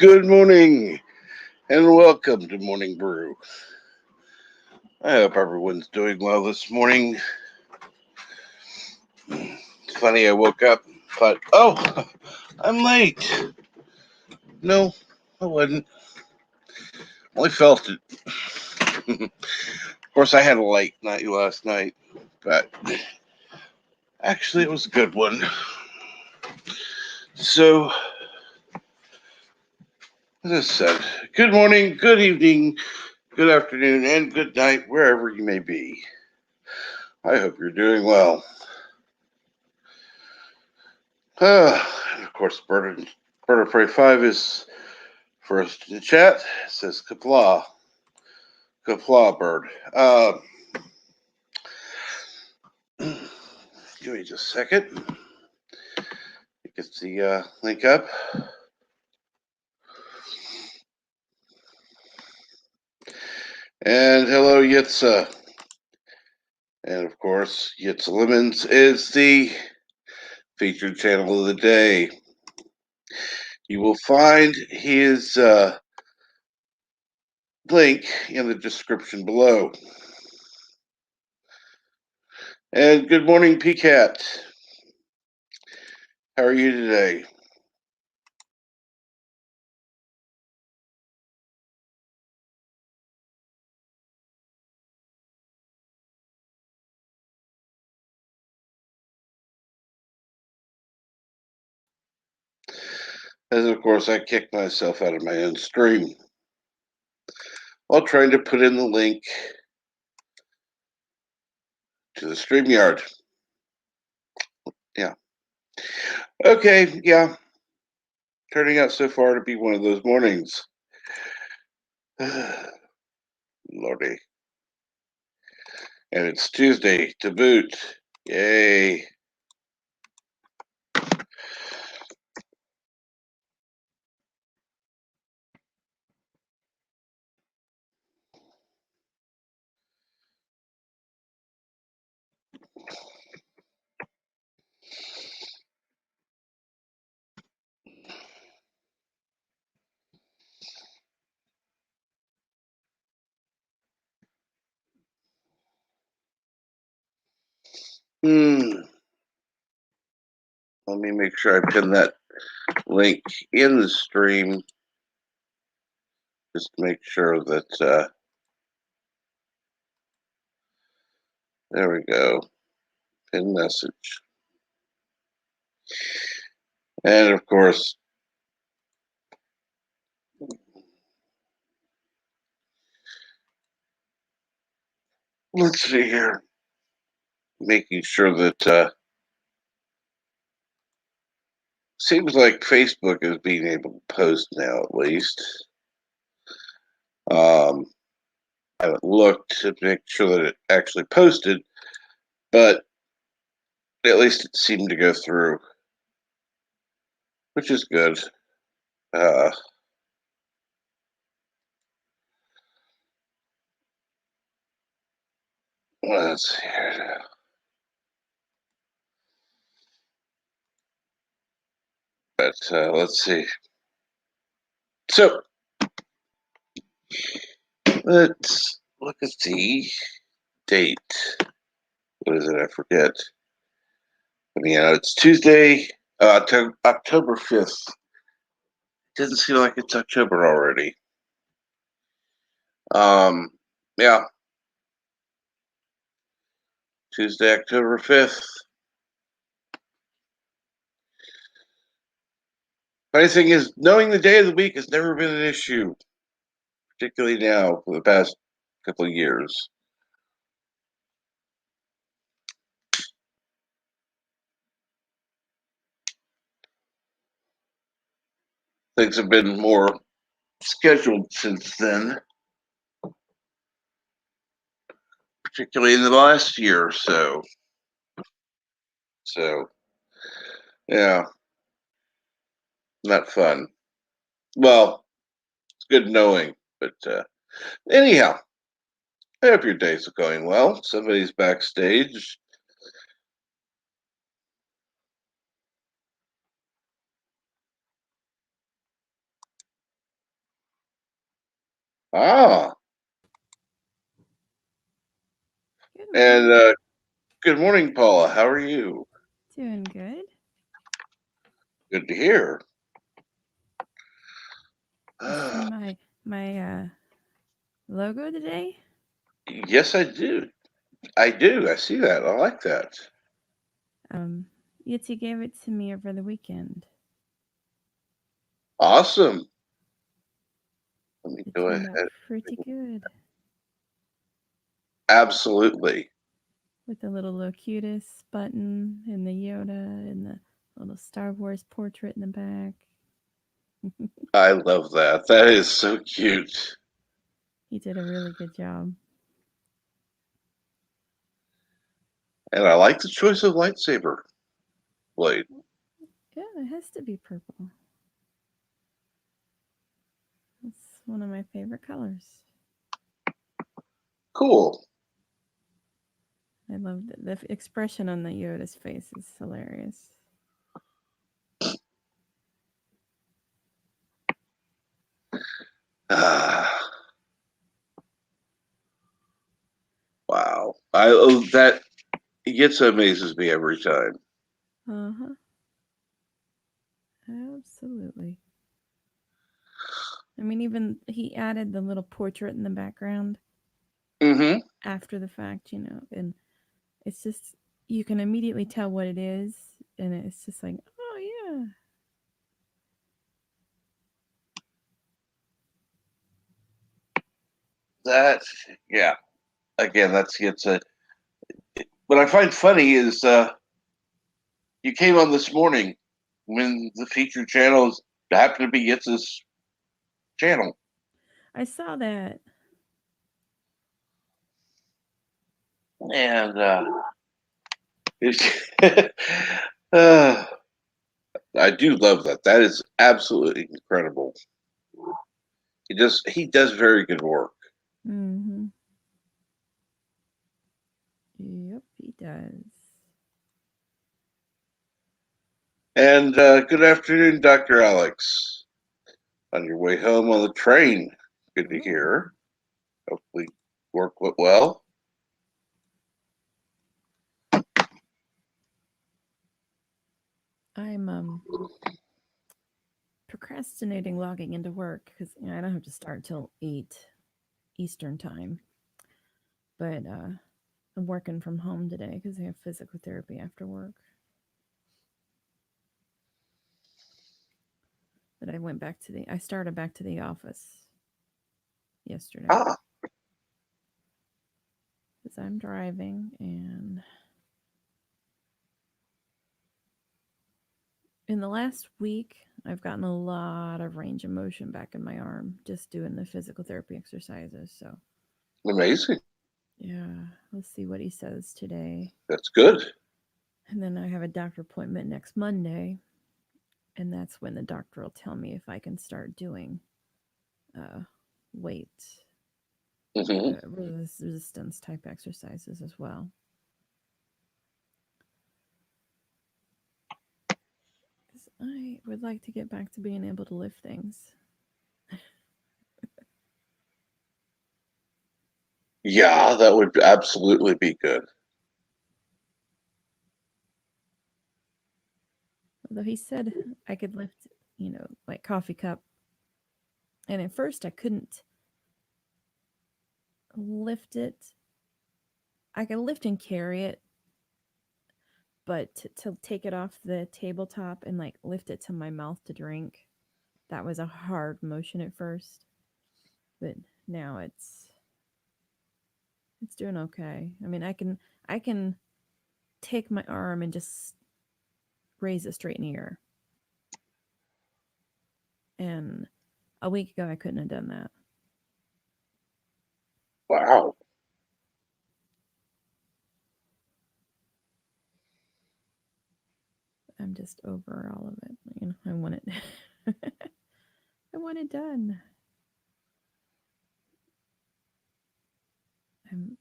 Good morning and welcome to Morning Brew. I hope everyone's doing well this morning. It's funny, I woke up, but I'm late. No, I wasn't. Only felt it. Of course, I had a late night last night, but actually, it was a good one. So, as I said, good morning, good evening, good afternoon, and good night, wherever you may be. I hope you're doing well. Of course, Bird of Prey 5 is first in the chat. It says Kapla. Kapla bird. Give me just a second. Get the link up. And hello, Jitse. And of course, Jitse Lemmens is the featured channel of the day. You will find his link in the description below. And good morning, PCAT. How are you today? As of course, I kicked myself out of my own stream while trying to put in the link to the StreamYard. Yeah. Okay, yeah. Turning out so far to be one of those mornings. Lordy. And it's Tuesday to boot. Yay. Let me make sure I pin that link in the stream. Just make sure that, there we go. Pin message. And of course, let's see here. Making sure that, seems like Facebook is being able to post now, at least. I haven't looked to make sure that it actually posted, but at least it seemed to go through, which is good. Let's see here. But let's see. So let's look at the date. What is it? I forget. It's Tuesday, October 5th. Doesn't seem like it's October already. Yeah. Tuesday, October 5th. Funny thing is, knowing the day of the week has never been an issue, particularly now for the past couple of years. Things have been more scheduled since then, particularly in the last year or so. So, yeah, not fun. Well, it's good knowing, but anyhow, I hope your days are going well. Somebody's backstage. Ah, Good and morning. good morning, Paula. How are you? Doing good. Good to hear. You see my logo today? Yes, I do. I do. I see that. I like that. Um, Jitse gave it to me over the weekend. Awesome. Let me It go turned out ahead. pretty good Absolutely. with the little Locutus button and the Yoda and the little Star Wars portrait in the back. I love that. That is so cute. He did a really good job. And I like the choice of lightsaber blade. Yeah, it has to be purple. It's one of my favorite colors. Cool. I love the expression on the Yoda's face is hilarious. Ah, wow. I that it gets amazes me every time. Uh huh. Absolutely. I mean, even he added the little portrait in the background Mm-hmm. after the fact, and it's just, you can immediately tell what it is. And it's just like, oh, yeah. That yeah. Again, that's gets a. What I find funny is you came on this morning when the featured channels happened to be Yitz's channel. I saw that. And uh, I do love that. That is absolutely incredible. He does very good work. Mm-hmm. Yep, he does. And good afternoon, Dr. Alex. On your way home on the train. Good to Oh, hear. Hopefully work went well. I'm procrastinating logging into work because I don't have to start till 8 Eastern time. But I'm working from home today because I have physical therapy after work. But I started back to the office yesterday Ah, because I'm driving, and in the last week I've gotten a lot of range of motion back in my arm just doing the physical therapy exercises. So amazing. yeah, let's see what he says today. That's good. And then I have a doctor appointment next Monday, and that's when the doctor will tell me if I can start doing uh, weight Hmm. resistance type exercises as well. Because I would like to get back to being able to lift things. Yeah, that would absolutely be good. Although he said I could lift, like coffee cup. And at first I couldn't lift it. I could lift and carry it, but to take it off the tabletop and like lift it to my mouth to drink, that was a hard motion at first. But now it's doing okay. I mean, I can take my arm and just raise it straight in the air. And a week ago I couldn't have done that. Wow. I'm just over all of it. I want it. I want it done. I'm,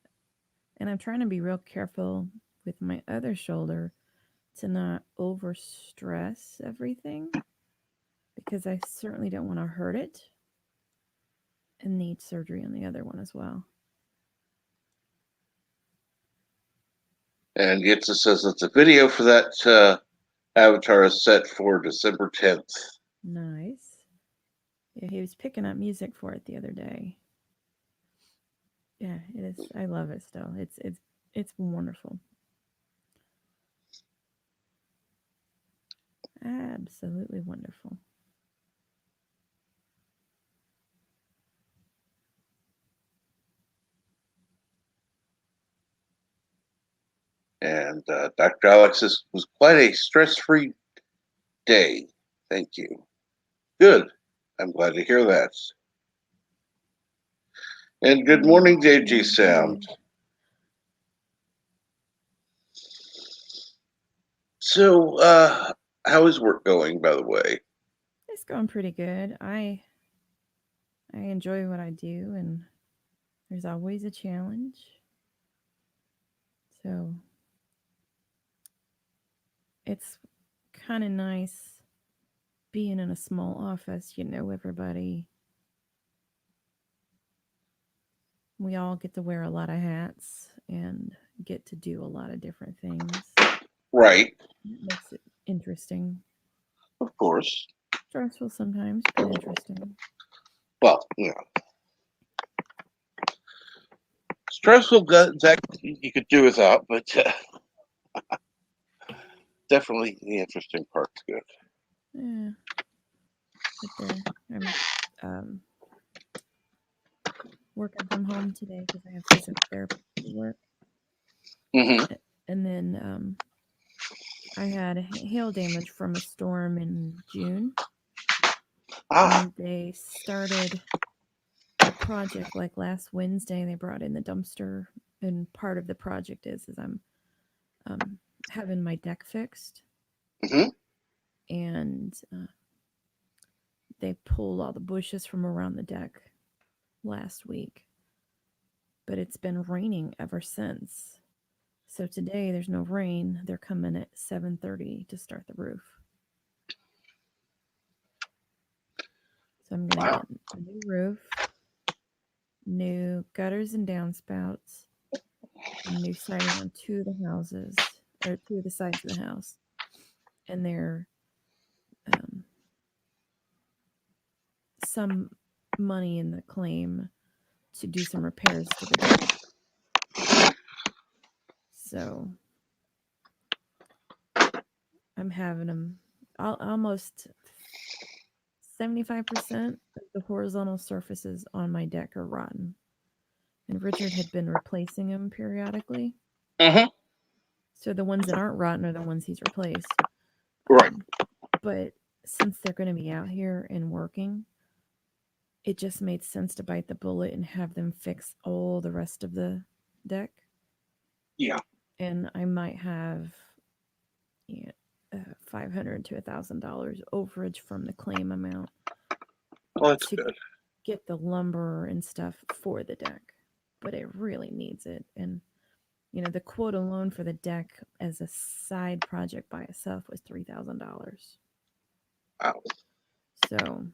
and I'm trying to be real careful with my other shoulder to not over stress everything because I certainly don't want to hurt it. and needs surgery on the other one as well. And Jitse says that the video for that avatar is set for December 10th. Nice. Yeah, he was picking up music for it the other day. Yeah, it is. I love it still. It's wonderful. Absolutely wonderful. And Dr. Alexis was quite a stress-free day. Thank you. Good. I'm glad to hear that. And good morning, JG Sound. So, how is work going, by the way? It's going pretty good. I enjoy what I do, and there's always a challenge. So it's kind of nice being in a small office. You know everybody. We all get to wear a lot of hats and get to do a lot of different things. Right. It makes it interesting. Of course. Stressful sometimes, but interesting. Well, stressful, that you could do without, but definitely the interesting part's good. Yeah. But there, I'm working from home today because I have physical therapy work. Mm-hmm. And then I had hail damage from a storm in June. And they started the project like last Wednesday. They brought in the dumpster, and part of the project is I'm having my deck fixed. Mm-hmm. And they pulled all the bushes from around the deck last week, but it's been raining ever since. So today there's no rain. They're coming at 7:30 to start the roof. So I'm gonna get a new roof, new gutters and downspouts, and new siding on two of the houses, or two of the sides of the house, and there some money in the claim to do some repairs to the deck. So I'm having them almost 75% of the horizontal surfaces on my deck are rotten. And Richard had been replacing them periodically. Mm-hmm. So the ones that aren't rotten are the ones he's replaced. Right. But since they're going to be out here and working, it just made sense to bite the bullet and have them fix all the rest of the deck. Yeah. And I might have $500 to $1,000 overage from the claim amount. Well, that's good. Get the lumber and stuff for the deck, but it really needs it. And the quote alone for the deck as a side project by itself was $3,000. Wow. So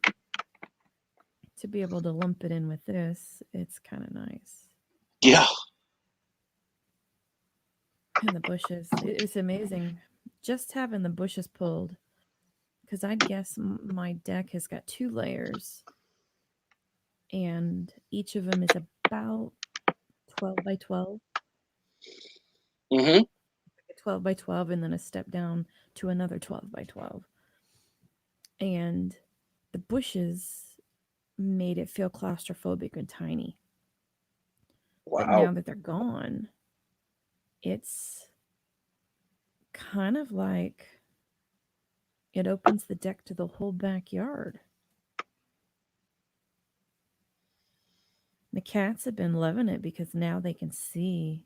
to be able to lump it in with this, it's kind of nice. Yeah. And the bushes, it's amazing. Just having the bushes pulled, because I'd guess my deck has got 2 layers, and each of them is about 12 by 12. Mm-hmm. 12 by 12, and then a step down to another 12 by 12. And the bushes made it feel claustrophobic and tiny. Wow. But now that they're gone, it's kind of like it opens the deck to the whole backyard. The cats have been loving it because now they can see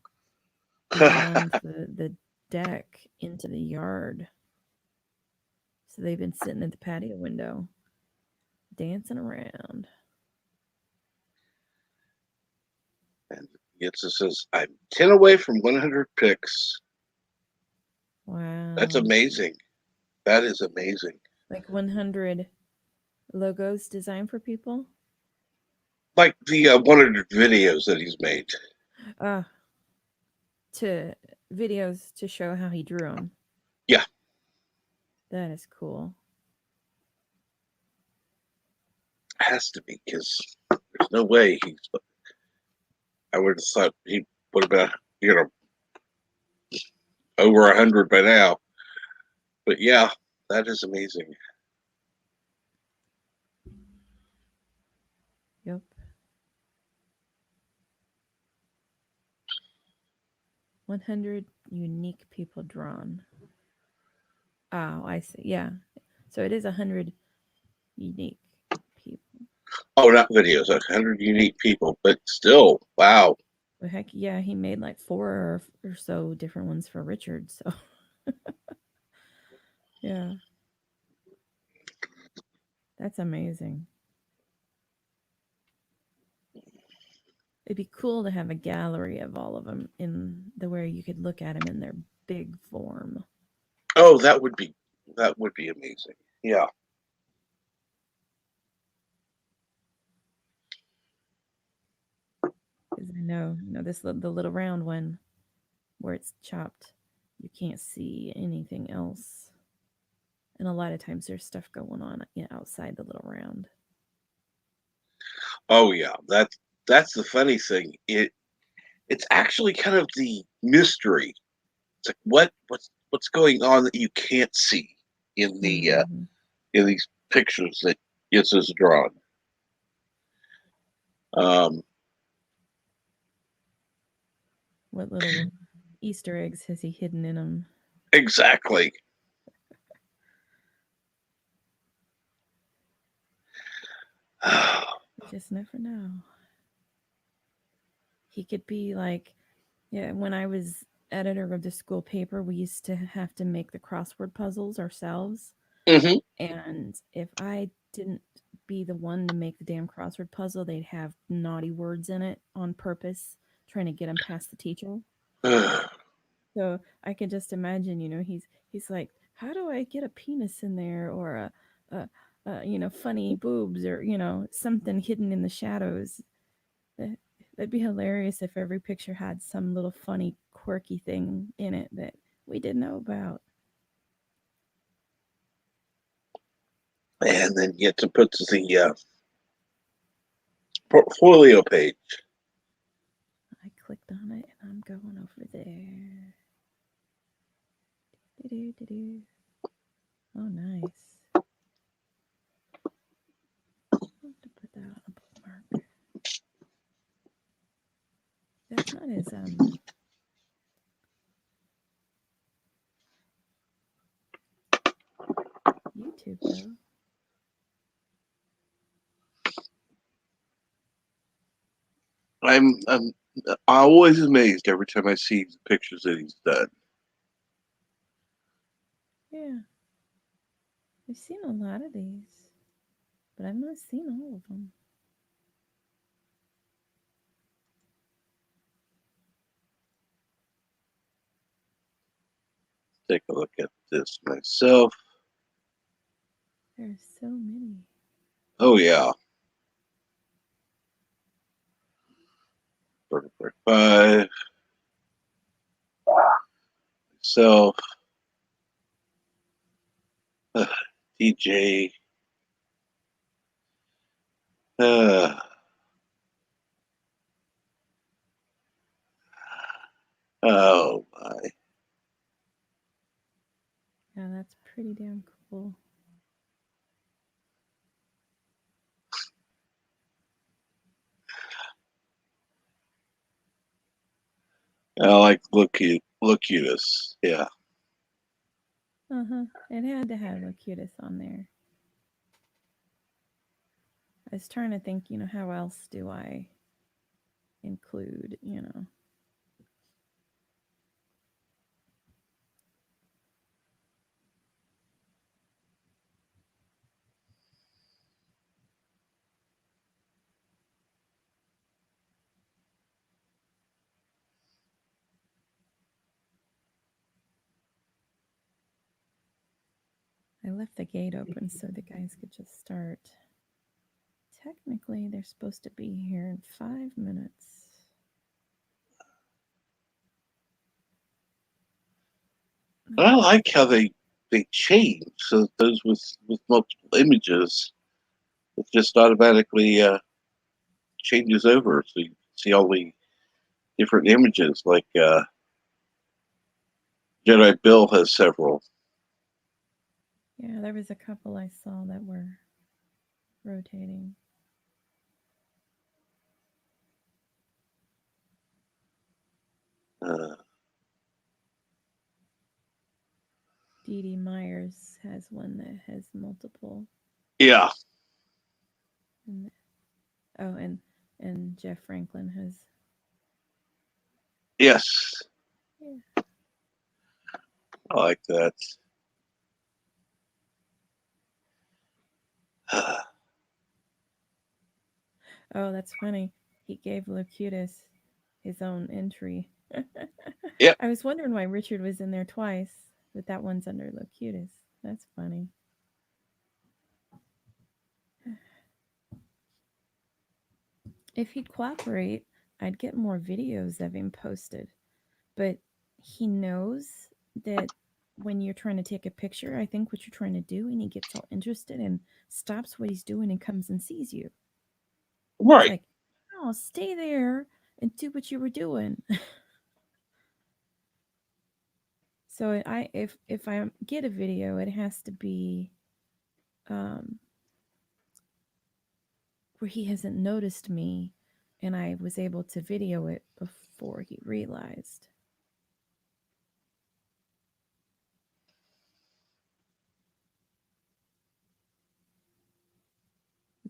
beyond the deck into the yard. So they've been sitting at the patio window dancing around. And Jitse says, I'm 10 away from 100 picks. Wow. That's amazing. That is amazing. Like 100 logos designed for people? Like the 100 videos that he's made. Uh, to videos to show how he drew them. Yeah. That is cool. Has to be, because there's no way I would have thought he would have been, over 100 by now. But yeah, that is amazing. Yep. 100 unique people drawn. Oh, I see. Yeah. So it is 100 unique people. Oh, not videos, 100 unique people, but still, wow. Well, heck, yeah, he made like 4 or so different ones for Richard. So, yeah, that's amazing. It'd be cool to have a gallery of all of them in the where you could look at them in their big form. Oh, that would be amazing. Yeah. Because I know, this the little round one where it's chopped, you can't see anything else. And a lot of times there's stuff going on outside the little round. Oh yeah. That's the funny thing. It's actually kind of the mystery. It's like what's going on that you can't see in Mm-hmm. in these pictures that Jitse has drawn. Um, What little Easter eggs has he hidden in them? exactly. You just never know. He could be like, yeah, when I was editor of the school paper, we used to have to make the crossword puzzles ourselves. Hmm. And if I didn't be the one to make the damn crossword puzzle, they'd have naughty words in it on purpose, trying to get him past the teacher. So I can just imagine, he's like, how do I get a penis in there, or funny boobs, or something hidden in the shadows. That- That'd be hilarious if every picture had some little funny, quirky thing in it that we didn't know about. And then get to put the portfolio page. I clicked on it and I'm going over there. Do-do-do-do. Oh, nice. I'll have to put that on a bookmark. That's not his YouTube though. I'm always amazed every time I see the pictures that he's done. Yeah, I've seen a lot of these, but I've not seen all of them. Take a look at this myself. There's so many. Oh yeah, 5 myself, DJ. Uh, oh my. Yeah, that's pretty damn cool. I like Locutus. Yeah. Uh huh. It had to have Locutus on there. I was trying to think, how else do I include. I left the gate open so the guys could just start technically, they're supposed to be here in 5 minutes. But I like how they change. So those with multiple images, it just automatically changes over. So you can see all the different images. Like Jedi Bill has several. Yeah, there was a couple I saw that were rotating. Uh, Dee Dee Myers has one that has multiple. yeah. And, oh, and Jeff Franklin has. Yes. Yeah. I like that. Oh, that's funny. He gave Locutus his own entry. Yep. I was wondering why Richard was in there twice, but that one's under Locutus. That's funny. If he'd cooperate, I'd get more videos of him posted. But he knows that when you're trying to take a picture, I think what you're trying to do, and he gets all interested and stops what he's doing and comes and sees you. It's Right. like, oh, stay there and do what you were doing. So if I get a video, it has to be um, where he hasn't noticed me, and I was able to video it before he realized.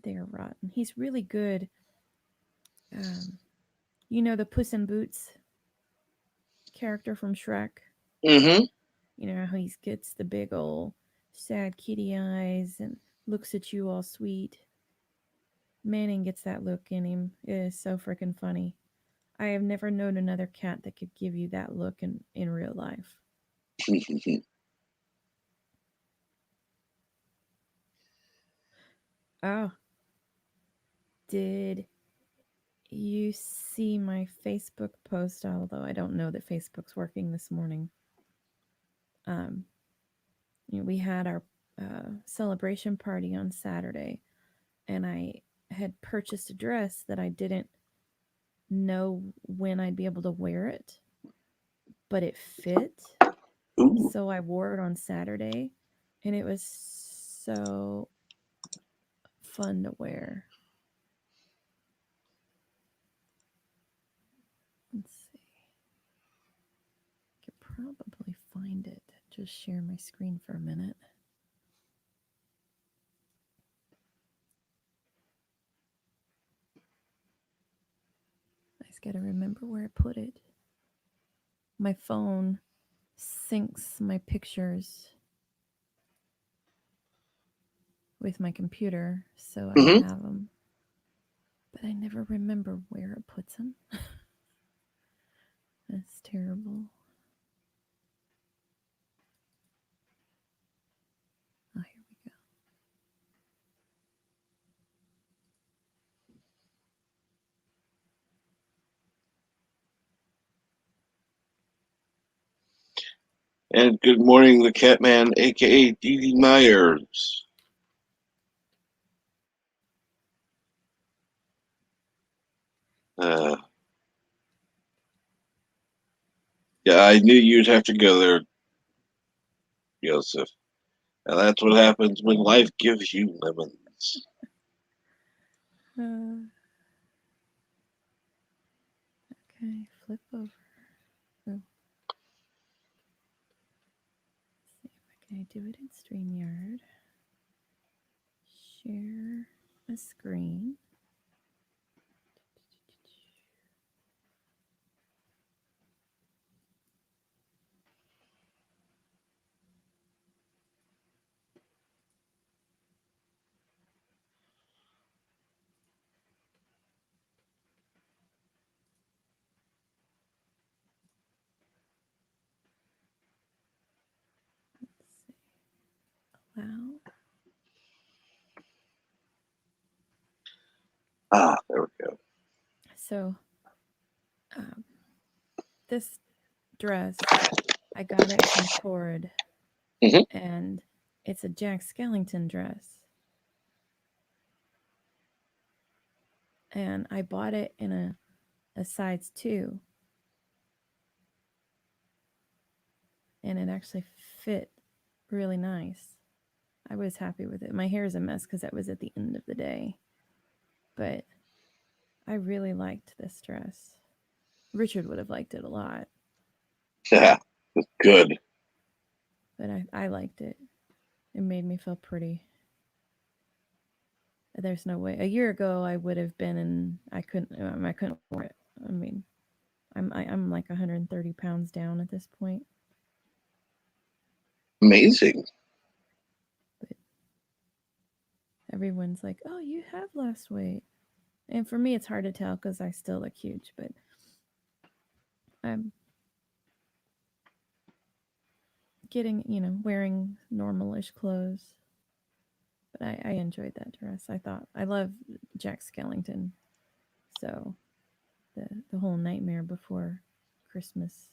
They're rotten. He's really good. Um, you know the Puss in Boots character from Shrek. Mm-hmm. You know how he gets the big old sad kitty eyes and looks at you all sweet. Manning gets that look in him. It is so freaking funny. I have never known another cat that could give you that look in real life. Oh, did you see my Facebook post? Although I don't know that Facebook's working this morning. Um, we had our celebration party on Saturday, and I had purchased a dress that I didn't know when I'd be able to wear it, but it fit. Ooh. So I wore it on Saturday, and it was so fun to wear. Let's see. I could probably find it. Just share my screen for a minute. I just got to remember where I put it. My phone syncs my pictures with my computer, so I Mm-hmm. have them. But I never remember where it puts them. That's terrible. Oh, here we go. And good morning, the Catman, aka Dee Dee Myers. Uh, yeah, I knew you'd have to go there, Joseph. And that's what happens when life gives you lemons. Uh, okay, flip over. Oh, let's see if I can do it in StreamYard. Share a screen. Let's see. Allow. So, um, this dress, I got it from Tord, Hmm. and it's a Jack Skellington dress. And I bought it in a size 2, and it actually fit really nice. I was happy with it. My hair is a mess because that was at the end of the day, but I really liked this dress. Richard would have liked it a lot, Yeah, good. but I liked it. It made me feel pretty. There's no way. A year ago, I would have been in. I couldn't wear it. I mean, I'm like 130 pounds down at this point. Amazing. But everyone's like, "Oh, you have lost weight," and for me, it's hard to tell because I still look huge. But I'm getting, wearing normalish clothes. But I enjoyed that dress. I thought I love Jack Skellington, so the whole Nightmare Before Christmas.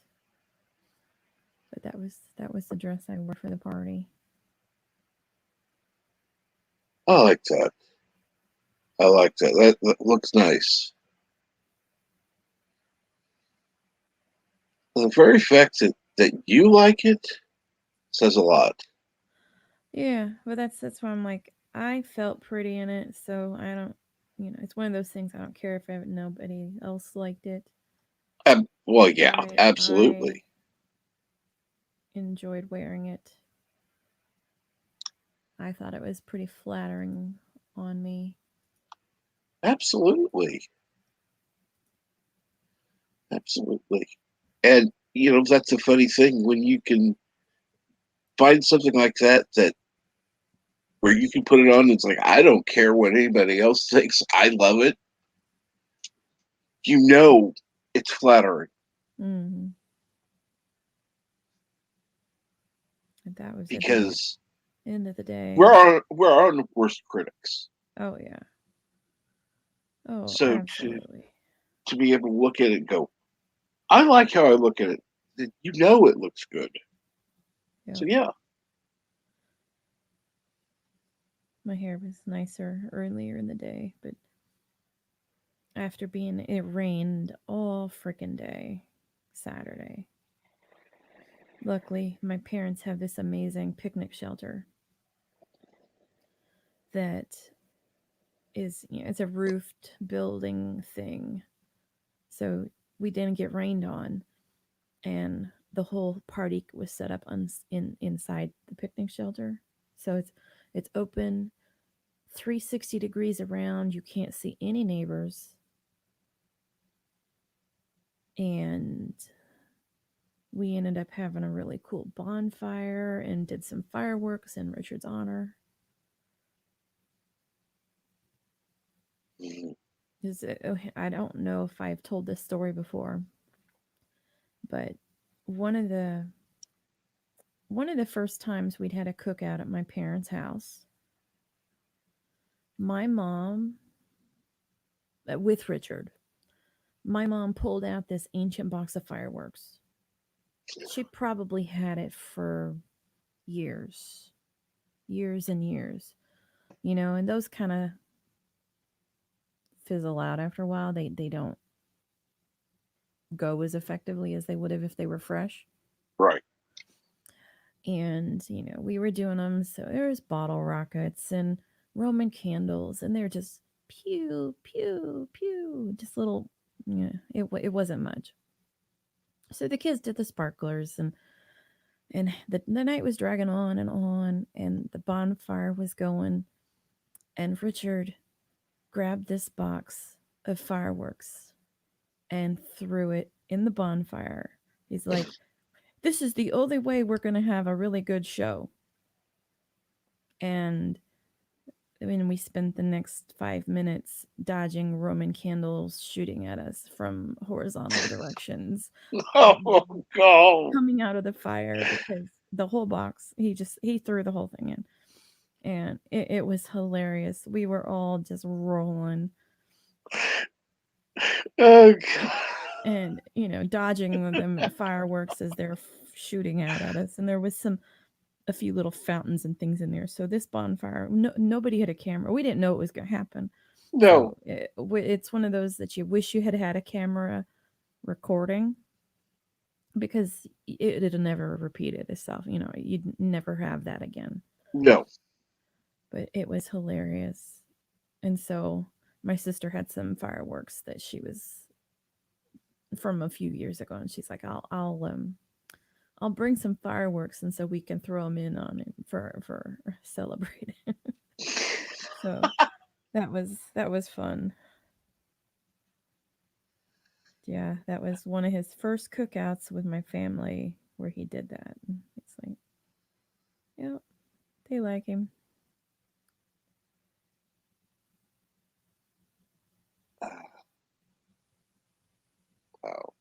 But that was the dress I wore for the party. I like that. I like that. That looks nice. The very fact that you like it says a lot. Yeah, but that's why I'm like I felt pretty in it, so I don't. It's one of those things. I don't care if nobody else liked it. Well, yeah, I absolutely. enjoyed wearing it. I thought it was pretty flattering on me. Absolutely. Absolutely. And, that's a funny thing when you can find something like that where you can put it on. It's like, I don't care what anybody else thinks. I love it. You know, it's flattering Hmm. And that was at the because end of the we're day. our worst critics. Oh yeah. Oh, So absolutely. to be able to look at it and go, I like how I look at it. You know it looks good. So Yep. yeah. My hair was nicer earlier in the day, but after it rained all freaking day Saturday. Luckily, my parents have this amazing picnic shelter that it's a roofed building thing. So we didn't get rained on, and the whole party was set up inside the picnic shelter. So it's open 360 degrees around. You can't see any neighbors. And we ended up having a really cool bonfire and did some fireworks in Richard's honor. Mhm. I don't know if I've told this story before, but one of the one of the first times we'd had a cookout at my parents' house, my mom with Richard, my mom pulled out this ancient box of fireworks. She probably had it for years, years and years, and those kind of fizzle out after a while. They don't go as effectively as they would have if they were fresh. Right. And, we were doing them. So there's bottle rockets and Roman candles, and they're just pew, pew, pew, just little, it wasn't much. So the kids did the sparklers, and the night was dragging on, and the bonfire was going. And Richard grabbed this box of fireworks and threw it in the bonfire. He's like, this is the only way we're going to have a really good show. And I mean, we spent the next 5 minutes dodging Roman candles shooting at us from horizontal directions, Oh, God. coming out of the fire because the whole box, he threw the whole thing in. And it was hilarious. We were all just rolling. Oh, God. and dodging them fireworks as they're shooting out at us. And there was a few little fountains and things in there. So this bonfire, nobody had a camera. We didn't know it was going to happen. No, So it's one of those that you wish you had had a camera recording, because it'll never repeat it itself. You'd never have that again. no. But it was hilarious. And so my sister had some fireworks that she was from a few years ago, and she's like, I'll bring some fireworks, and so we can throw them in on it for celebrating. So that was fun. Yeah, that was one of his first cookouts with my family where he did that. It's like, yeah, they like him. Wow.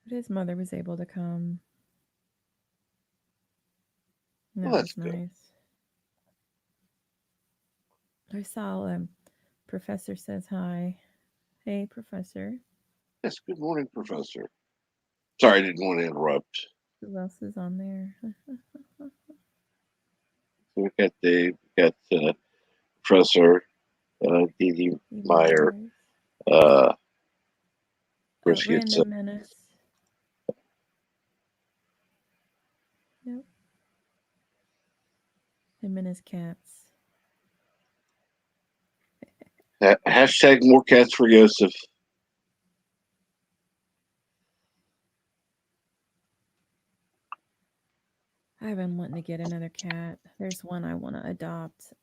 But his mother was able to come. And Well, that that's was good. nice. I saw Professor says hi. Hey, Professor. Yes, good morning, Professor. Sorry, I didn't want to interrupt. Who else is on there? So we got Dave, we got Professor, Dee Dee Evie Meyer, Myers. uh, Oh, Chris Gitze. Random Menace. Yep. Him and his cats. Hashtag more cats for Joseph. I've been wanting to get another cat. There's one I want to adopt.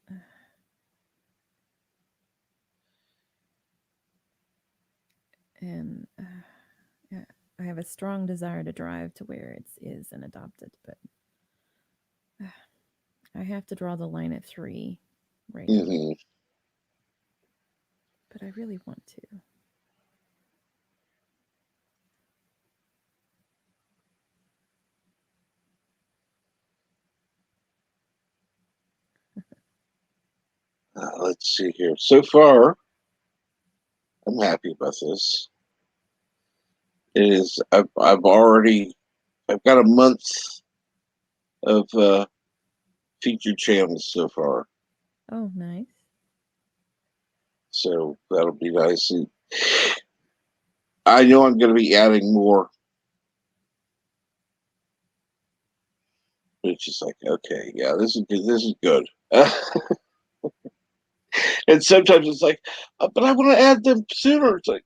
And yeah, I have a strong desire to drive to where it is and adopt it, but I have to draw the line at 3 right now. Mm-hmm. But I really want to. Let's see here. So far, I'm happy about this. It is. I've already. I've got a month of featured channels so far, Oh, nice. so that'll be nice. And I know I'm going to be adding more, but it's just like, okay, yeah, this is good. This is good. And sometimes it's like, but I want to add them sooner. It's like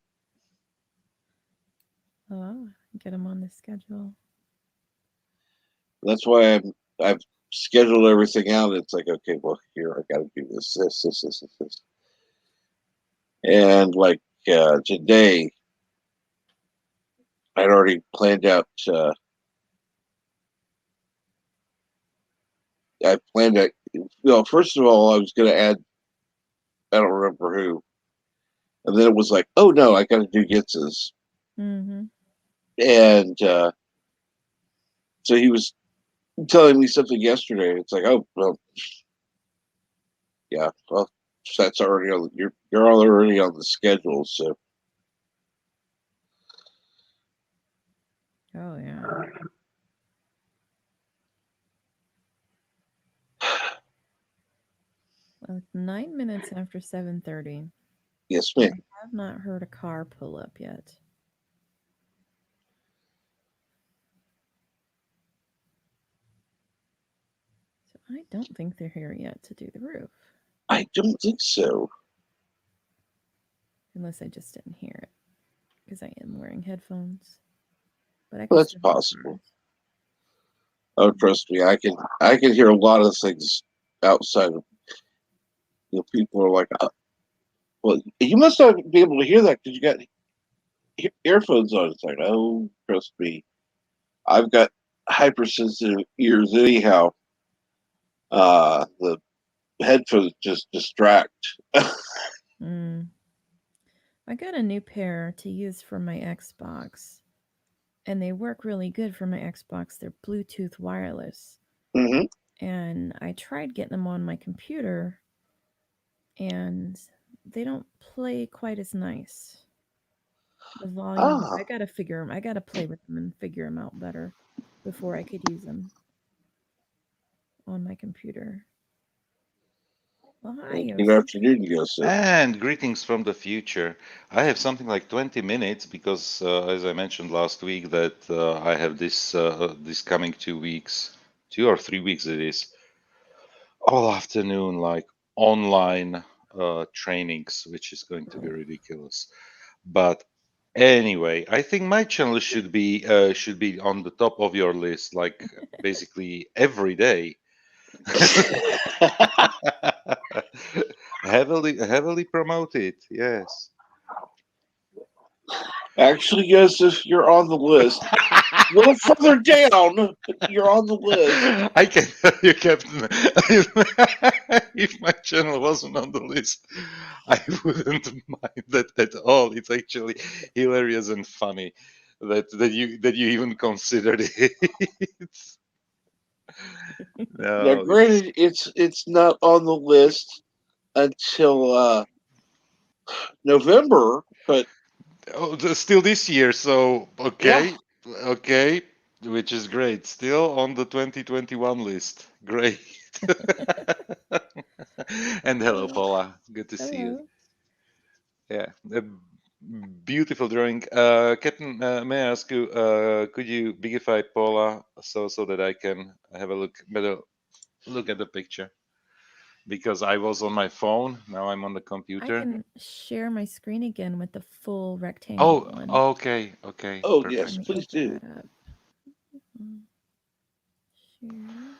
Oh, get him on the schedule. that's why I've scheduled everything out. It's like, okay, well, here I got to do this, and like today, I'd already planned out. I planned out. Well, first of all, I was going to add. I don't remember who, and then it was like, oh no, I got to do Jitses, Mm-hmm. and so he was telling me something yesterday. It's like, oh well, yeah, well, that's already on. You're already on the schedule, so. Oh, yeah. Well, it's 9 minutes after 7:30. Yes, I ma'am. have not heard a car pull up yet. So I don't think they're here yet to do the roof. I don't think so. Unless I just didn't hear it. Because I am wearing headphones. But I Well, can that's still hear possible. cars. Oh, trust me, I can hear a lot of things outside of. People are like, well, you must not be able to hear that because you got earphones on. It's like, oh, trust me, I've got hypersensitive ears anyhow. The headphones just distract. Mm. I got a new pair to use for my Xbox. And they work really good for my Xbox. They're Bluetooth wireless. Hmm. And I tried getting them on my computer, and they don't play quite as nice. The volume. Ah, I gotta figure them. I gotta play with them and figure them out better before I could use them on my computer. Well, hi, good Yosef. afternoon, Yosef. And greetings from the future. I have something like 20 minutes because, as I mentioned last week, that I have this coming 2 weeks, 2 or 3 weeks it is, all afternoon, like online trainings, which is going to be ridiculous. But anyway, I think my channel should be on the top of your list, like basically every day. Heavily promoted, yes. Actually, Yosef, you're on the list. A little further down, but you're on the list. I can tell you, Captain, if my channel wasn't on the list, I wouldn't mind that at all. It's actually hilarious and funny that you even considered it. Now, No, it's granted, it's not on the list until November, but still this year, so yeah. okay, which is great. Still on the 2021 list. Great. And hello, Uh, Paula. Good to see you. hello. Yeah, a beautiful drawing. Captain, may I ask you, could you bigify Paula so that I can have a better look at the picture? Because I was on my phone, now I'm on the I computer. can share my screen again with the full rectangle Oh, one. okay, okay, Oh, Let yes, perfect. me please open do. that up. Mm, Share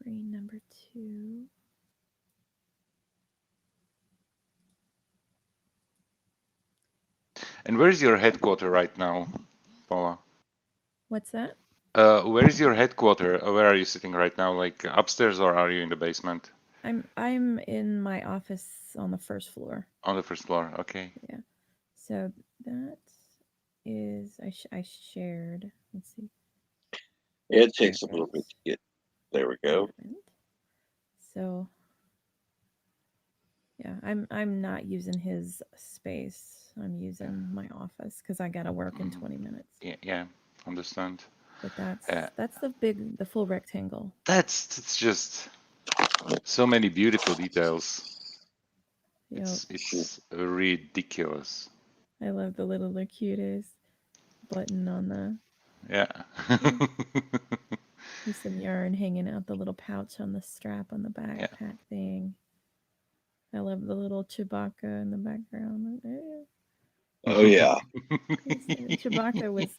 screen number 2. And where is your headquarter right now, Paula? What's that? Where is your headquarter? Where are you sitting right now? Like upstairs, or are you in the basement? I'm in my office on the first floor. On the first floor. Okay. Yeah. So that is I shared. Let's see. It There takes a it little bit goes. to get. There we go. And so yeah, I'm not using his space. I'm Yeah. using my office because I gotta work in 20 minutes. Yeah. Yeah. Understand. But Yeah. that's the full rectangle. That's just so many beautiful details. Yep. It's ridiculous. I love the little the cutest button on the Yeah. yeah. With some yarn hanging out the little pouch on the strap on the Yeah. backpack thing. I love the little Chewbacca in the background. Oh yeah. Chewbacca was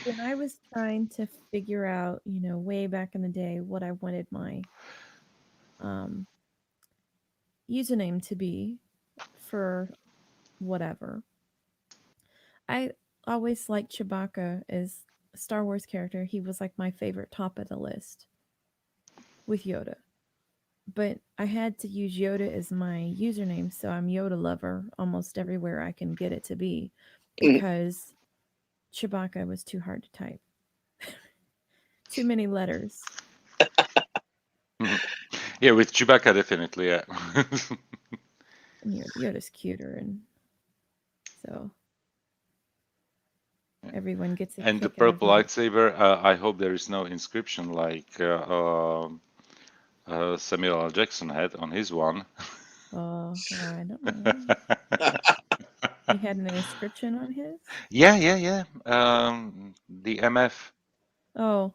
when I was trying to figure out, way back in the day what I wanted my um username to be for whatever. I always liked Chewbacca as a Star Wars character. He was like my favorite top of the list with Yoda. But I had to use Yoda as my username, so I'm Yoda lover almost everywhere I can get it to be because Chewbacca was too hard to type. Too many letters. Yeah, with Chewbacca, definitely. Yeah. And Yoda's cuter, and so everyone gets a And the kick out of purple him. lightsaber, I hope there is no inscription like Samuel L. Jackson had on his one. Oh, I don't know. He had an inscription on his. Yeah, yeah, yeah. The MF. Oh,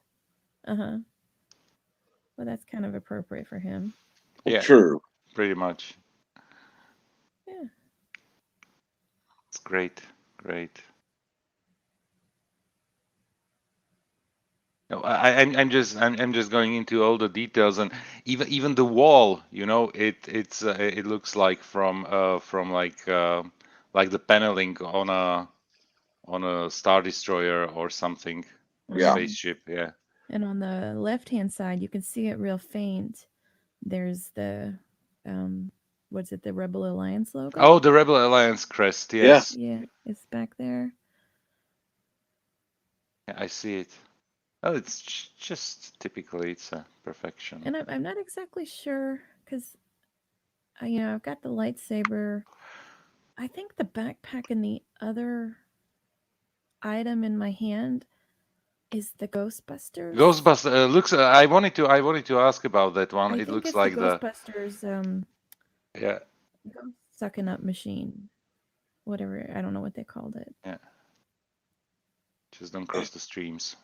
uh huh. Well, that's kind of appropriate for him. Yeah, True. pretty much. Yeah. It's great, great. No, I'm just going into all the details, and even the wall, it looks like the paneling on a Star Destroyer or something, or Yeah. Mm-hmm. spaceship. Yeah. And on the left hand side, you can see it real faint. There's the um, what's it? The Rebel Alliance logo. Oh, the Rebel Alliance crest. Yeah. Yes, Yeah, it's back there. yeah, I see it. Oh, it's just typically it's a perfection. And I'm not exactly sure because I've got the lightsaber. I think the backpack and the other item in my hand is the Ghostbusters. Ghostbuster looks. I wanted to ask about that one. I It think looks it's the like the Ghostbusters yeah ghost sucking up machine. Whatever, I don't know what they called it. yeah. Just don't cross the streams.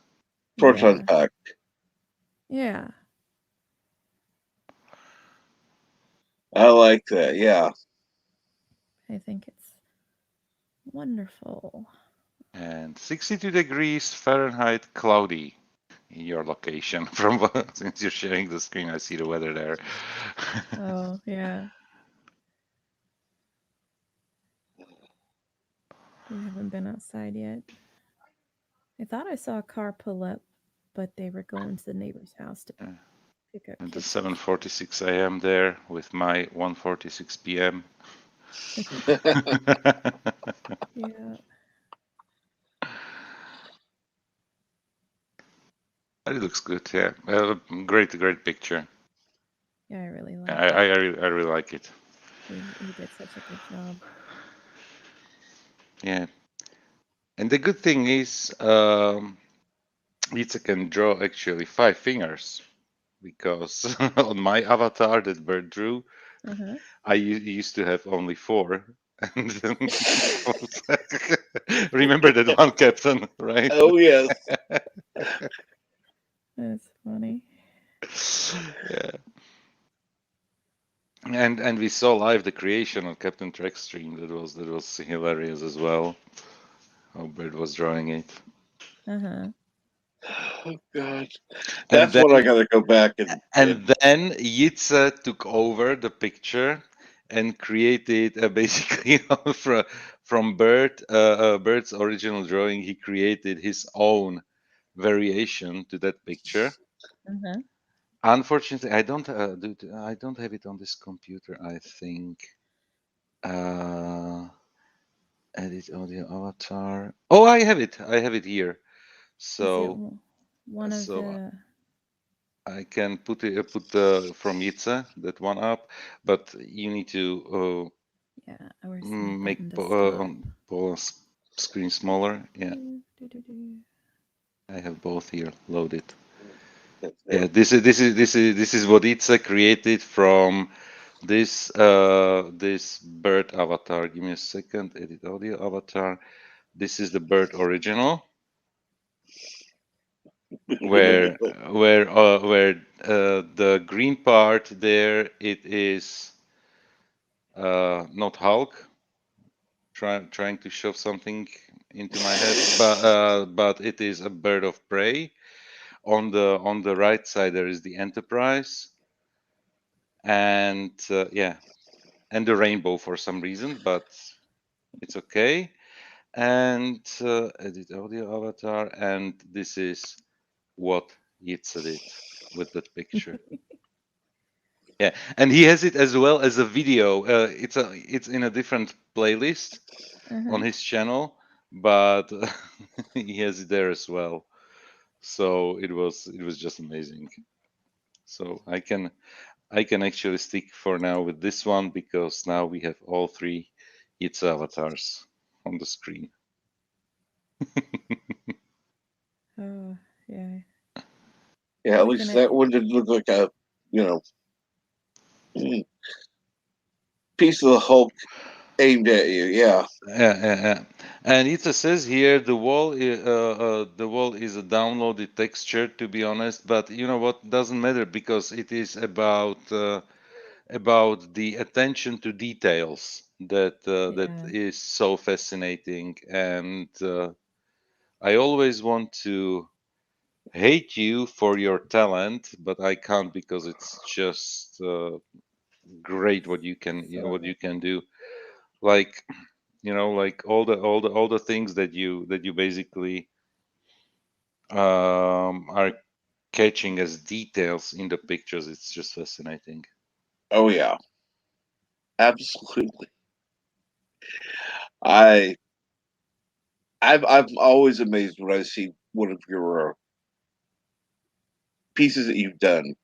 Proton Yeah. pack. Yeah. I like that. Yeah. I think it's wonderful. And 62 degrees Fahrenheit, cloudy in your location. From since you're sharing the screen, I see the weather there. Oh, yeah. We haven't been outside yet. I thought I saw a car pull up, but they were going to the neighbor's house to pick up And the kids. 7:46 a.m. there with my 1:46 p.m. Yeah. It looks good. Yeah, great picture. Yeah, I really like I, it. I really like it. He did such a good job. Yeah, and the good thing is, Jitse can draw actually 5 fingers because on my avatar that Bird drew, Uh-huh. I used to have only 4. And then remember that one, Captain, right? Oh yes. That's funny. Yeah. And we saw live the creation of Captain Trek stream. That was hilarious as well. How Bird was drawing it. Uh-huh. Oh God. And That's then what I gotta go back and and then Jitse took over the picture and created basically from Bird's original drawing. He created his own variation to that picture. Uh-huh. Unfortunately, I don't have it on this computer. I think. Edit audio avatar. Oh, I have it. I have it here. Is it So one of so the I can put the from Jitse that one up, but you need to yeah, where's the make button to stop? screen smaller. Yeah, Do. I have both here loaded. that's Yeah, it. this is what Jitse created from this bird avatar. Give me a second. Edit audio avatar. This is the bird original. where where the green part there, it is not Hulk trying to shove something into my head, but it is a bird of prey. On the right side there is the Enterprise, and yeah, and the rainbow for some reason, but it's okay. And edit audio avatar, and this is what Jitse did with that picture. Yeah, and he has it as well as a video. It's in a different playlist Uh-huh. on his channel, but he has it there as well. So it was just amazing. So I can actually stick for now with this one because now we have all 3 its avatars on the screen. Oh, yeah. Yeah, at Looking least at that one didn't look like a you know piece of the Hulk aimed at you. Yeah. Yeah. And it says here the wall is a downloaded texture, to be honest. But you know what? Doesn't matter because it is about the attention to details that yeah. is so fascinating. And I always want to hate you for your talent, but I can't because it's just great what So you can do. Like like all the things that you basically are catching as details in the pictures. It's just fascinating. Oh yeah. Absolutely. I I'm always amazed when I see one of your pieces that you've done.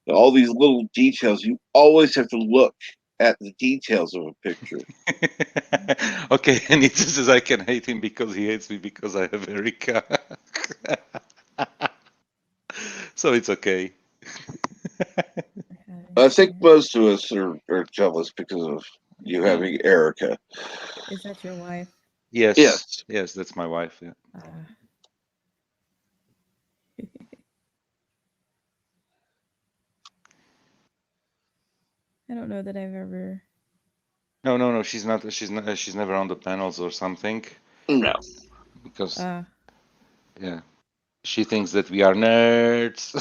All these little details. You always have to look at the details of a picture. Okay, and he says I can hate him because he hates me because I have Erica. So it's okay. I think most of us are jealous because of you having Erica. Is that your wife? Yes. Yes. Yes, that's my wife. Yeah. I don't know that I've ever. No. She's not. She's never on the panels or something No. because Uh, she thinks that we are nerds.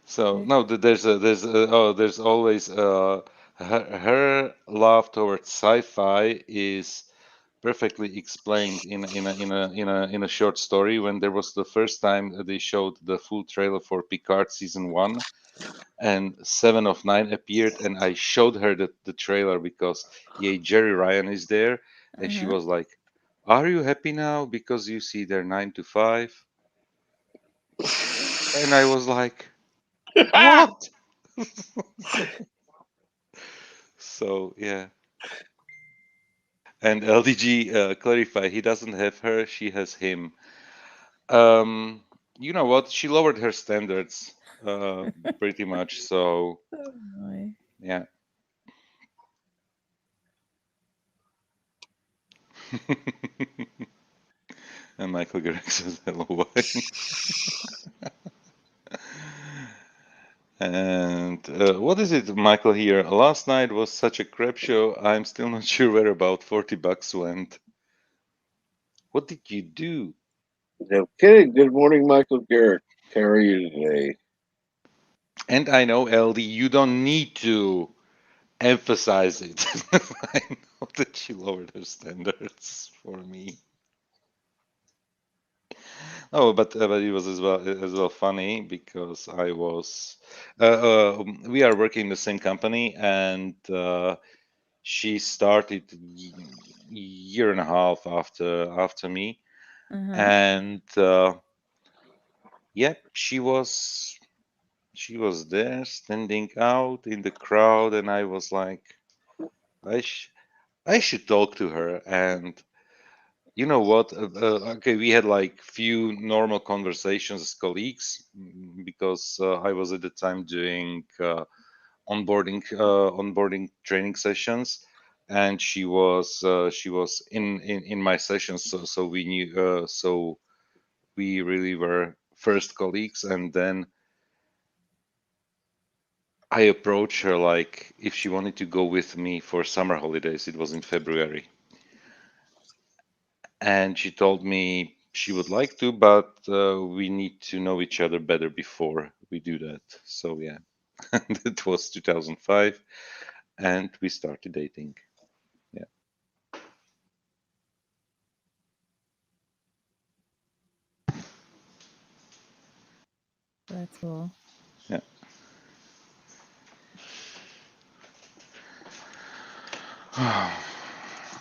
So no, there's always her love towards sci-fi is perfectly explained in a short story when there was the first time they showed the full trailer for Picard season 1 and 7 of 9 appeared and I showed her the trailer because Jerry Ryan is there and she was like, "Are you happy now because you see they're 9 to 5?" And I was like, "What?" So yeah. And LDG clarify he doesn't have her, she has him. You know what? She lowered her standards pretty much. So oh my. yeah. And Michael Garrick says hello, wine. And what is it, Michael? Here, last night was such a crap show. I'm still not sure where about $40 went. What did you do? Okay. Good morning, Michael Garrett. How are you today? And I know, LD, you don't need to emphasize it. I know that she lowered her standards for me. Oh, but it was as well funny because I was we are working in the same company and she started year and a half after me and yeah she was there standing out in the crowd and I was like I should talk to her and you know what? Okay, we had like few normal conversations as colleagues because I was at the time doing onboarding training sessions, and she was in my sessions, so we knew so we really were first colleagues, and then I approached her like if she wanted to go with me for summer holidays. It was in February. And she told me she would like to, but we need to know each other better before we do that. So yeah, that was 2005, and we started dating. Yeah. That's cool. Yeah.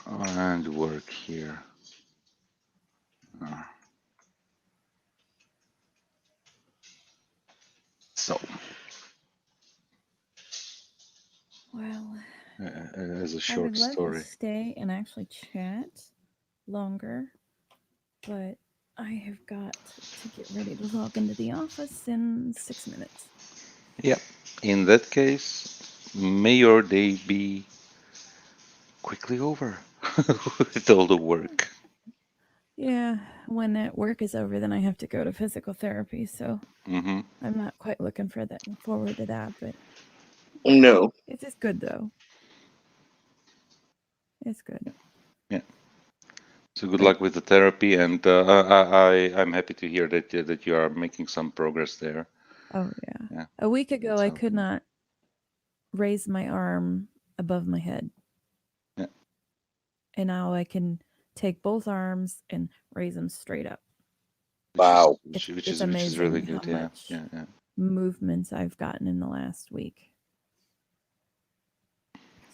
And work here. So, Well, as a I short would love to story. stay and actually chat longer, but I have got to get ready to log into the office in 6 minutes. Yeah. In that case, may your day be quickly over with all the work. Yeah, when that work is over, then I have to go to physical therapy. So Mm-hmm. I'm not quite looking forward to that, but No. it's just good though. It's good. Yeah. So good luck with the therapy, and I'm happy to hear that you are making some progress there. Oh yeah. Yeah. A week ago, I So, could not raise my arm above my head, yeah. and now I can take both arms and raise them straight up. Wow. Which It's is really amazing how good. Yeah. much Yeah. movements I've gotten in the last week.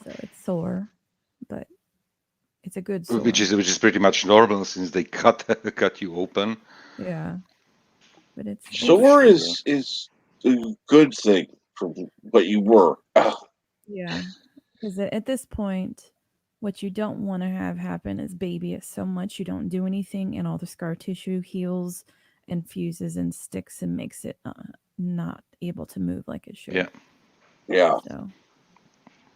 So it's sore, but it's a good sore. Which is pretty much normal since they cut you open. Yeah, but it's Sore still- is a good thing from what you were. Yeah. Because at this point, what you don't want to have happen is baby it so much you don't do anything and all the scar tissue heals and fuses and sticks and makes it not able to move like it should. Yeah. Yeah. So,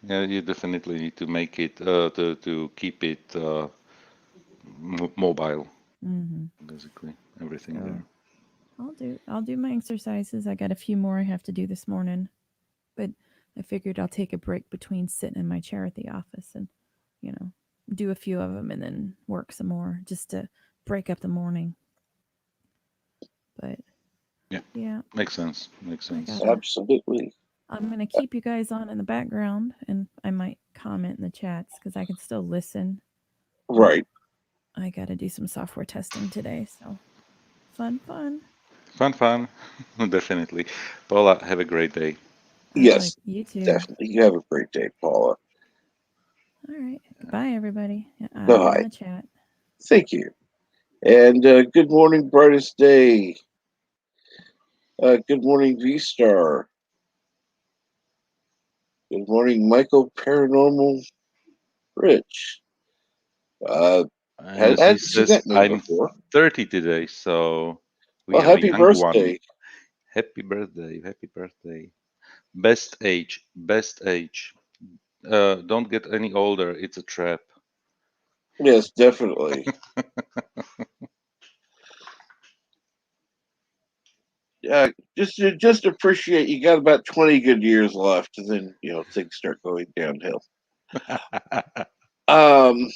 Yeah, you definitely need to make it to keep it mobile, basically everything so there. I'll do my exercises. I got a few more I have to do this morning, but I figured I'll take a break between sitting in my chair at the office and, you know, do a few of them and then work some more just to break up the morning. But yeah, Makes sense. Makes I sense. gotta. Absolutely. I'm gonna keep you guys on in the background, and I might comment in the chats because I can still listen. Right. I gotta do some software testing today, so fun. Fun. Definitely. Paula, have a great day. All right, Yes, you too. definitely. You have a great day, Paula. All right, goodbye, everybody. I'll be in Bye. the chat. Thank you. And good morning, brightest day. Good morning, V Star. Good morning, Michael Paranormal Rich. As he Hadn't seen says, that name I'm before. 30 today, so we Well, have a happy young one. birthday. Happy birthday. Happy birthday. Best age. Best age. Don't get any older. It's a trap. Yes, definitely. Just appreciate you got about 20 good years left, and then things start going downhill. Um,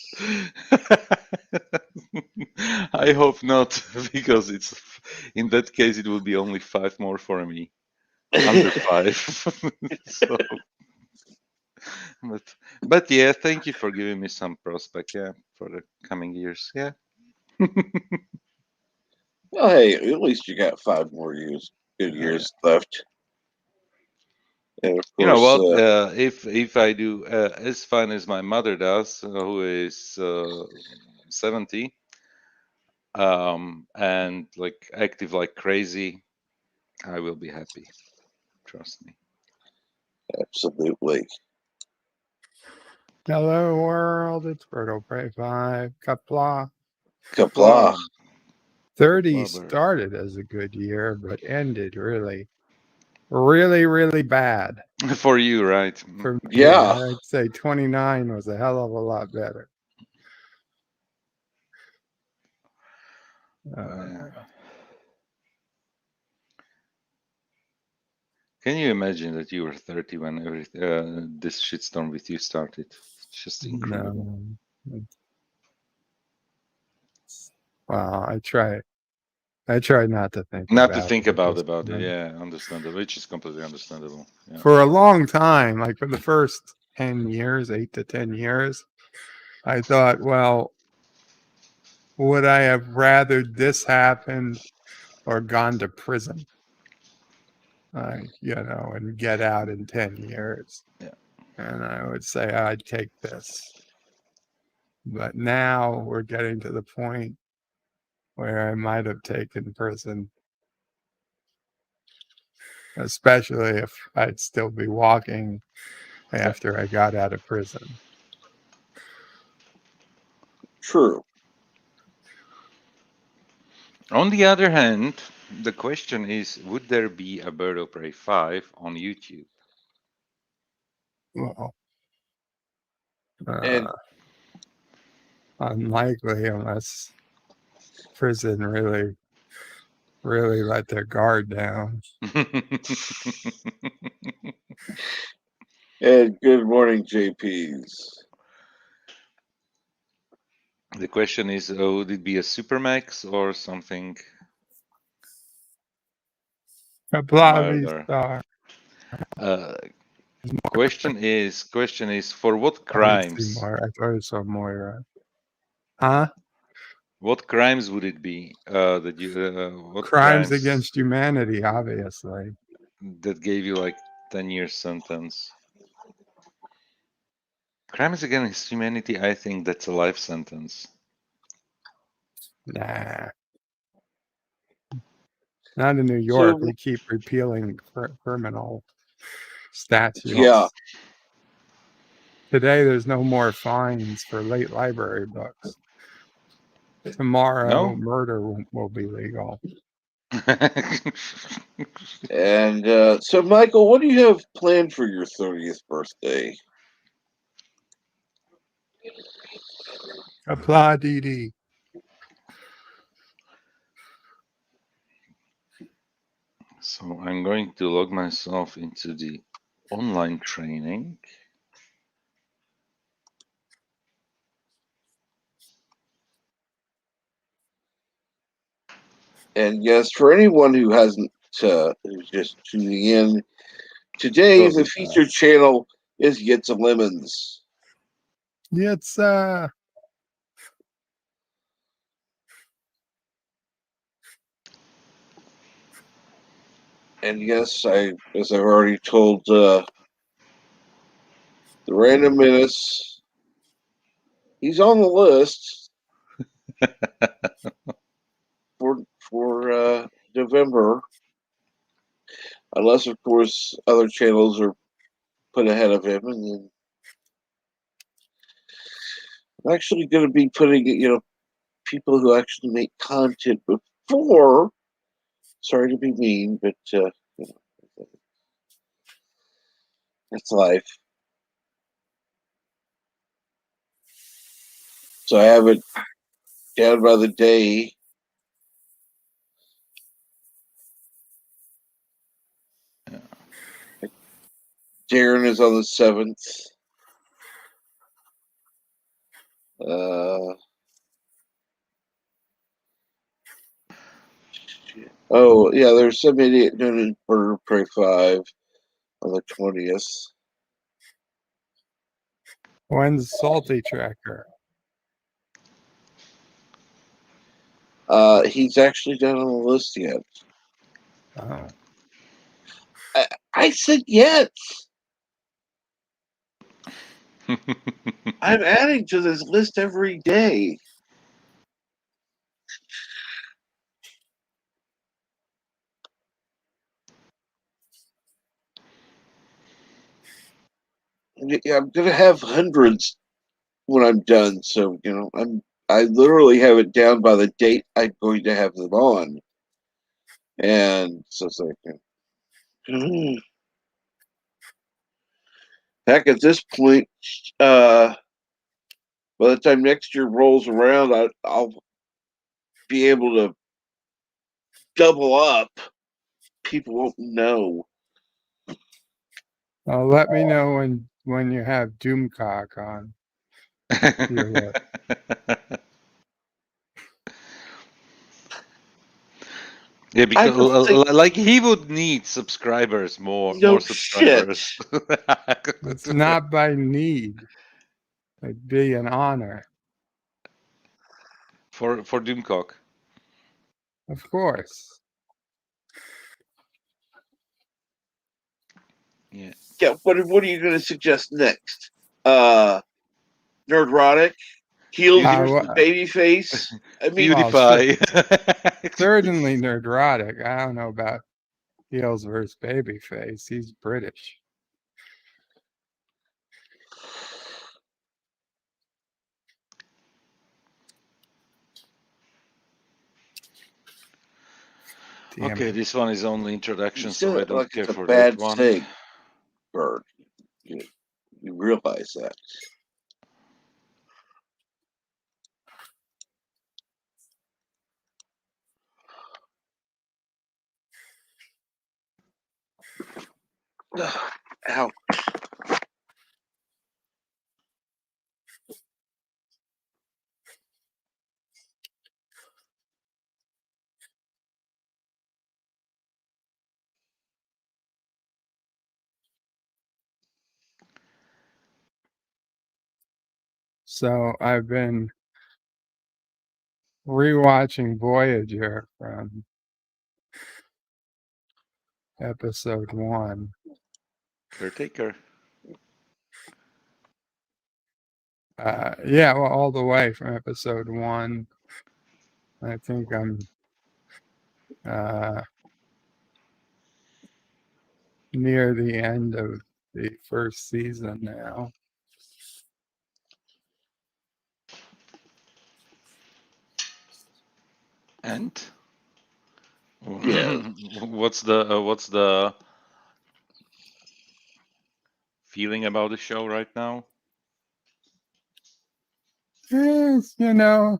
I hope not, because it's in that case it will be only 5 more for me. Under 5. So, but yeah, thank you for giving me some prospect, yeah, for the coming years. Yeah. well, hey, at least you got 5 more good Oh, yeah. years left. And of You know course, what? If I do as fine as my mother does, who is 70, and like active like crazy, I will be happy. Trust me. absolutely. Hello world, it's Berto Prey 5. Kapla. Kapla. 30 Kapla, started as a good year, but ended really bad. for you, right? For me, Yeah. I'd say 29 was a hell of a lot better. Yeah. Can you imagine that you were 30 when this shitstorm with you started? It's just incredible. No. Well, I try not to think Not to about think it. about it. Yeah, understandable. Which is completely understandable. Yeah. For a long time, like for the first 10 years, 8 to 10 years, I thought, well, would I have rather this happen or gone to prison? And get out in 10 years. Yeah. And I would say I'd take this. But now we're getting to the point where I might have taken prison, especially if I'd still be walking after I got out of prison. True. On the other hand, the question is, would there be a Bird of Prey 5 on YouTube? Well, And unlikely unless prison really let their guard down. good morning, JPs. The question is, would it be a Supermax or something milder? Question is, for what crimes? I thought I saw Moira. Huh? What crimes would it be that you? What Crimes crimes against humanity, obviously. that gave you like 10-year sentence? Crimes against humanity, I think that's a life sentence. Nah. Not in New York. So We keep repealing criminal statutes. yeah, Today, there's no more fines for late library books. Tomorrow, No? murder will be legal. and so Michael, what do you have planned for your 30th birthday? Apply DD. So I'm going to log myself into the online training. And yes, for anyone who hasn't, who's just tuning in, today the Doesn't featured channel is Jitse Lemmens. It's And yes, as I've already told the Random Menace, he's on the list for November, unless of course other channels are put ahead of him. And then I'm actually going to be putting people who actually make content before. Sorry to be mean, but that's life. So I have it down by the day. Darren is on the 7th. Oh yeah, there's some idiot doing Burger Prey 5 on the 20th. when's Salty Tracker? He's actually not on the list yet. Oh, I said yet. I'm adding to this list every day. Yeah, I'm gonna have hundreds when I'm done. So I literally have it down by the date I'm going to have them on, and so it's like, heck, at this point, by the time next year rolls around, I'll be able to double up. People won't know. let me know when you have Doomcock on your list. Yeah, I because don't think like he would need subscribers, more no shit. subscribers. It's not by need. It'd be an honor. for Doomcock. Of course. Yeah. Yeah, what are you going to suggest next? Nerdrotic, heels versus Well, babyface. I mean, PewDiePie. certainly Nerdrotic. I don't know about Heels versus Babyface. He's British. Damn Okay, it. this one is only introduction, you so said I it don't like care it's a for that bad one. thing, Bird. You realize that. Ow. So I've been rewatching Voyager from episode 1. Caretaker. Yeah, well, all the way from episode 1. I think I'm near the end of the first season now. And Yeah. what's the feeling about the show right now? It's, you know,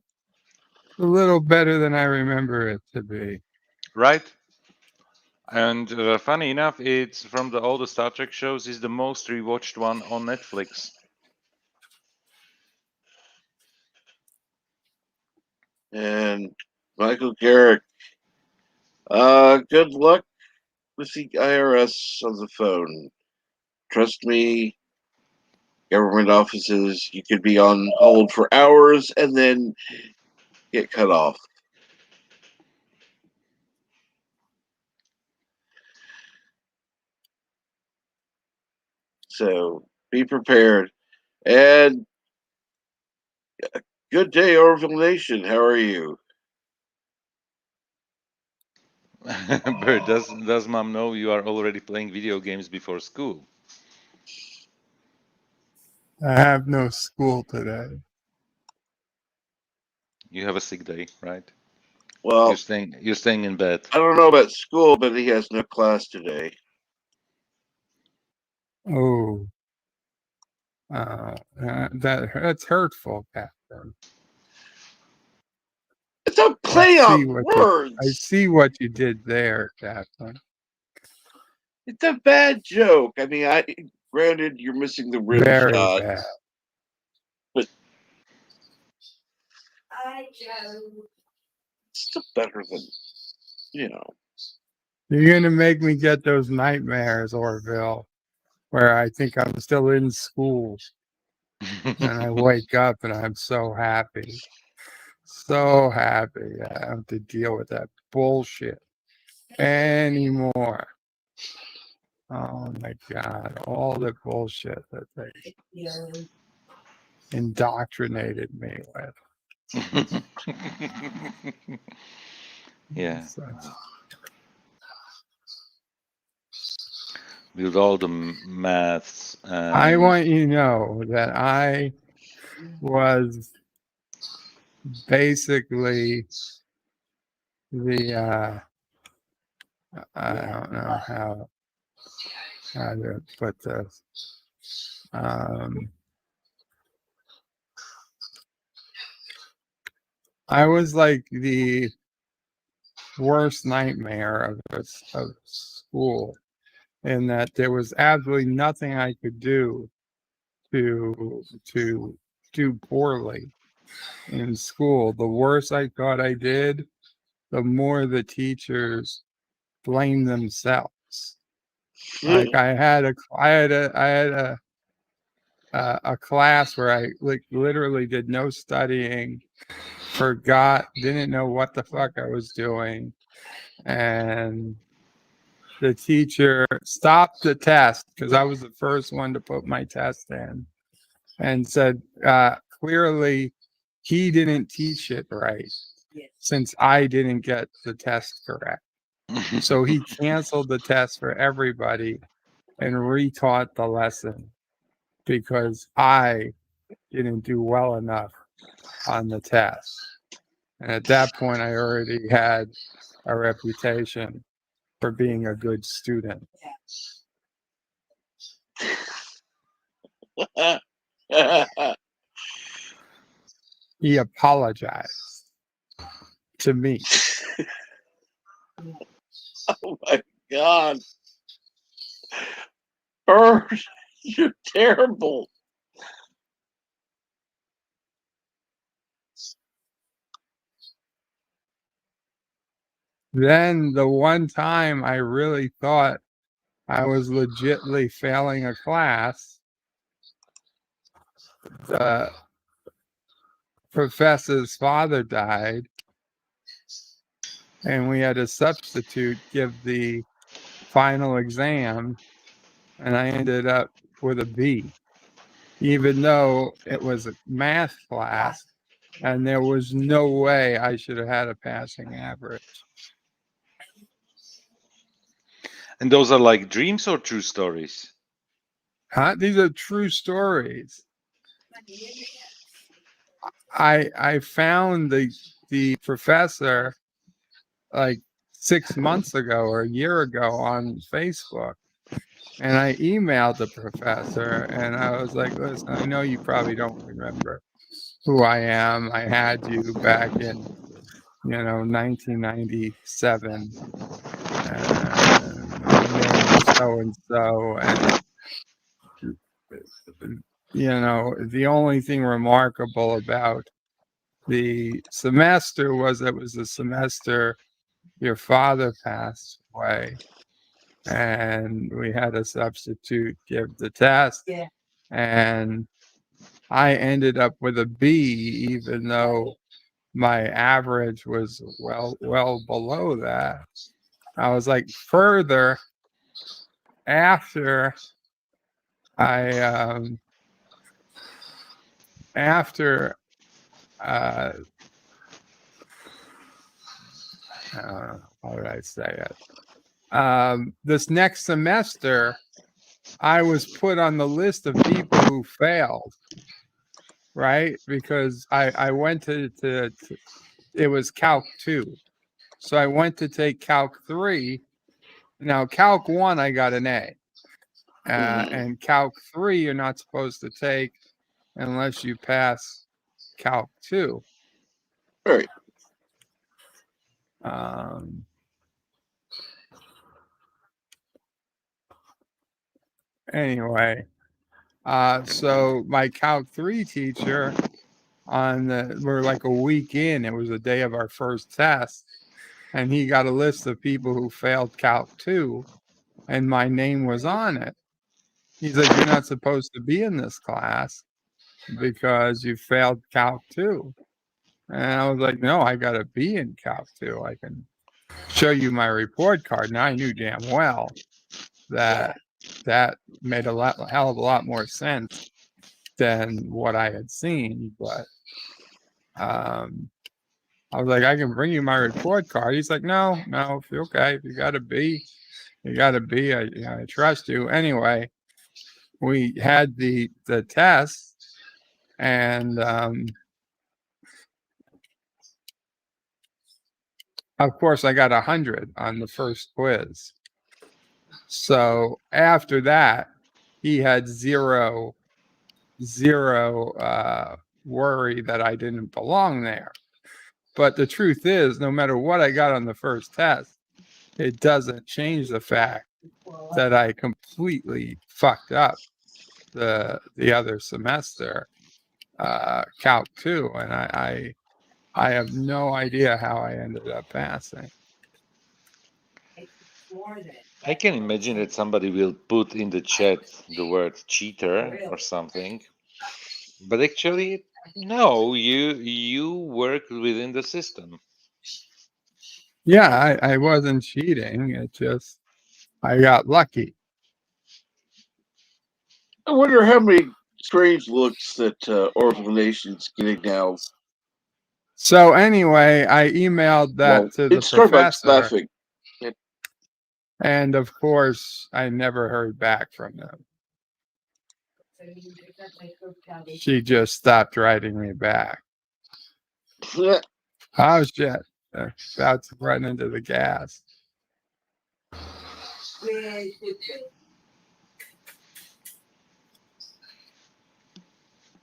a little better than I remember it to be. Right? And funny enough, it's from the all the Star Trek shows is the most rewatched one on Netflix. And Michael Garrick, good luck with the IRS on the phone. Trust me, government offices, you could be on hold for hours and then get cut off. So be prepared. And good day, Orville Nation. How are you? But does mom know you are already playing video games before school? I have no school today. You have a sick day, right? Well, You're staying in bed. I don't know about school, but he has no class today. Oh, that's hurtful, Captain. It's a I play see on what words. I see what you did there, Captain. It's a bad joke. I mean, granted you're missing the rim Very shot, bad. but it's still better than, you know. You're gonna make me get those nightmares, Orville, where I think I'm still in school and I wake up and I'm so happy. So happy I don't have to deal with that bullshit anymore. Oh my God, all the bullshit that they indoctrinated me with. Yeah, Such- with all the maths I and want you to know that I was basically the I don't know how to put this. I was like the worst nightmare of school, in that there was absolutely nothing I could do to do poorly in school. The worse I thought I did, the more the teachers blamed themselves. Like I had a class where I like literally did no studying, forgot, didn't know what the fuck I was doing, and the teacher stopped the test because I was the first one to put my test in, and said, clearly he didn't teach it right since I didn't get the test correct. So he canceled the test for everybody and retaught the lesson because I didn't do well enough on the test. And at that point, I already had a reputation for being a good student. He apologized to me. Oh my God. Bird, you're terrible. Then the one time I really thought I was legitly failing a class, the professor's father died, and we had a substitute give the final exam, and I ended up with a B, even though it was a math class and there was no way I should have had a passing average. And those are like dreams or true stories? These are true stories. I found the professor like 6 months ago or a year ago on Facebook. And I emailed the professor and I was like, listen, I know you probably don't remember who I am. I had you back in, 1997. And my name is so and so. And, the only thing remarkable about the semester was it was the semester your father passed away. And we had a substitute give the test. Yeah. And I ended up with a B, even though my average was well below that. I was like further after I after how did I say it? This next semester, I was put on the list of people who failed, right? Because I went to it was Calc 2. So I went to take Calc 3. Now, Calc 1, I got an A. And Calc 3, you're not supposed to take unless you pass Calc 2. Right. Anyway, so my Calc 3 teacher we're like a week in, it was the day of our first test, and he got a list of people who failed Calc 2, and my name was on it. He's like, you're not supposed to be in this class because you failed Calc 2. And I was like, no, I got a B in Calc 2. I can show you my report card. And I knew damn well that made a hell of a lot more sense than what I had seen. But I was like, I can bring you my report card. He's like, no, okay. If you got a B, you got a B. I trust you. Anyway, we had the test, and of course, I got 100 on the first quiz. So after that, he had zero worry that I didn't belong there. But the truth is, no matter what I got on the first test, it doesn't change the fact that I completely fucked up the other semester, Calc 2, and I have no idea how I ended up passing. I can imagine that somebody will put in the chat the word cheater or something. But actually, no, you work within the system. Yeah, I wasn't cheating. It just I got lucky. I wonder how many strange looks that Orphan Nation's getting now. So anyway, I emailed that to the it's Starbucks professor, laughing. and of course, I never heard back from them. She just stopped writing me back. Oh shit! About to run into the gas.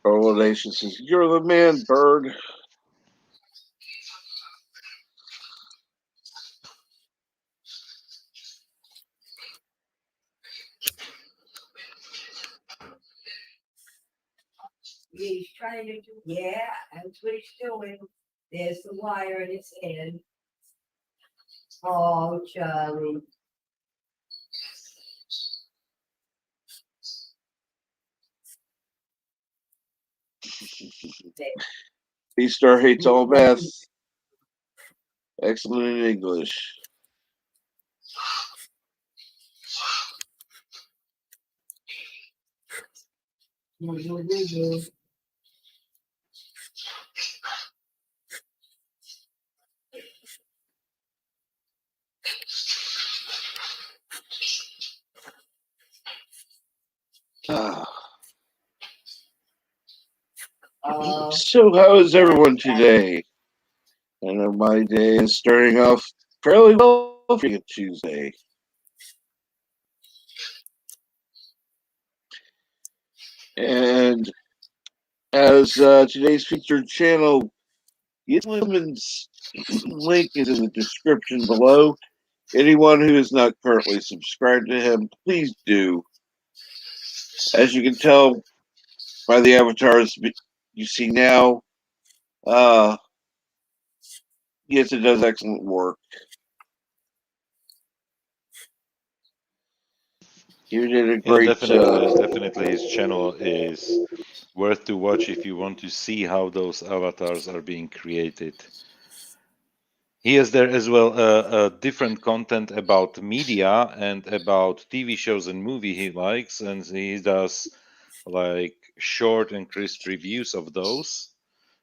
Orphan Nation says, "You're the man, bird." He's trying to do, yeah, that's what he's doing. There's the wire in his hand. Oh, Charlie. B-Star hates all math. Excellent in English. So, how is everyone today? I know my day is starting off fairly well for a Tuesday. And as today's featured channel, Lemmens link is in the description below. Anyone who is not currently subscribed to him, please do. As you can tell by the avatars you see now, yes, it does excellent work. You did a Yeah, great definitely his channel is worth to watch if you want to see how those avatars are being created. He has there as well different content about media and about TV shows and movie he likes, and he does like short and crisp reviews of those.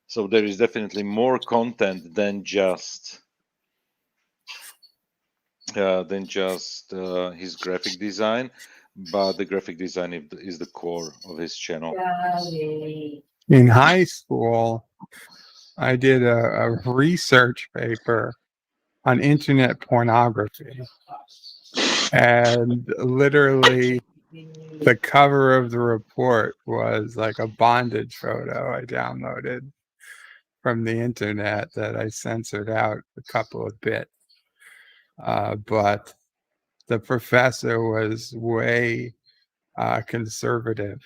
So there is definitely more content than just his graphic design, but the graphic design is the core of his channel. In high school, I did a research paper on internet pornography. And literally, the cover of the report was like a bondage photo I downloaded from the internet that I censored out a couple of bits. But the professor was way conservative,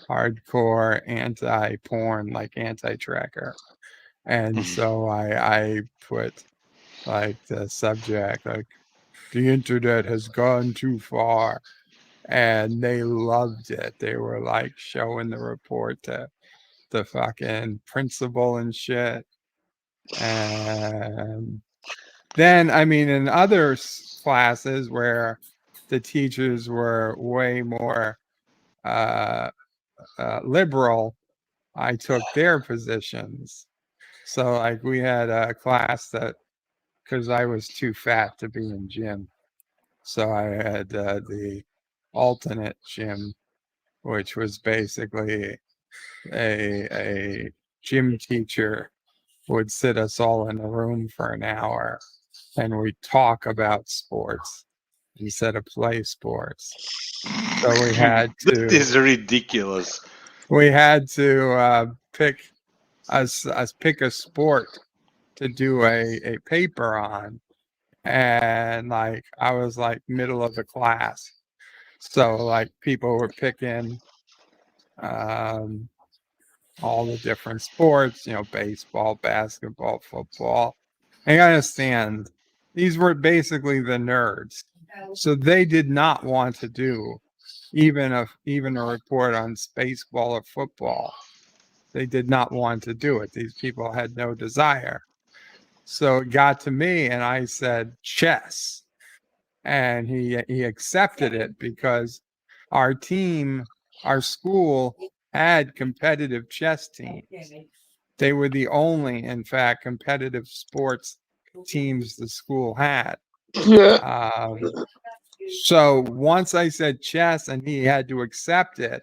hardcore anti-porn, like anti-tracker. And so I put like the subject, like the internet has gone too far. And they loved it. They were like showing the report to the fucking principal and shit. And then, I mean, in other classes where the teachers were way more liberal, I took their positions. So, like, we had a class that, because I was too fat to be in gym, so I had the alternate gym, which was basically a gym teacher would sit us all in a room for an hour and we'd talk about sports instead of play sports. So we had That to is ridiculous. pick pick a sport to do a paper on, and like I was like middle of the class, so like people were picking um all the different sports, baseball, basketball, football. And I understand these were basically the nerds. So they did not want to do even a report on baseball or football. They did not want to do it. These people had no desire. So it got to me and I said chess. And he accepted it because our team, our school had competitive chess teams. They were the only, in fact, competitive sports teams the school had. So once I said chess and he had to accept it,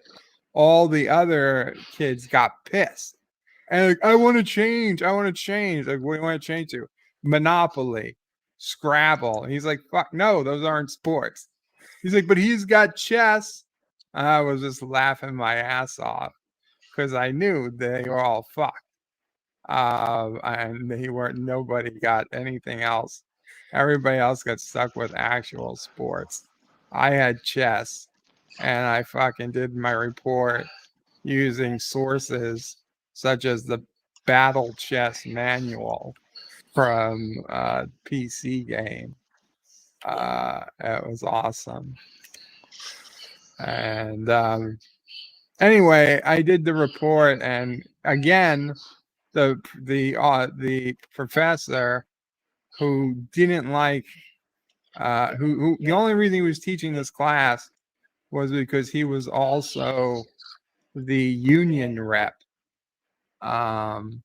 all the other kids got pissed. And like, I want to change. I want to change. Like, what do you want to change to? Monopoly, Scrabble. And he's like, fuck, no, those aren't sports. He's like, but he's got chess. I was just laughing my ass off because I knew they were all fucked. And nobody got anything else. Everybody else got stuck with actual sports. I had chess and I fucking did my report using sources such as the Battle Chess Manual from PC game. It was awesome. And anyway, I did the report, and again, the professor who didn't like who the only reason he was teaching this class was because he was also the union rep. And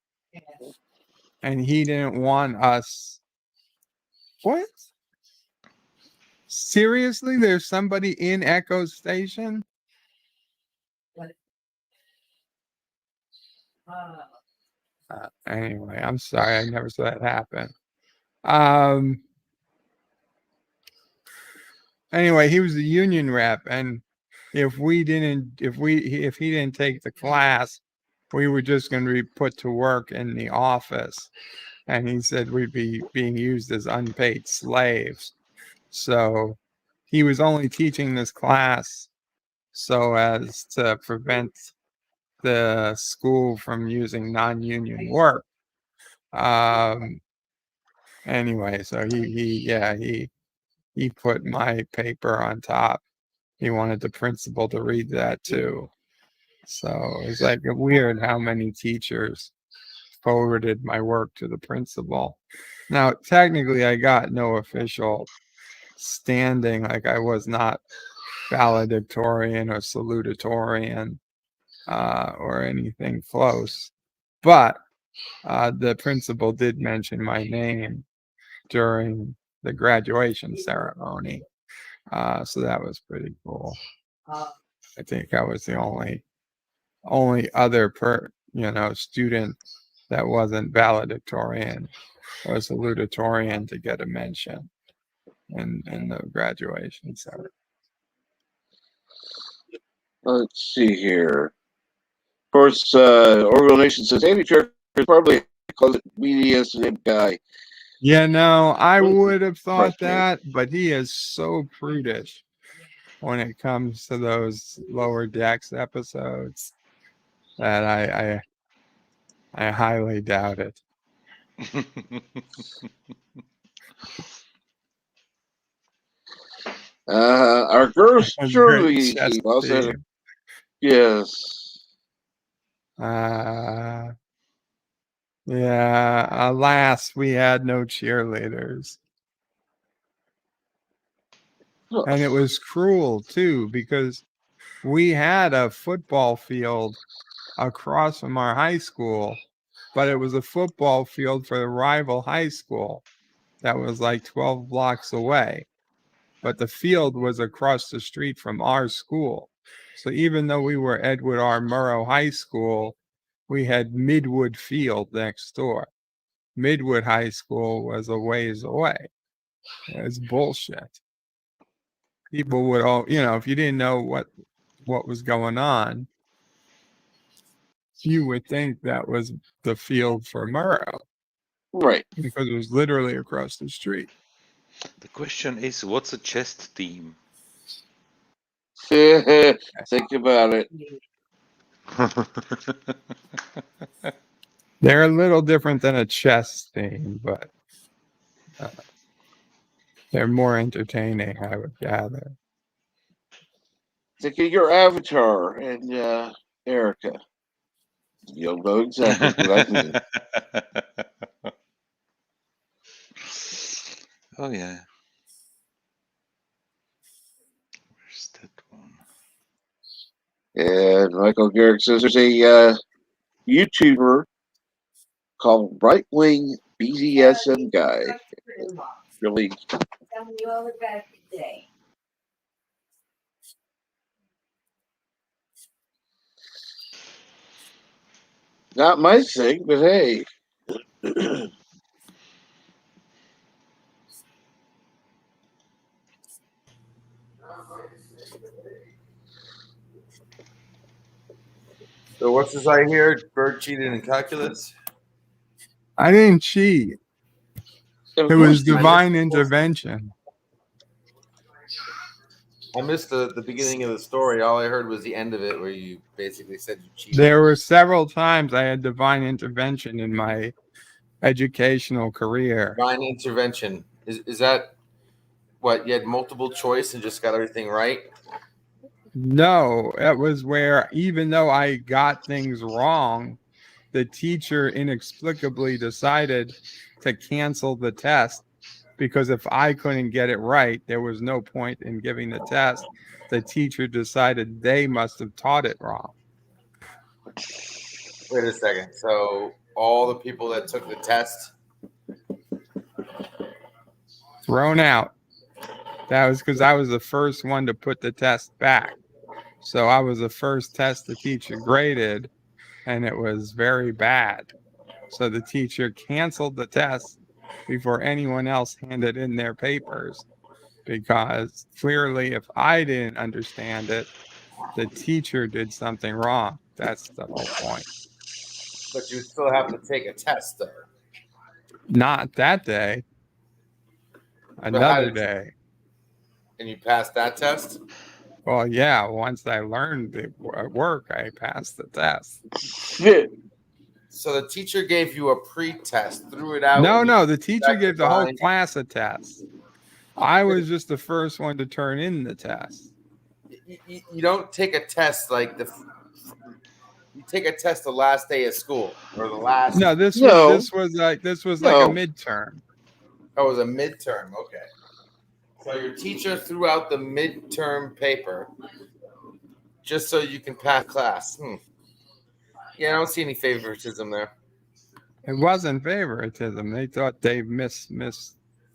he didn't want us. What? Seriously? There's somebody in Echo Station? Anyway, I'm sorry. I never saw that happen. Anyway, he was a union rep, and if he didn't take the class, we were just going to be put to work in the office. And he said we'd be being used as unpaid slaves. So he was only teaching this class so as to prevent the school from using non-union work. Anyway, so he put my paper on top. He wanted the principal to read that too. So it's like weird how many teachers forwarded my work to the principal. Now, technically, I got no official standing, like I was not valedictorian or salutatorian or anything close. But the principal did mention my name during the graduation ceremony. So that was pretty cool. I think I was the only other student that wasn't valedictorian or salutatorian to get a mention in the graduation ceremony. Let's see here. Of course, Orville Nation says Andy Turk is probably a closet BDSM guy. Yeah, no, I would have thought that, but he is so prudish when it comes to those Lower Decks episodes that I highly doubt it. Our girls surely Chest also theme. yes. Yeah, alas, we had no cheerleaders. And it was cruel too, because we had a football field across from our high school, but it was a football field for the rival high school that was like 12 blocks away. But the field was across the street from our school. So even though we were Edward R. Murrow High School, we had Midwood Field next door. Midwood High School was a ways away. It's bullshit. People would all, if you didn't know what was going on, you would think that was the field for Murrow. Right. Because it was literally across the street. The question is, what's a chest theme? Think about it. They're a little different than a chess theme, but they're more entertaining, I would gather. Think of your avatar and Erica. You'll know exactly what I mean. Oh yeah. Where's that one? And Michael Garrick says there's a YouTuber called Right Wing BDSM Guy. Really. Telling you all about it today. Not my thing, but hey. So what's this I hear? Bird cheated in calculus? I didn't cheat. It was divine intervention. I missed the beginning of the story. All I heard was the end of it where you basically said you cheated. There were several times I had divine intervention in my educational career. Divine intervention. Is that what? You had multiple choice and just got everything right? No, it was where even though I got things wrong, the teacher inexplicably decided to cancel the test because if I couldn't get it right, there was no point in giving the test. The teacher decided they must have taught it wrong. Wait a second. So all the people that took the test thrown out. That was because I was the first one to put the test back. So I was the first test the teacher graded, and it was very bad. So the teacher canceled the test before anyone else handed in their papers, because clearly if I didn't understand it, the teacher did something wrong. That's the whole point. But you still have to take a test, though. Not that day. how Another did- day. And you passed that test? Well, yeah, once I learned the work, I passed the test. So the teacher gave you a pre-test, threw it out. No, the teacher back gave the whole behind. class a test. I was just the first one to turn in the test. You don't take a test like you take a test the last day of school or the last. No, this No. was like a midterm. Oh, it was a midterm. Okay. So your teacher threw out the midterm paper just so you can pass class. Yeah, I don't see any favoritism there. It wasn't favoritism. They thought they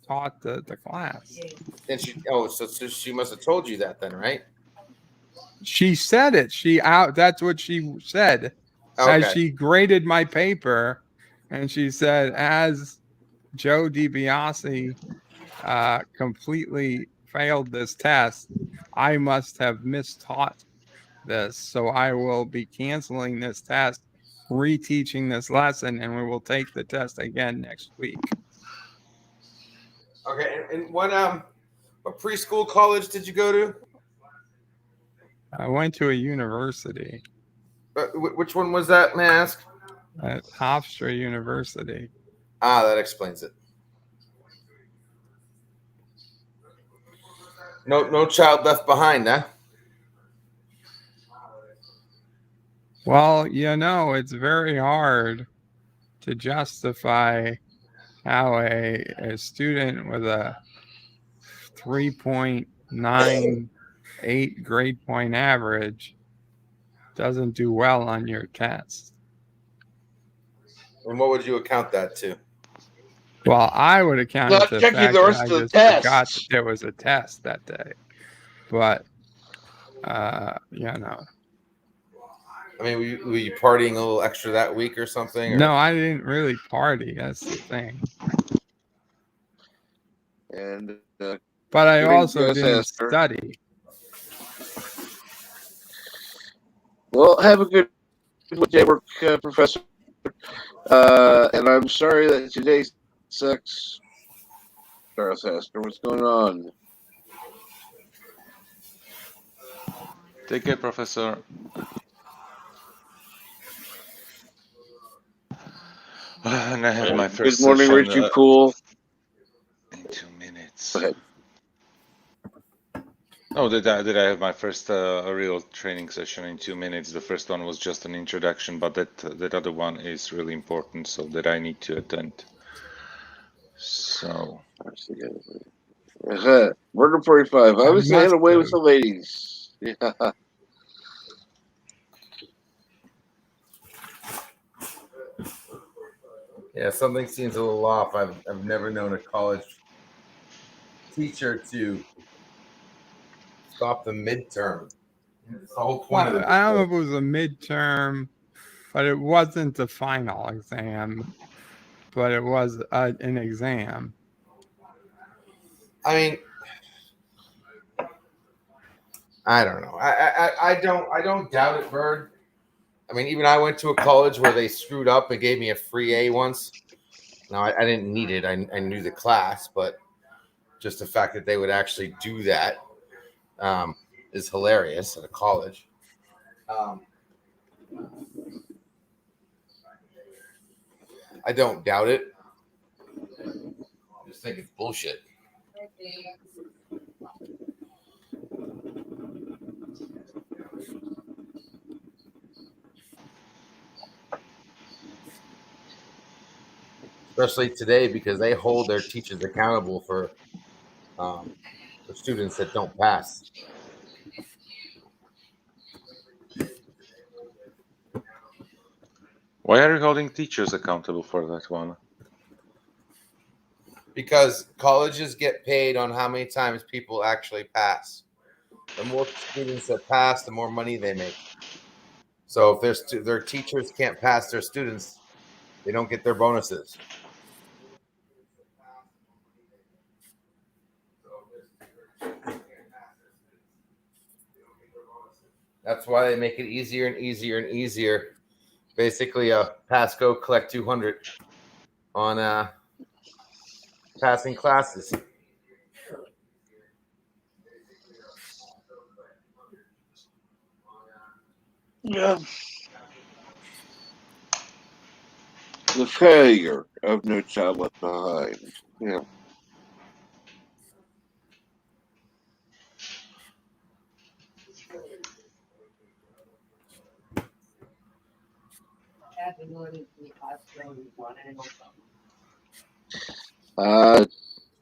taught the class. And so she must have told you that then, right? She said it. That's what she said. Okay. As she graded my paper, and she said, as Joe DiBiase completely failed this test, I must have mistaught this. So I will be canceling this test, reteaching this lesson, and we will take the test again next week. Okay. And what preschool college did you go to? I went to a university. Which one was that, may I ask? At Hofstra University. Ah, that explains it. No child left behind, huh? Well, it's very hard to justify how a student with a 3.98 grade point average doesn't do well on your test. And what would you account that to? Well, I would account Not it to the checking fact the that rest I of the just forgot tests. that there was a test that day. But, I mean, were you partying a little extra that week or something? Or? No, I didn't really party. That's the thing. And But I Doing also good, didn't Esther. study. well, have a good day, work, Professor. And I'm sorry that today sucks. Charles Hester, what's going on? Take care, Professor. And I have my first Good morning, session Richie Poole. in 2 minutes. Go ahead. Oh, did I have my first real training session in 2 minutes? The first one was just an introduction, but that other one is really important, so that I need to attend. So. Murder 45. I was head away with the ladies. Yeah. Yeah, something seems a little off. I've never known a college teacher to stop the midterm. It's the whole point of Well, it. I don't know if it was a midterm, but it wasn't the final exam, but it was an exam. I mean, I don't know. I don't doubt it, Bird. I mean, even I went to a college where they screwed up and gave me a free A once. Now, I didn't need it. I knew the class, but just the fact that they would actually do that is hilarious at a college. I don't doubt it. I just think it's bullshit. Especially today, because they hold their teachers accountable for the students that don't pass. Why are you holding teachers accountable for that one? Because colleges get paid on how many times people actually pass. The more students that pass, the more money they make. So if their teachers can't pass their students, They don't get their bonuses. That's why they make it easier and easier and easier. Basically, a pass, go, collect 200 on passing classes. Yeah. The failure of No Child Left Behind. Yeah.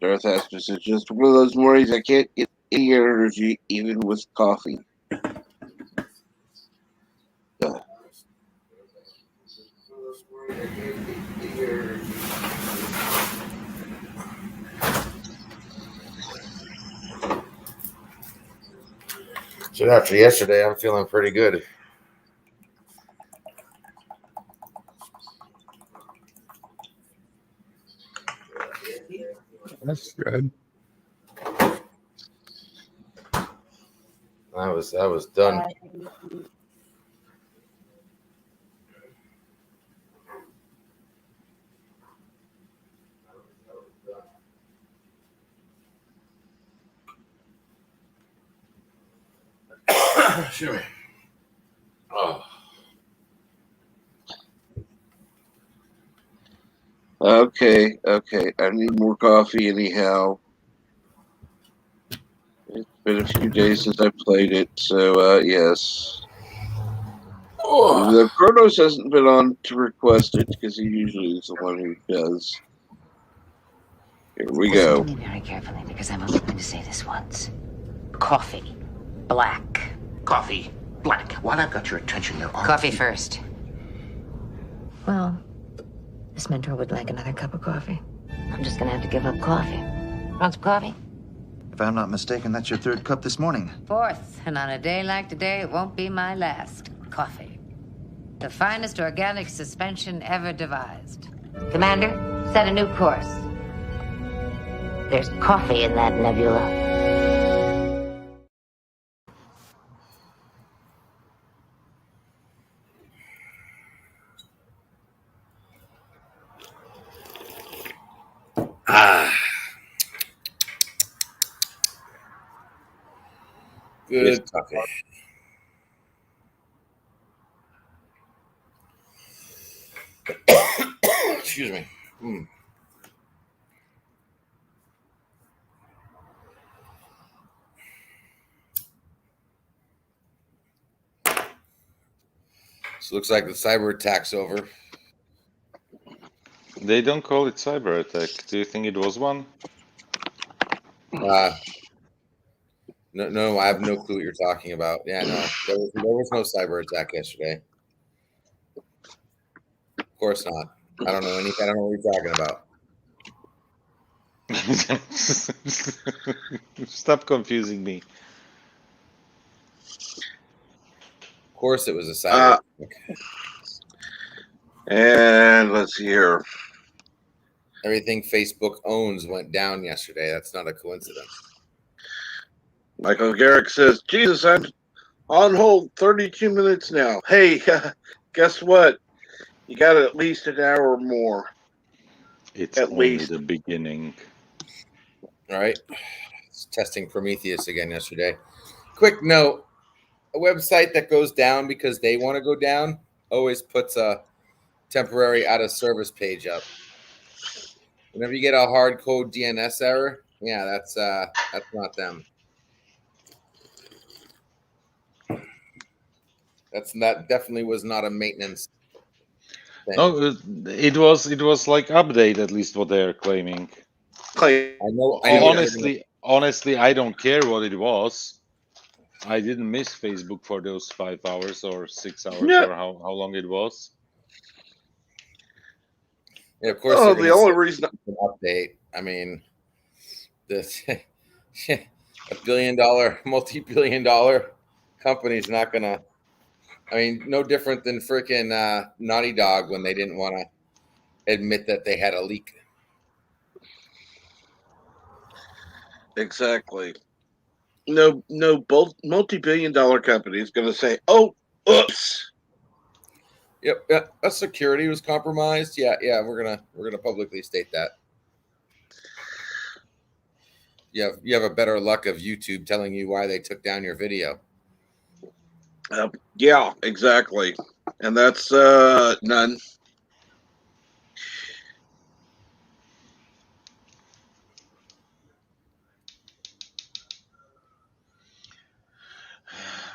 Darth Asmus is just one of those mornings I can't get any energy even with coffee. So after yesterday, I'm feeling pretty good. That's good. I was done. Excuse me. Oh. Okay. I need more coffee anyhow. It's been a few days since I played it, so yes. Even though Kronos hasn't been on to request it, because he usually is the one who does. Here we Listen go. to me very carefully, because I'm only going to say this once. Coffee. Black. Coffee. Black. While I've got your attention, there are... Coffee first. Well, this mentor would like another cup of coffee. I'm just gonna have to give up coffee. Want some coffee? If I'm not mistaken, that's your third cup this morning. Fourth, and on a day like today, it won't be my last. Coffee. The finest organic suspension ever devised. Commander, set a new course. There's coffee in that nebula. Good coffee. Excuse me. So looks like the cyber attack's over. They don't call it cyber attack. Do you think it was one? No, I have no clue what you're talking about. Yeah, no, there was no cyber attack yesterday. Of course not. I don't know anything. I don't know what you're talking about. Stop confusing me. Of course, it was a cyber attack. And let's see here. Everything Facebook owns went down yesterday. That's not a coincidence. Michael Garrick says, Jesus, I'm on hold 32 minutes now. Hey, guess what? You got at least an hour more. It's At only least. the beginning. All right. It's testing Prometheus again yesterday. Quick note, a website that goes down because they want to go down always puts a temporary out of service page up. Whenever you get a hard code DNS error, yeah, that's not them. That definitely was not a maintenance thing. No, it was like update, at least what they're claiming. I know. Honestly, I don't care what it was. I didn't miss Facebook for those 5 hours or 6 hours or how long it was. Yeah, of course. Oh, the only reason an update. I mean, this $1 billion, multi-billion-dollar company's not gonna. I mean, no different than freaking Naughty Dog when they didn't want to admit that they had a leak. Exactly. No, both multi-billion-dollar company is going to say, "Oh, oops." Yep, yeah, a security was compromised. Yeah, we're gonna publicly state that. You have a better luck of YouTube telling you why they took down your video. Yeah, exactly. And that's none.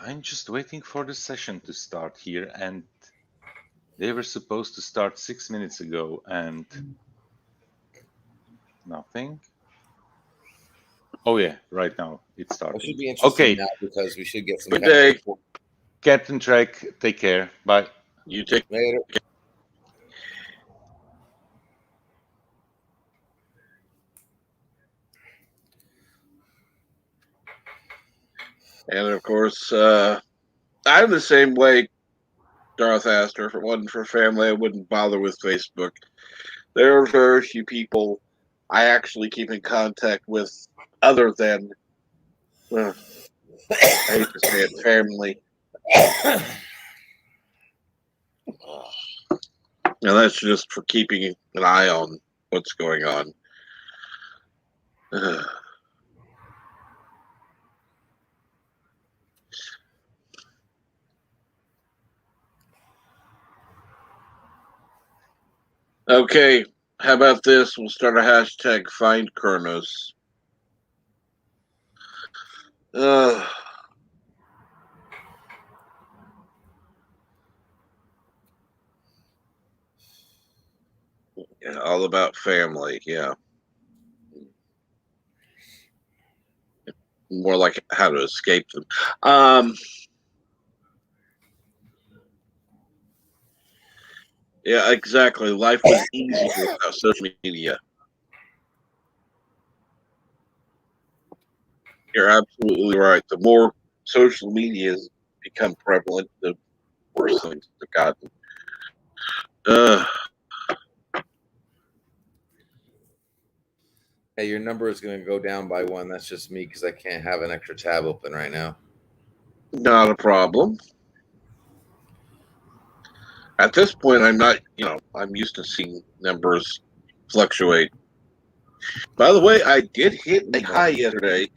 I'm just waiting for the session to start here, and they were supposed to start 6 minutes ago, and nothing. Oh yeah, right now it's It starting. should be interesting Okay, now because we should get some Good kind day. of Captain Trek, take care. Bye. You take. later. And of course, I'm the same way. Darth asked her, if it wasn't for family, I wouldn't bother with Facebook. There are very few people I actually keep in contact with other than, I hate to say it, family. And that's just for keeping an eye on what's going on. Okay, how about this? We'll start a hashtag find Kronos. Uh, yeah, all about family, yeah. More like how to escape them. Yeah, exactly. Life was easier without social media. You're absolutely right. The more social media has become prevalent, the worse things have gotten. Hey, your number is going to go down by one. That's just me because I can't have an extra tab open right now. Not a problem. At this point, I'm not, I'm used to seeing numbers fluctuate. By the way, I did hit a high yesterday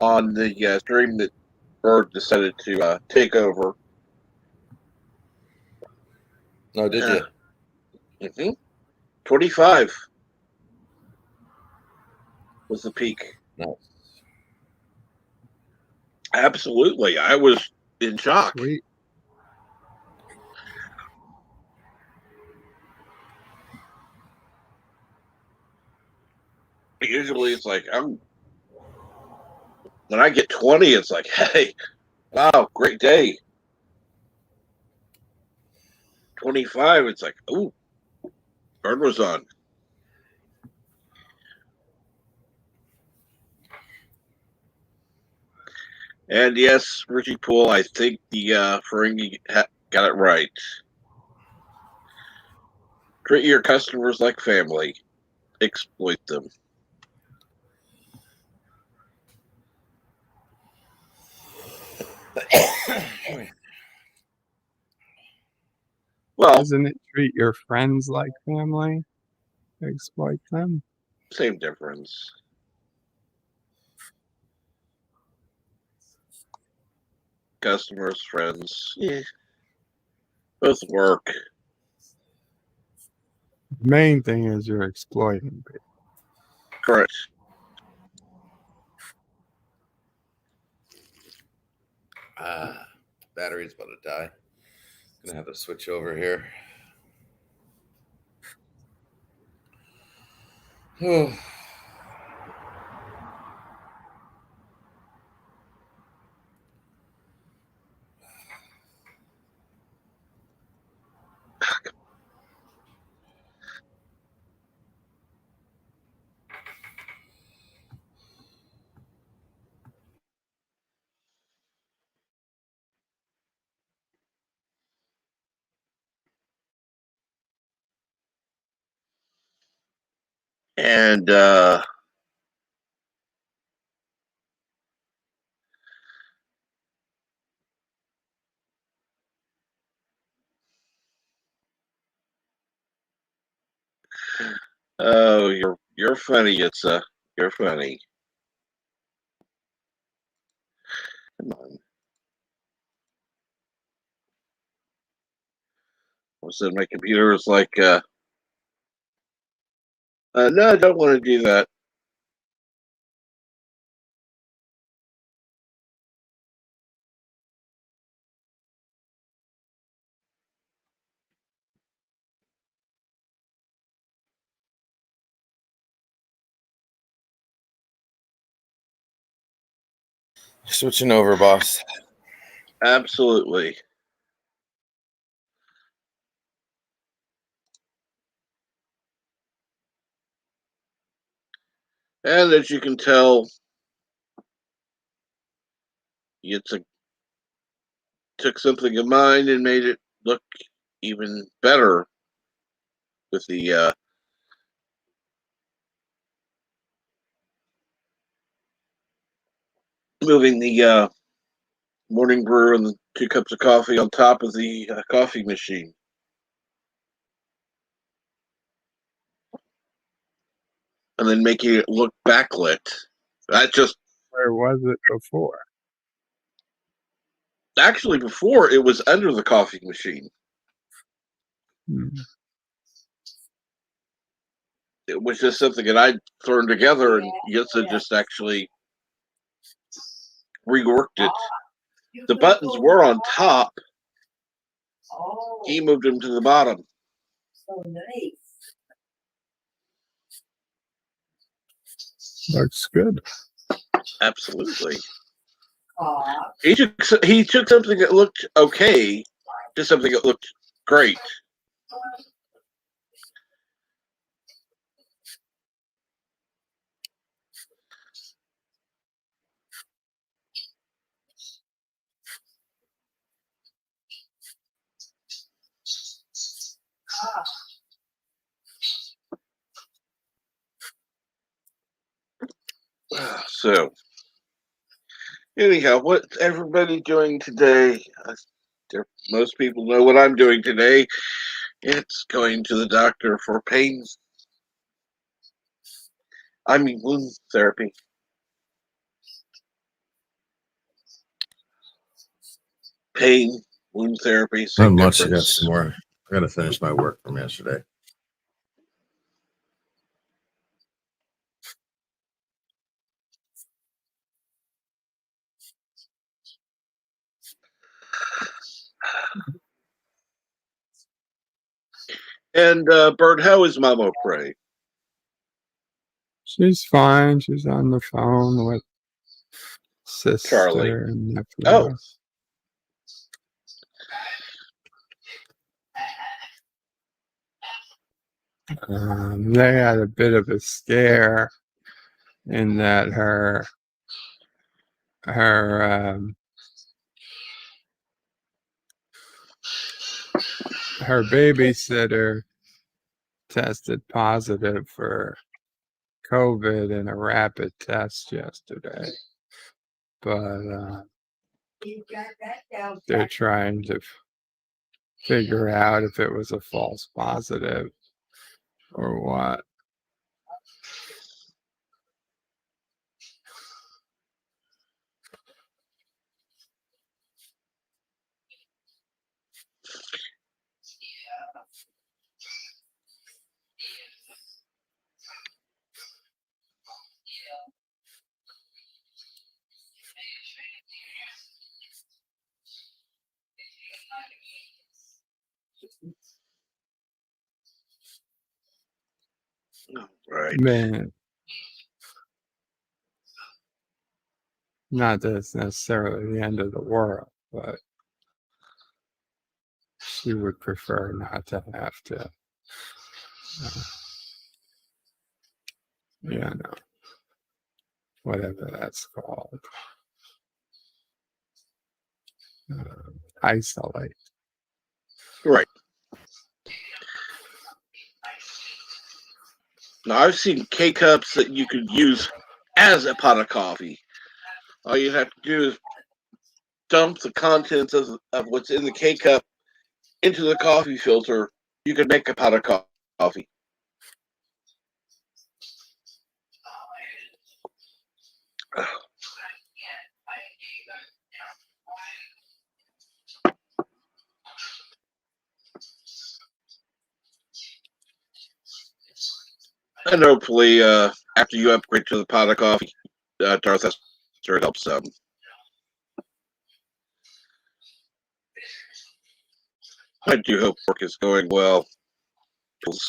on the stream that Bird decided to take over. No, did you? 25 was the peak. No. Absolutely. I was in shock. Sweet. Usually it's like, when I get 20, it's like, hey, wow, great day. 25, it's like, ooh, Bird was on. And yes, Richie Poole, I think the Ferengi got it right. Treat your customers like family. Exploit them. Well, Doesn't it treat your friends like family? Exploit them? same difference. Customers, friends, yeah, both work. The main thing is you're exploiting people. Correct. Battery's about to die. Gonna have to switch over here. And oh, you're funny, Jitse. You're funny. Come on. All of a sudden, my computer is like, no, I don't want to do that. Switching over, boss. Absolutely. And as you can tell, Jitse took something of mine and made it look even better with the moving the morning brew and the 2 cups of coffee on top of the coffee machine. And then making it look backlit. That just Where was it before? actually before it was under the coffee machine. Hmm. It was just something that I'd thrown together, and Jitse just actually reworked it. The buttons were on top. He moved them to the bottom. So nice. Looks good. Absolutely. Aw. He took something that looked okay to something that looked great. So, anyhow, what's everybody doing today? Most people know what I'm doing today. It's going to the doctor for pains. I mean, wound therapy. Pain, wound therapy, Not same much. I got difference. some more. I got to finish my work from yesterday. And Bert, how is Mama Pray? She's fine. She's on the phone with Charlie. sister and nephew. Oh. They had a bit of a scare in that her babysitter tested positive for COVID in a rapid test yesterday, but they're trying to figure out if it was a false positive or what. Right. Man, not that it's necessarily the end of the world, but she would prefer not to have to, whatever that's called, isolate. Right. Now, I've seen K-cups that you could use as a pot of coffee. All you have to do is dump the contents of what's in the K-cup into the coffee filter. You can make a pot of coffee. And hopefully, after you upgrade to the pot of coffee, Darth Esther helps some. I do hope work is going well. Okay.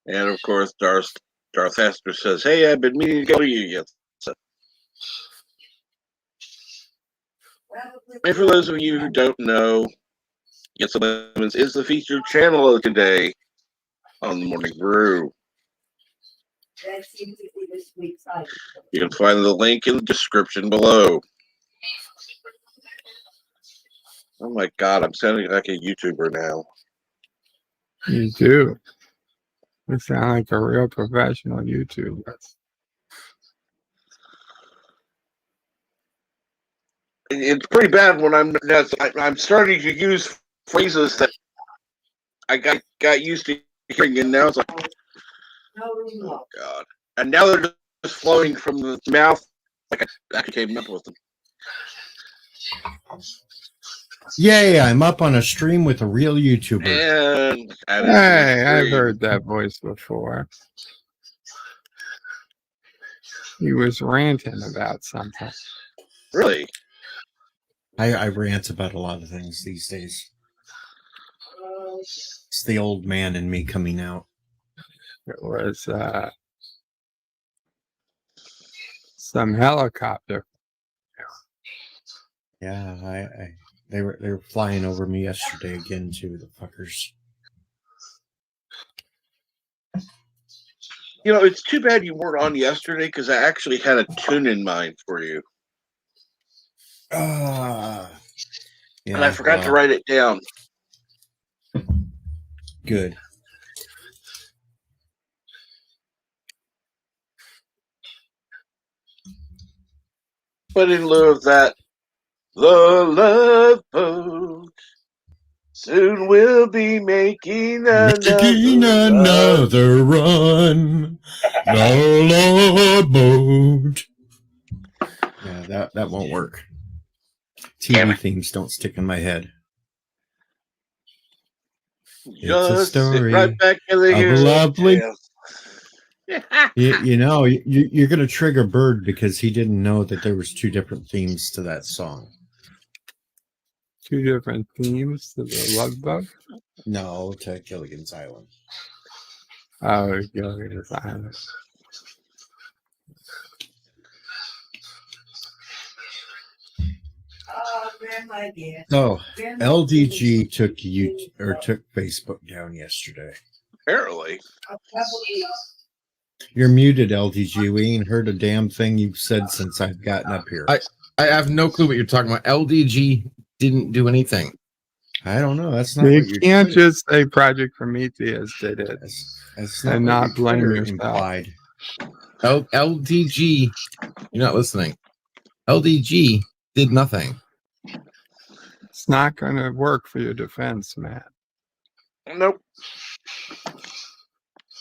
And of course, Darth Esther says, "Hey, I've been meaning to go to you yet." So, and for those of you who don't know, Jitse Lemmens is the featured channel of today on the Morning Brew. That seems to be this week's item. You can find the link in the description below. Oh my God, I'm sounding like a YouTuber now. You do. You sound like a real professional YouTuber. It's pretty bad when I'm starting to use phrases that I got used to hearing, and now it's like, oh God. And now they're just flowing from the mouth like I came up with them. Yay, I'm up on a stream with a real YouTuber. And Hey, I've heard that voice before. He was ranting about something. Really? I rant about a lot of things these days. It's the old man in me coming out. It was some helicopter. Yeah, they were flying over me yesterday again too, the fuckers. You know, it's too bad you weren't on yesterday because I actually had a tune in mind for you. Yeah, and I forgot to write it down. Good. But in lieu of that, the Love Boat soon will be making another run. The Love Boat. Yeah, that won't work. TV themes don't stick in my head. Just it's a story sit right back in the of a lovely. You know, you're going to trigger Bird because he didn't know that there was two different themes to that song. Two different themes to the Love Bug? No, to Gilligan's Island. Oh, Gilligan's Island. Grandma, yeah. So LDG took Facebook down yesterday. Apparently. You're muted, LDG. We ain't heard a damn thing you've said since I've gotten up here. I have no clue what you're talking about. LDG didn't do anything. I don't know. That's not You what you're can't just say Project Prometheus did it that's and not blame yourself. Implied. LDG, you're not listening. LDG did nothing. It's not going to work for your defense, Matt. Nope.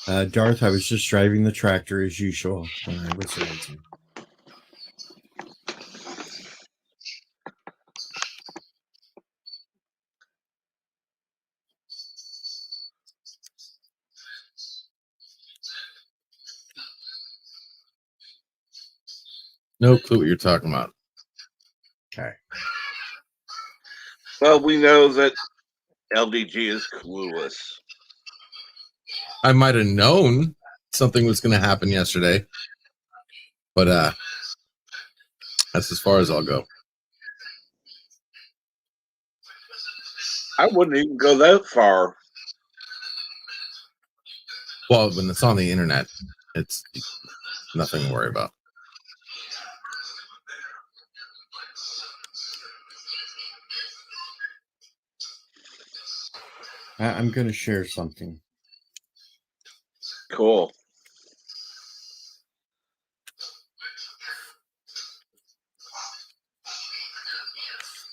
Darth, I was just driving the tractor as usual when I was ranting. No clue what you're talking about. Okay. Well, we know that LDG is clueless. I might have known something was going to happen yesterday, but that's as far as I'll go. I wouldn't even go that far. Well, when it's on the internet, it's nothing to worry about. I'm going to share something. Cool.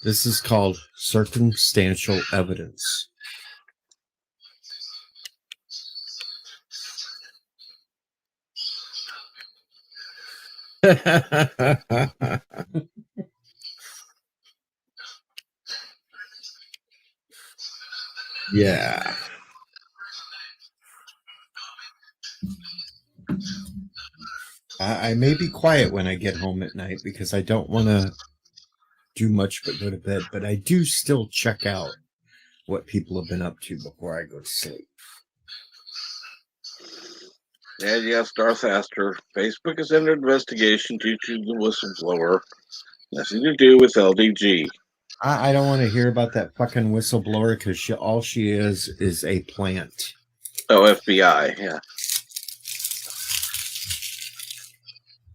This is called circumstantial evidence. Yeah. I may be quiet when I get home at night because I don't want to do much but go to bed, but I do still check out what people have been up to before I go to sleep. And yes, Darth Aster, Facebook is under investigation due to the whistleblower. Nothing to do with LDG. I don't want to hear about that fucking whistleblower because all she is a plant. Oh, FBI, yeah.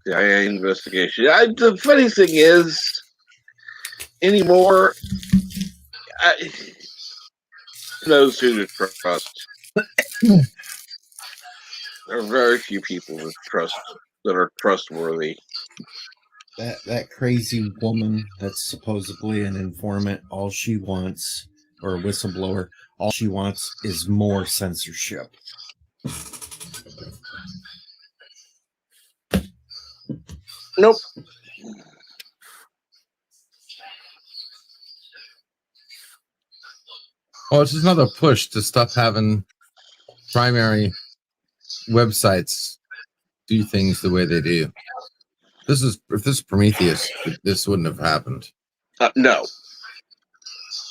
CIA investigation. The funny thing is, anymore, who knows who to trust? There are very few people to trust that are trustworthy. That crazy woman that's supposedly an informant, all she wants, or a whistleblower, all she wants is more censorship. Nope. Well, it's just another push to stop having primary websites do things the way they do. If this is Prometheus, this wouldn't have happened. No.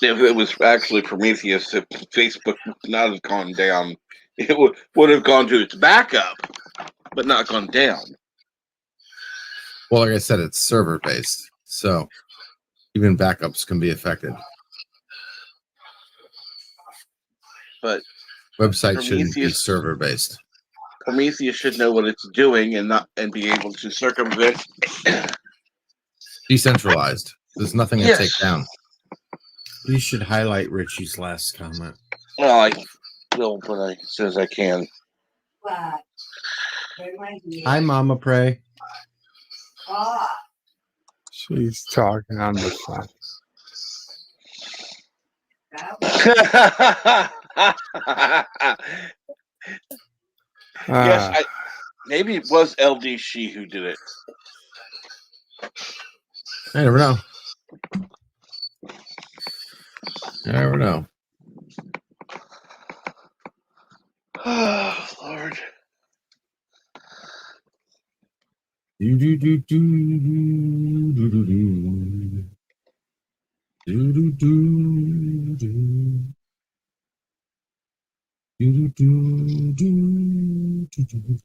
If it was actually Prometheus, if Facebook would not have gone down, it would have gone to its backup, but not gone down. Well, like I said, it's server based, so even backups can be affected. But websites shouldn't be server based. Prometheus should know what it's doing and be able to circumvent. Decentralized. There's nothing to take down. You should highlight Richie's last comment. Well, I will, but as soon as I can. Hi, Mama Pray. She's talking on the phone. Yes, maybe it was LD She who did it. I never know. You never know. Oh, Lord. Do do do do do do do do do do do.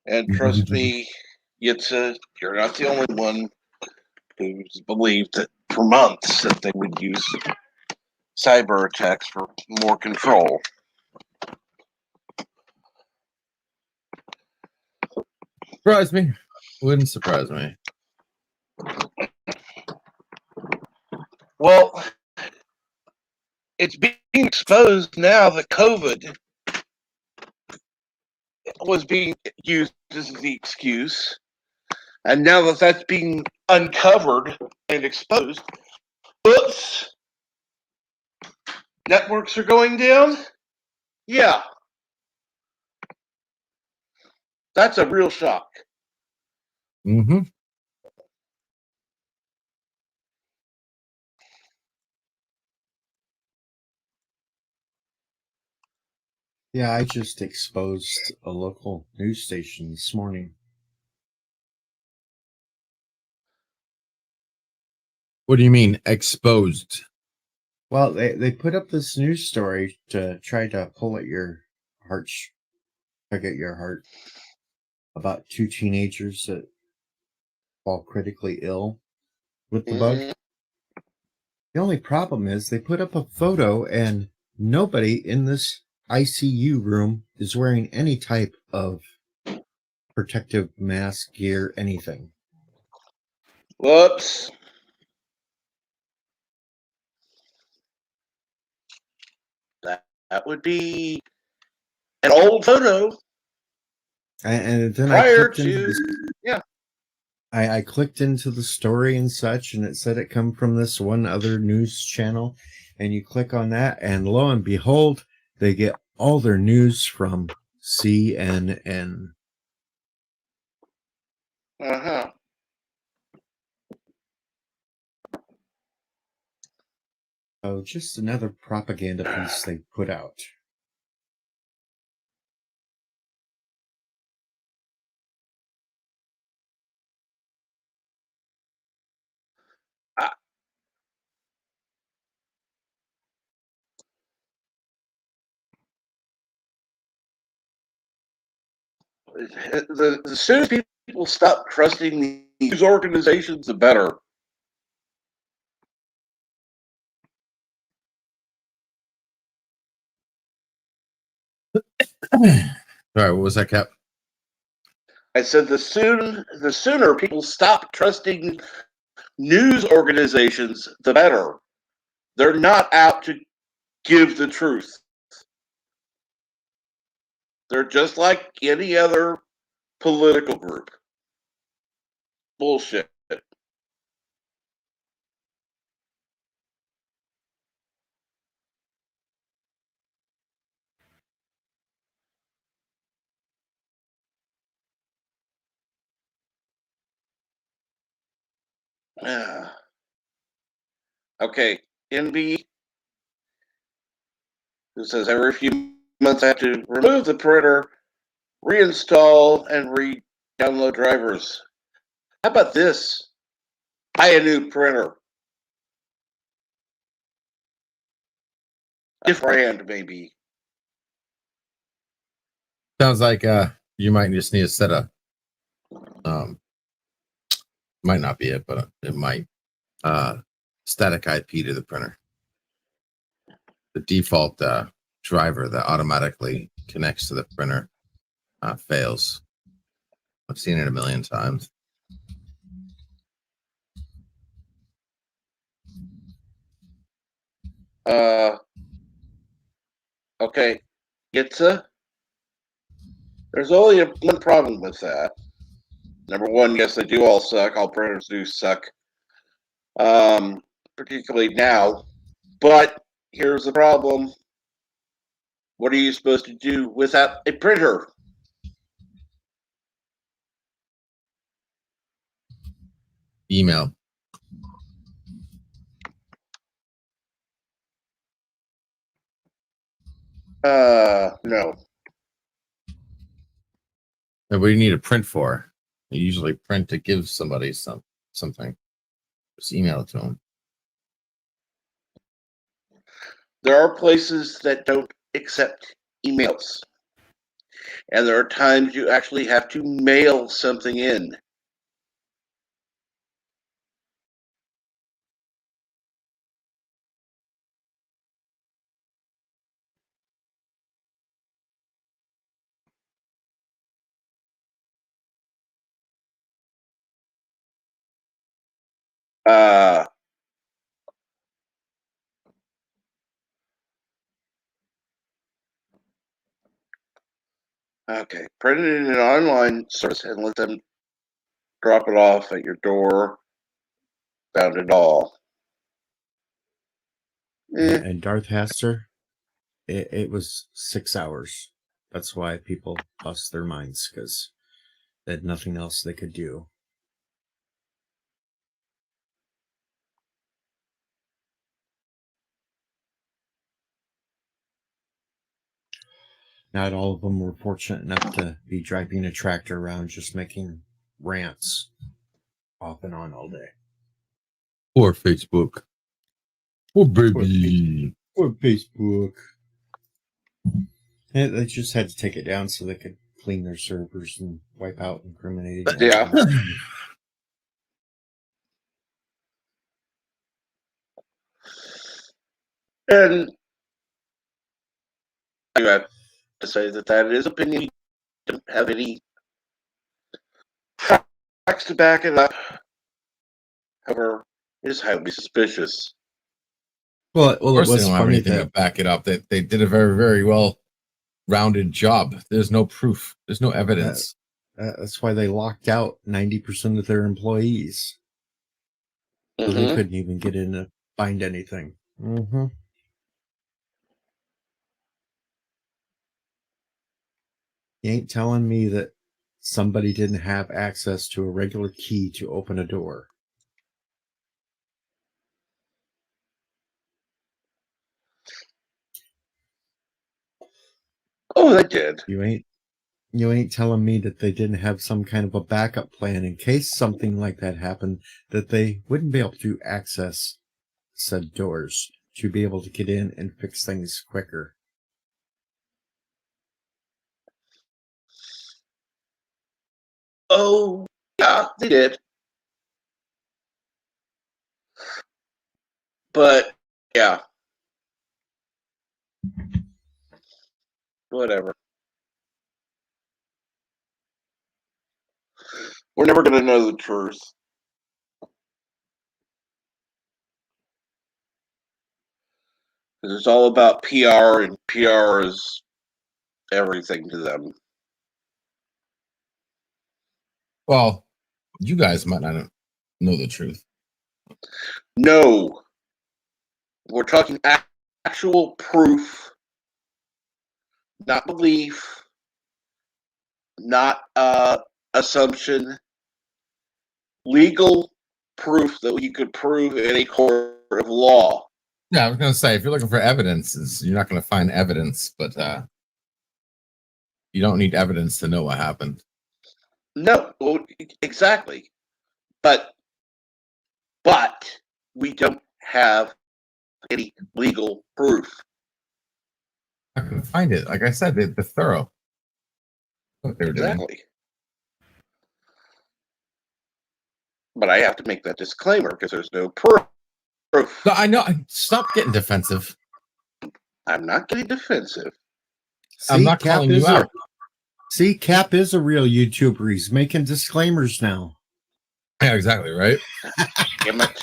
And trust me, Jitse, you're not the only one who's believed that for months that they would use cyber attacks for more control. Surprise me. Wouldn't surprise me. Well, it's being exposed now that COVID was being used as the excuse. And now that that's being uncovered and exposed, oops, networks are going down? Yeah. That's a real shock. Mm-hmm. Yeah, I just exposed a local news station this morning. What do you mean exposed? Well, they put up this news story to try to pull at your heart, tug at your heart, about 2 teenagers that fall critically ill with the bug. The only problem is they put up a photo and nobody in this ICU room is wearing any type of protective mask, gear, anything. Whoops. That would be an old photo And then prior to, yeah. I clicked into the story and such, and it said it come from this one other news channel. And you click on that, and lo and behold, they get all their news from CNN. Uh-huh. Oh, just another propaganda piece they put out. The sooner people stop trusting these organizations, the better. Sorry, what was that, Cap? I said the sooner people stop trusting news organizations, the better. They're not out to give the truth. They're just like any other political group. Bullshit. Okay, NB, who says every few months I have to remove the printer, reinstall, and re-download drivers. How about this? Buy a new printer. Different brand, maybe. Sounds like you might just need a set of might not be it, but it might static IP to the printer. The default driver that automatically connects to the printer fails. I've seen it a million times. Okay, Jitse. There's only one problem with that. Number one, yes, they do all suck. All printers do suck, particularly now. But here's the problem. What are you supposed to do without a printer? Email. No. And what do you need a print for? You usually print to give somebody something. Just email it to them. There are places that don't accept emails. And there are times you actually have to mail something in. Okay, print it in an online service and let them drop it off at your door. Found it all. And Darth Haster, it was 6 hours. That's why people lost their minds, because they had nothing else they could do. Not all of them were fortunate enough to be driving a tractor around just making rants off and on all day. Poor Facebook. Poor baby. Or Facebook. Yeah, they just had to take it down so they could clean their servers and wipe out incriminating. Yeah. And I have to say that is opinion. We don't have any facts to back it up. However, it is highly suspicious. Well, Of course, it they was don't have funny anything to that back it up. They did a very, very well rounded job. There's no proof. There's no evidence. that's why they locked out 90% of their employees. So they couldn't even get in to find anything. Mm-hmm. You ain't telling me that somebody didn't have access to a regular key to open a door. Oh, they did. You ain't telling me that they didn't have some kind of a backup plan in case something like that happened, that they wouldn't be able to access said doors to be able to get in and fix things quicker. Oh, yeah, they did. But, yeah. Whatever. We're never going to know the truth. Because it's all about PR, and PR is everything to them. Well, you guys might not know the truth. No. We're talking actual proof, not belief, not assumption, legal proof that you could prove in a court of law. Yeah, I was going to say, if you're looking for evidence, you're not going to find evidence, but you don't need evidence to know what happened. No, well, exactly. But we don't have any legal proof. I couldn't find it. Like I said, they're thorough. What they were doing. Exactly. But I have to make that disclaimer because there's no proof. No, I know. Stop getting defensive. I'm not getting defensive. I'm not calling you out. See, Cap is a real YouTuber. He's making disclaimers now. Yeah, exactly, right? Damn it.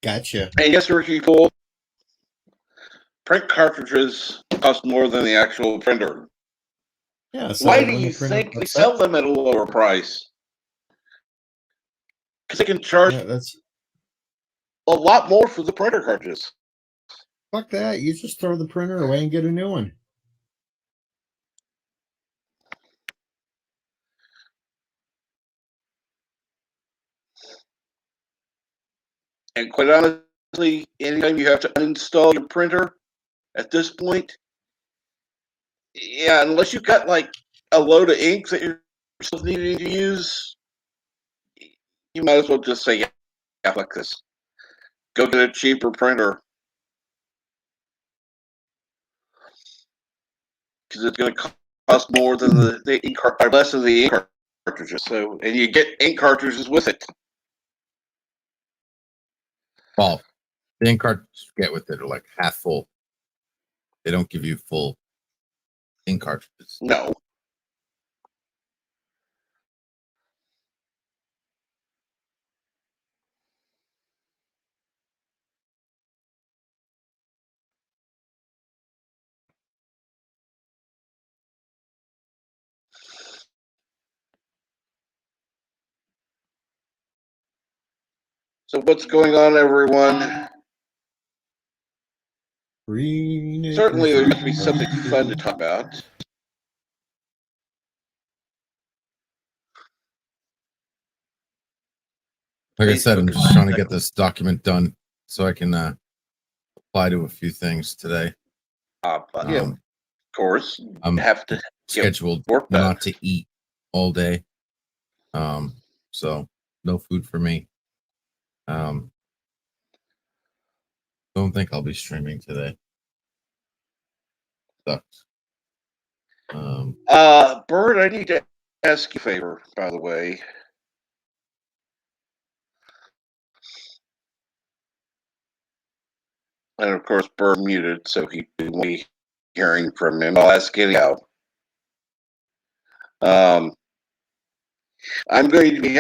Gotcha. And yes, people, print cartridges cost more than the actual printer. Yeah. So why do you think they sell them at a lower price? Because they can charge a lot more for the printer cartridges. Fuck that. You just throw the printer away and get a new one. And quite honestly, anytime you have to uninstall your printer at this point, yeah, unless you've got like a load of ink that you're still needing to use, you might as well just say, yeah, fuck this. Go get a cheaper printer. Because it's going to cost more than the ink less than the ink cartridges. So, and you get ink cartridges with it. Well, the ink cartridges you get with it are like half full. They don't give you full ink cartridges. No. So what's going on, everyone? Certainly there must be something fun to talk about. Like I said, I'm just trying to get this document done so I can apply to a few things today. Yeah, of course. I'm have to scheduled work done. not to eat all day. So no food for me. Don't think I'll be streaming today. Sucks. Bird, I need to ask you a favor, by the way. And of course, Bird muted, so he won't be hearing from him. I'll ask anyhow. I'm going to be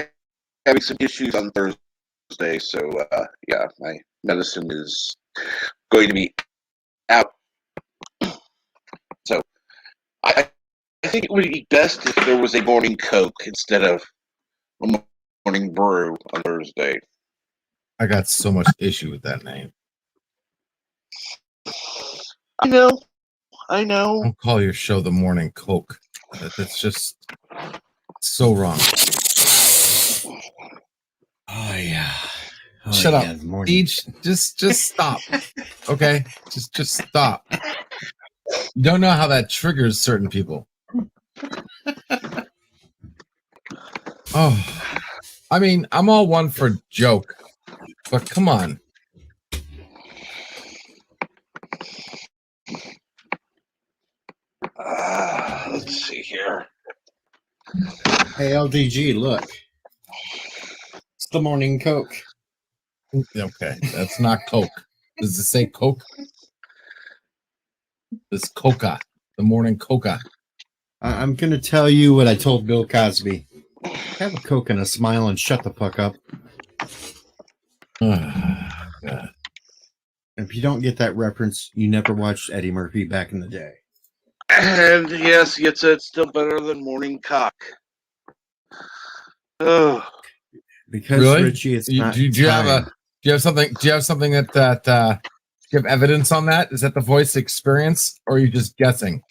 having some issues on Thursday, so yeah, my medicine is going to be out. So I think it would be best if there was a morning Coke instead of a morning brew on Thursday. I got so much issue with that name. I know. Don't call your show the Morning Coke. That's just so wrong. Oh yeah. Oh, Shut yeah, up, the morning. Each. Just stop. Okay, just stop. You don't know how that triggers certain people. Oh, I mean, I'm all one for joke, but come on. Let's see here. Hey, LDG, look. It's the morning Coke. Okay, that's not Coke. Does it say Coke? It's Coca. The Morning Coca. I'm going to tell you what I told Bill Cosby. Have a Coke and a smile and shut the fuck up. God. If you don't get that reference, you never watched Eddie Murphy back in the day. And yes, it's still better than morning cock. Oh, Because Really? Richie, it's not Do you have time. do you have something that do you have evidence on that? Is that the voice experience or are you just guessing?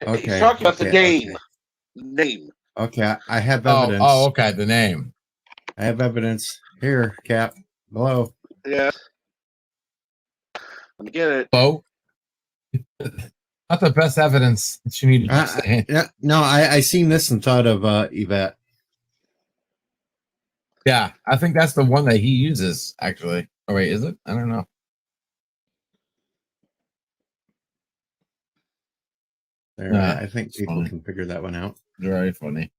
he's talking about the name. Name. Okay, I have evidence. Oh, okay, the name. I have evidence. Here, Cap. Below. Yes. Let me get it. Oh. Not the best evidence that you need to say. No, I seen this and thought of Yvette. Yeah, I think that's the one that he uses, actually. Oh, wait, is it? I don't know. There, I think people can figure that one out. Very funny.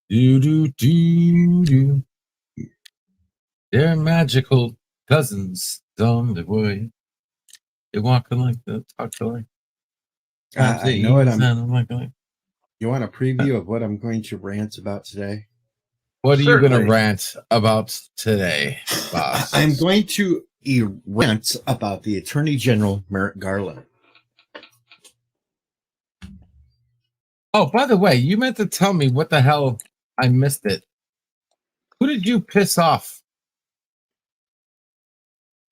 Do. They're magical cousins on the way. They're walking like the talk like. I know what You want a preview of what I'm going to rant about today? What are you going to rant about today, boss? I'm going to rant about the Attorney General, Merrick Garland. Oh, by the way, you meant to tell me what the hell I missed it. Who did you piss off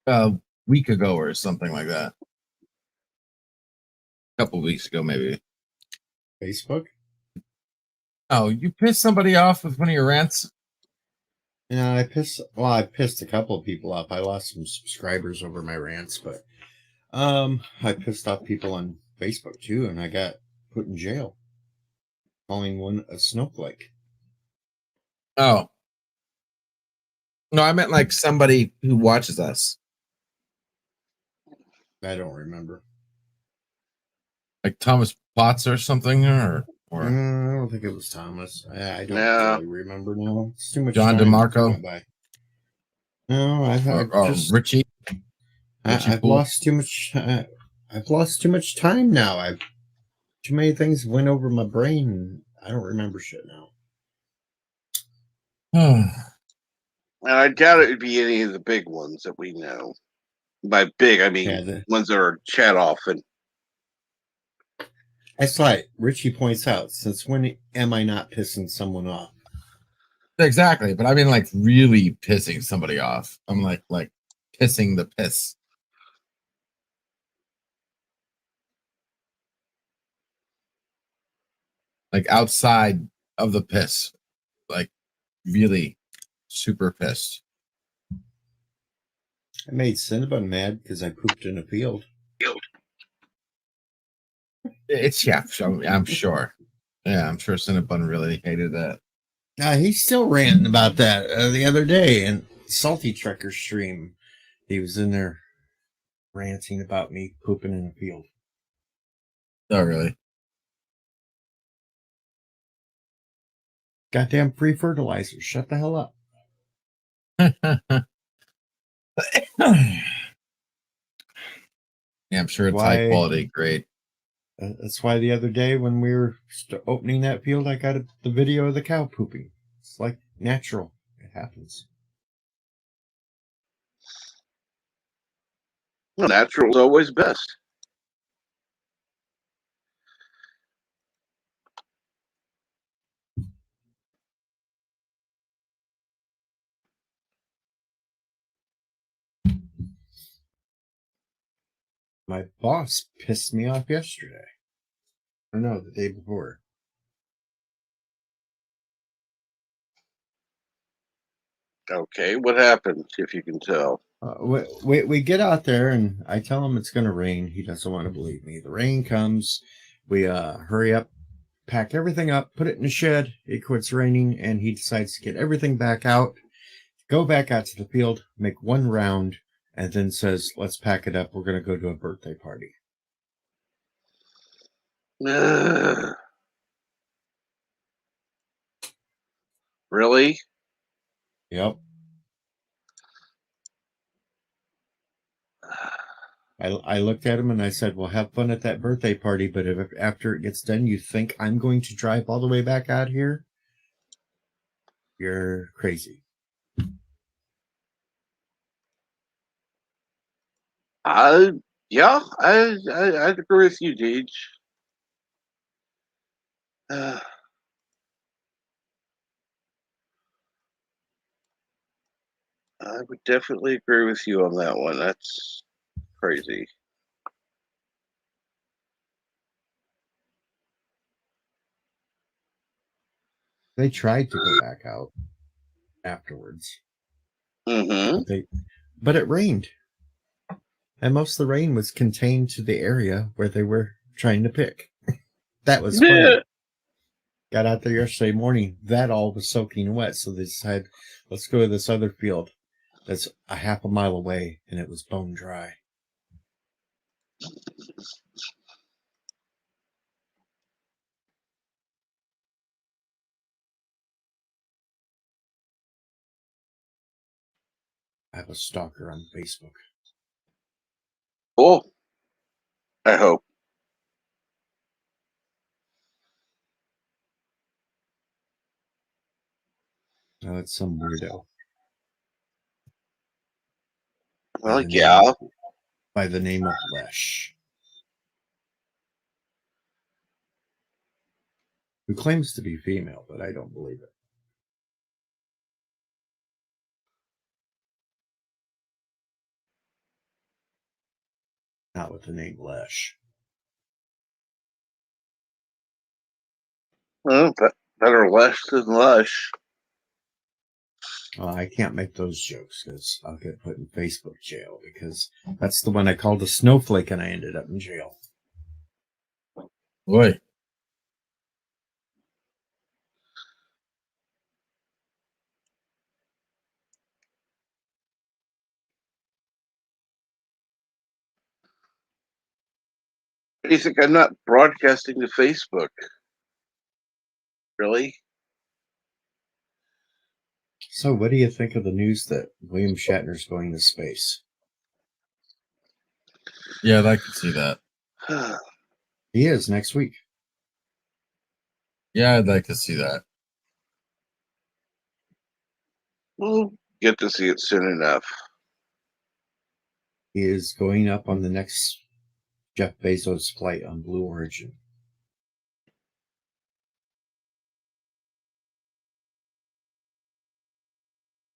a week ago or something like that? A couple weeks ago, maybe. Facebook? Oh, you pissed somebody off with one of your rants? Yeah, I pissed a couple of people off. I lost some subscribers over my rants, but I pissed off people on Facebook too, and I got put in jail. Calling one a snowflake. Oh. No, I meant like somebody who watches us. I don't remember. Like Thomas Potts or something, or I don't think it was Thomas. I don't really remember now. It's too much John time DeMarco. by. No, Richie. I've lost too much. I've lost too much time now. Too many things went over my brain. And I don't remember shit now. And I doubt it would be any of the big ones that we know. By big, I mean ones that are chat often. That's like Richie points out. Since when am I not pissing someone off? Exactly, but I mean, like really pissing somebody off. I'm like pissing the piss. Like outside of the piss, like really super pissed. I made Cinnabon mad because I pooped in a field. It's I'm sure. Yeah, I'm sure Cinnabon really hated that. He's still ranting about that the other day in Salty Trekker stream. He was in there ranting about me pooping in a field. Oh, really? Goddamn free fertilizer. Shut the hell up. Yeah, I'm sure it's high quality. Great. That's why the other day when we were opening that field, I got the video of the cow pooping. It's like natural. It happens. Well, natural is always best. My boss pissed me off yesterday. Or no, the day before. Okay, what happened, if you can tell? We get out there, and I tell him it's going to rain. He doesn't want to believe me. The rain comes. We hurry up, pack everything up, put it in the shed. It quits raining, and he decides to get everything back out, go back out to the field, make one round, and then says, let's pack it up. We're going to go to a birthday party. Really? Yep. I looked at him and I said, well, have fun at that birthday party, but if after it gets done you think I'm going to drive all the way back out here, you're crazy. Yeah, I'd agree with you, Deej. I would definitely agree with you on that one. That's crazy. They tried to go back out afterwards. Mm-hmm. But it rained. And most of the rain was contained to the area where they were trying to pick. That was funny. Yeah. Got out there yesterday morning. That all was soaking wet. So they decided, let's go to this other field that's a half a mile away. And it was bone dry. I have a stalker on Facebook. Cool. I hope. No, it's some weirdo. Well, yeah. By the name of Lesh. Who claims to be female, but I don't believe it. Not with the name Lesh. Well, better Lesh than Lush. I can't make those jokes because I'll get put in Facebook jail because that's the one I called a snowflake and I ended up in jail. Boy. You think I'm not broadcasting to Facebook? Really? So what do you think of the news that William Shatner's going to space? Yeah, I could see that. He is next week. Yeah, I'd like to see that. We'll get to see it soon enough. He is going up on the next Jeff Bezos flight on Blue Origin.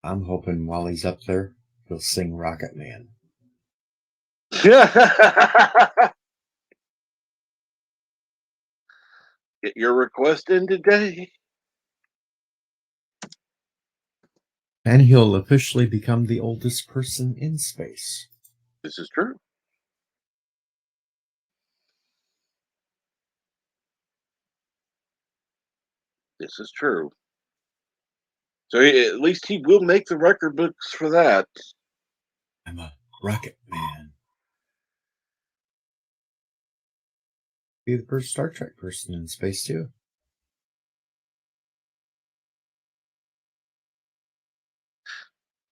I'm hoping while he's up there, he'll sing Rocket Man. Get your request in today. And he'll officially become the oldest person in space. This is true. This is true. So at least he will make the record books for that. I'm a rocket man. Be the first Star Trek person in space, too.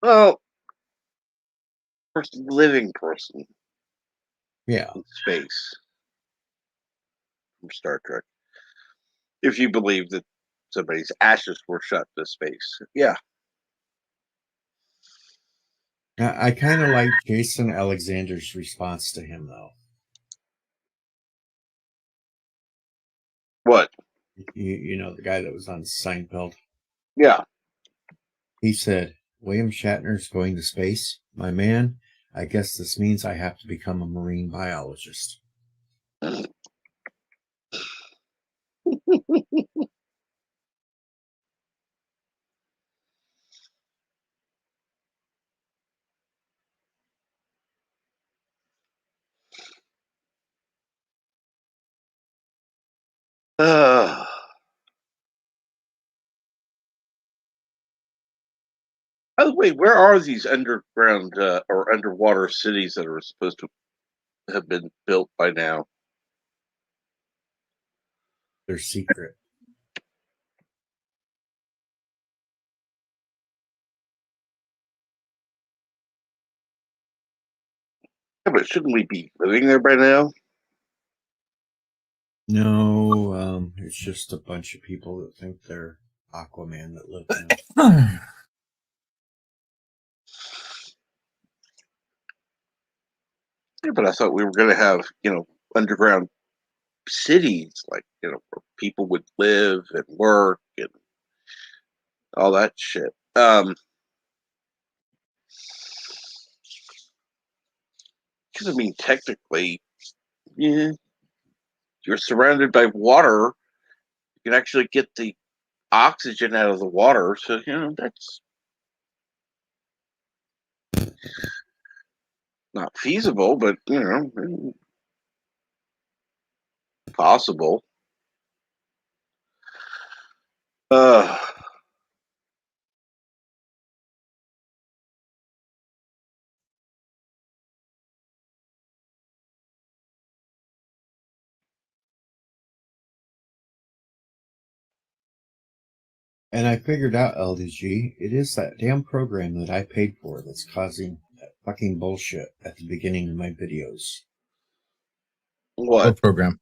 Well, first living person Yeah. in space from Star Trek. If you believe that somebody's ashes were shot to space. Yeah. I kind of like Jason Alexander's response to him, though. What? You know, the guy that was on Seinfeld? Yeah. He said, William Shatner's going to space? My man, I guess this means I have to become a marine biologist. By the way, where are these underground or underwater cities that are supposed to have been built by now? They're secret. Yeah, but shouldn't we be living there by now? No, it's just a bunch of people that think they're Aquaman that live in them. Yeah, but I thought we were going to have, underground cities, like, where people would live and work and all that shit. Because, I mean, technically, yeah, you're surrounded by water. You can actually get the oxygen out of the water. So, that's not feasible, but, possible. Uh, And I figured out, LDG, it is that damn program that I paid for that's causing that fucking bullshit at the beginning of my videos. what program?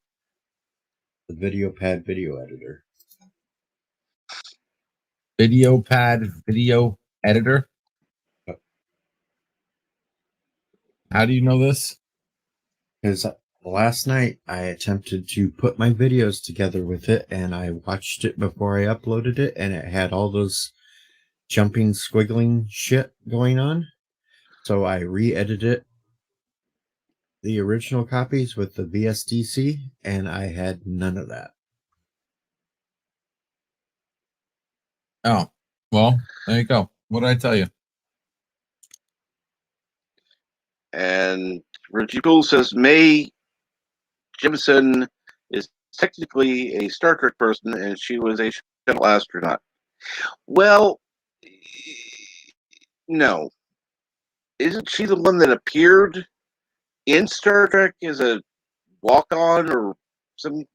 The VideoPad video editor. VideoPad video editor? How do you know this? Because last night I attempted to put my videos together with it, and I watched it before I uploaded it, and it had all those jumping, squiggling shit going on. So I re-edited the original copies with the VSDC, and I had none of that. Oh, well, there you go. What did I tell you? And Reggie Poole says Mae Jemison is technically a Star Trek person, and she was a shuttle astronaut. Well, no. Isn't she the one that appeared in Star Trek as a walk-on or some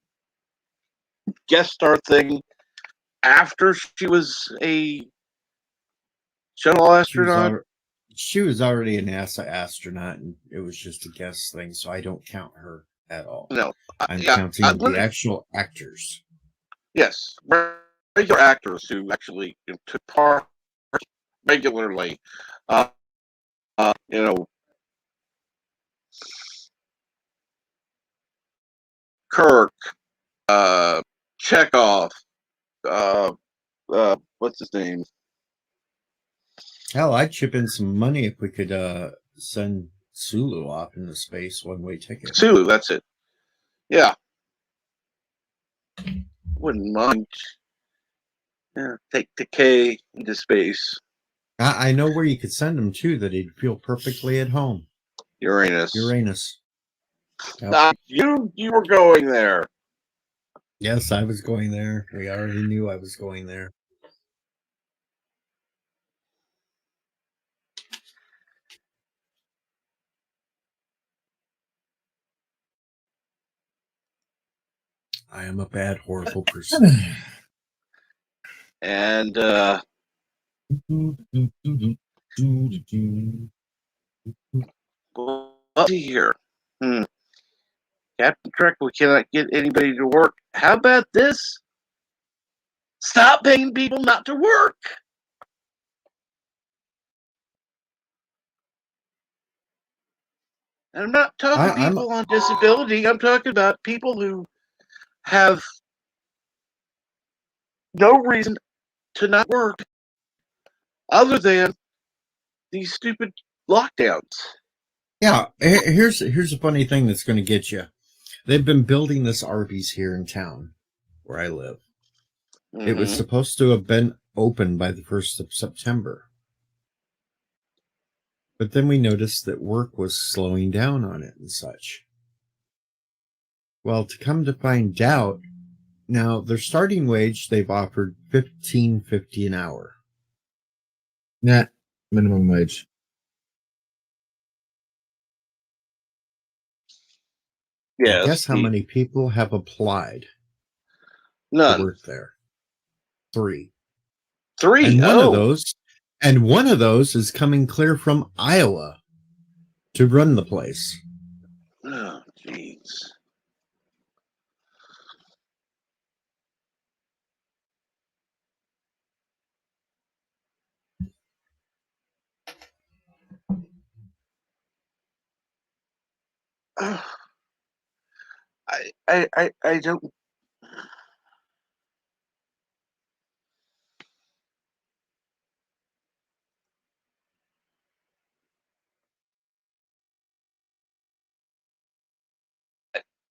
guest star thing after she was a shuttle astronaut? She was already an NASA astronaut, and it was just a guest thing, so I don't count her at all. No. I'm counting the actual actors. Yes, regular actors who actually took part regularly. You know, Kirk, Chekhov, what's his name? Hell, I'd chip in some money if we could send Sulu off into space, one-way ticket. Sulu, that's it. Yeah. Wouldn't mind. Yeah, take the K into space. I know where you could send him to that he'd feel perfectly at home. Uranus. Uranus. Yep. You were going there. Yes, I was going there. We already knew I was going there. I am a bad, horrible person. And let's see here. Captain Trek, we cannot get anybody to work. How about this? Stop paying people not to work. And I'm not talking people on disability. I'm talking about people who have no reason to not work other than these stupid lockdowns. Yeah, here's a funny thing that's going to get you. They've been building this Arby's here in town where I live. Mm-hmm. It was supposed to have been open by the 1st of September. But then we noticed that work was slowing down on it and such. Well, to come to find out, now their starting wage they've offered $15.50 an hour. Nah, minimum wage. Yes. Guess how many people have applied? None. To work there. 3. And one of those is coming clear from Iowa to run the place. Oh, jeez. I don't.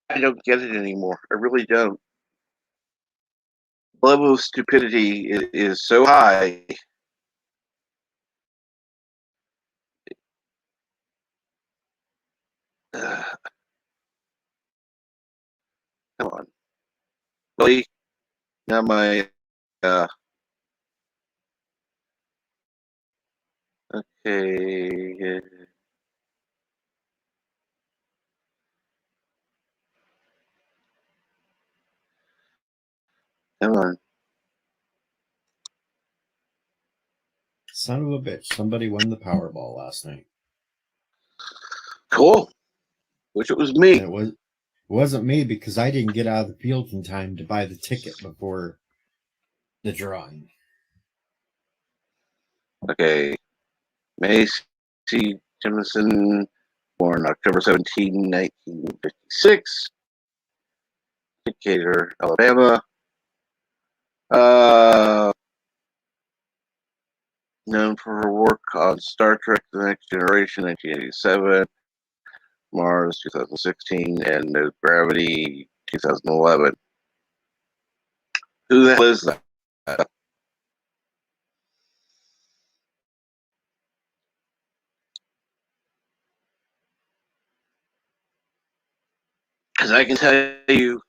I don't get it anymore. I really don't. The level of stupidity is so high. Come on. Really? Now my okay. Come on. Son of a bitch. Somebody won the Powerball last night. Cool. Wish it was me. It wasn't me because I didn't get out of the field in time to buy the ticket before the drawing. Okay. Macy Jemison, born October 17, 1956. Decatur, Alabama. Known for her work on Star Trek The Next Generation, 1987. Mars, 2016, and No Gravity, 2011. Who the hell is that? Because I can tell you,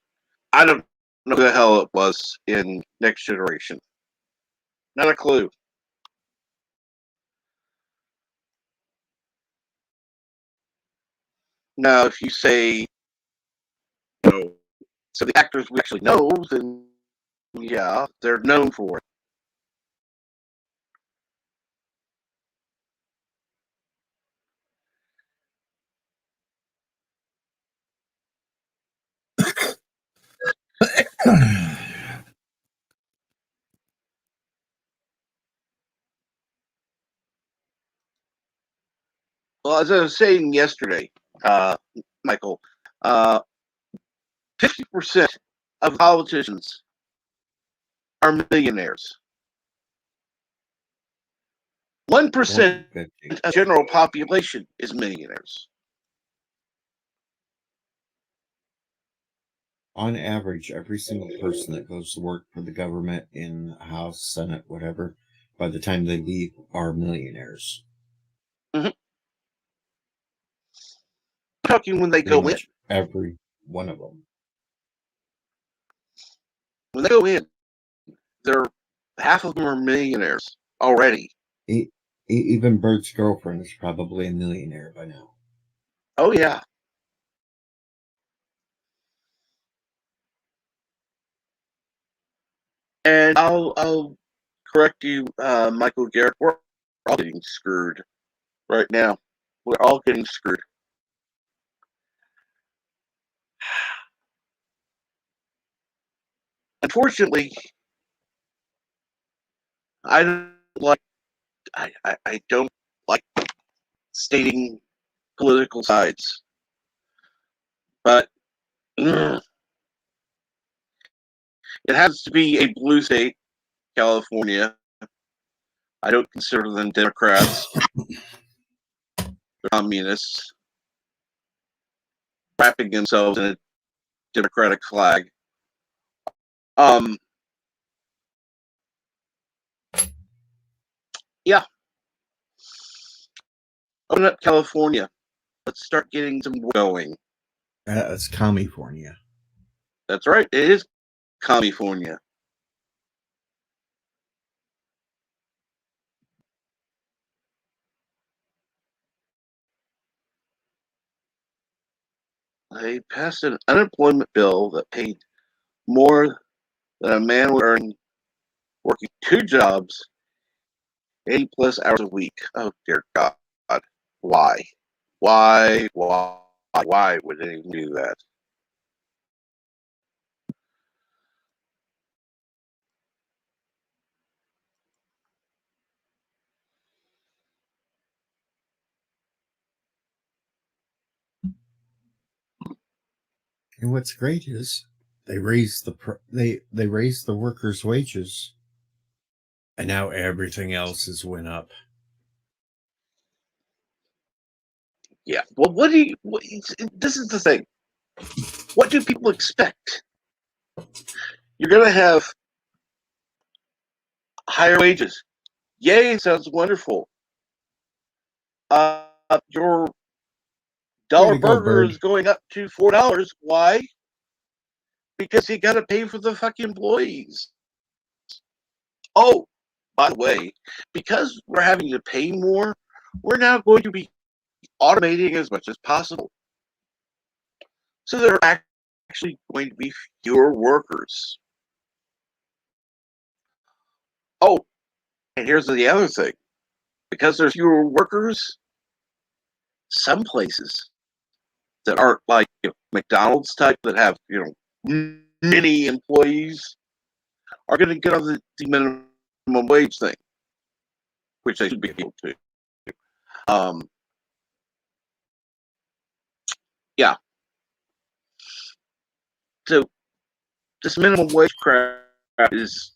I don't know who the hell it was in Next Generation. Not a clue. Now, if you say, so the actors we actually know, then yeah, they're known for it. Well, as I was saying yesterday, Michael, 50% of politicians are millionaires. 1% of the general population is millionaires. On average, every single person that goes to work for the government in House, Senate, whatever, by the time they leave are millionaires. Talking when they Pretty go in. much every one of them. When they go in, they're half of them are millionaires already. Even Bert's girlfriend is probably a millionaire by now. Oh yeah. And I'll correct you, Michael Garrett. We're all getting screwed right now. We're all getting screwed. Unfortunately, I don't like I don't like stating political sides, but it has to be a blue state, California. I don't consider them Democrats. They're communists, wrapping themselves in a Democratic flag. Yeah. Open up California. Let's start getting some going. It's California. That's right. It is California. They passed an unemployment bill that paid more than a man would earn working 2 jobs, 80 plus hours a week. Oh dear God. Why? Why would they do that? And what's great is they raised they raised the workers' wages, and now everything else has went up. Yeah. Well, this is the thing. What do people expect? You're going to have higher wages. Yay, sounds wonderful. Your dollar burger is going up to $4. Why? Because you got to pay for the fucking employees. Oh, by the way, because we're having to pay more, we're now going to be automating as much as possible. So there are actually going to be fewer workers. Oh, and here's the other thing. Because there's fewer workers, some places that aren't like McDonald's type that have many employees are going to get on the minimum wage thing, which they should be able to. Yeah. So this minimum wage crap is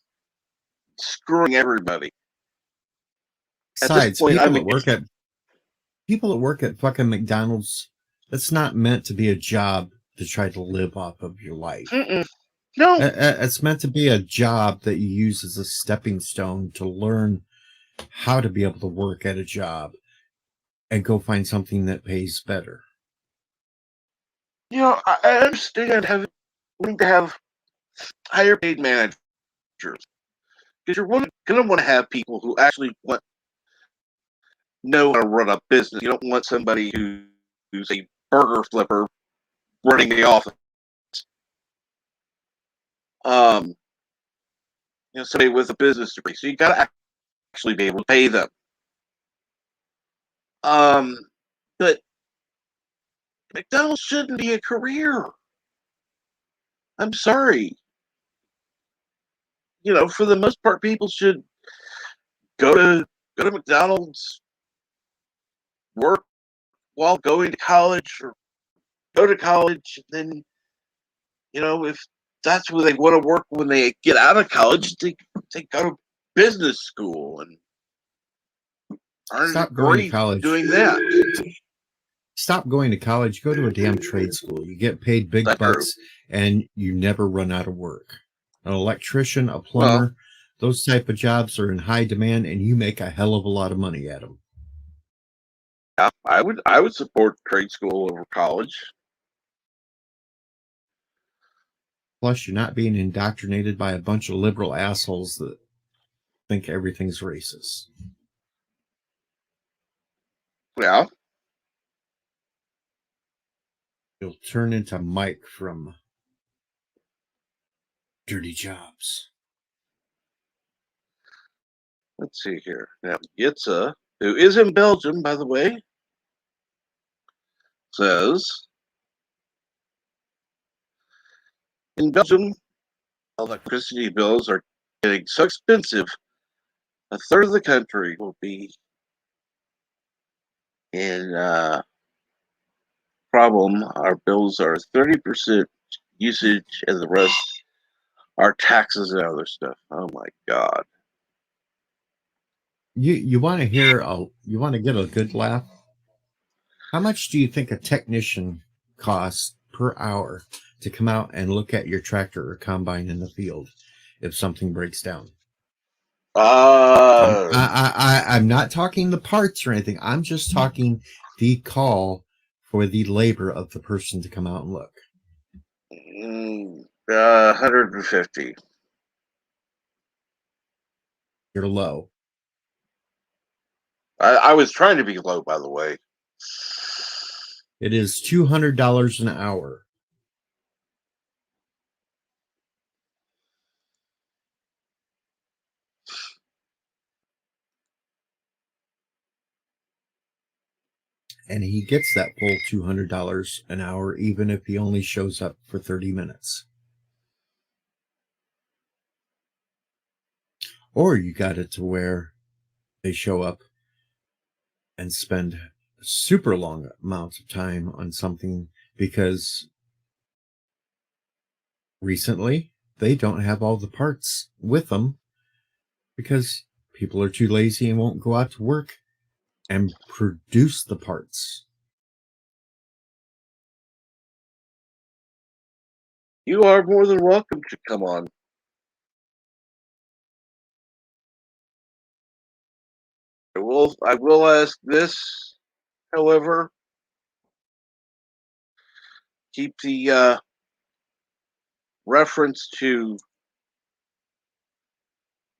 screwing everybody. Besides, people that work at fucking McDonald's, it's not meant to be a job to try to live off of your life. No. It's meant to be a job that you use as a stepping stone to learn how to be able to work at a job and go find something that pays better. I understand wanting to have higher paid managers because you're going to want to have people who actually know how to run a business. You don't want somebody who's a burger flipper running the office. Somebody with a business degree. So you got to actually be able to pay them. But McDonald's shouldn't be a career. I'm sorry. For the most part, people should go to McDonald's, work while going to college, or go to college, and then, if that's where they want to work when they get out of college, they go to business school and earn a degree doing that. Stop going to college. Go to a damn trade school. You get paid big bucks, and you never run out of work. An electrician, a plumber, Those type of jobs are in high demand, and you make a hell of a lot of money at them. Yeah, I would support trade school over college. Plus, you're not being indoctrinated by a bunch of liberal assholes that think everything's racist. Yeah. You'll turn into Mike from Dirty Jobs. Let's see here. Now, Jitse, who is in Belgium, by the way, says, in Belgium, electricity bills are getting so expensive, a third of the country will be in problem. Our bills are 30% usage, and the rest are taxes and other stuff. Oh my God. You want to hear you want to get a good laugh? How much do you think a technician costs per hour to come out and look at your tractor or combine in the field if something breaks down? I'm not talking the parts or anything. I'm just talking the call for the labor of the person to come out and look. 150. You're low. I was trying to be low, by the way. It is $200 an hour. And he gets that full $200 an hour, even if he only shows up for 30 minutes. Or you got it to where they show up and spend a super long amounts of time on something because recently they don't have all the parts with them because people are too lazy and won't go out to work and produce the parts. You are more than welcome to come on. I will ask this, however. Keep the reference to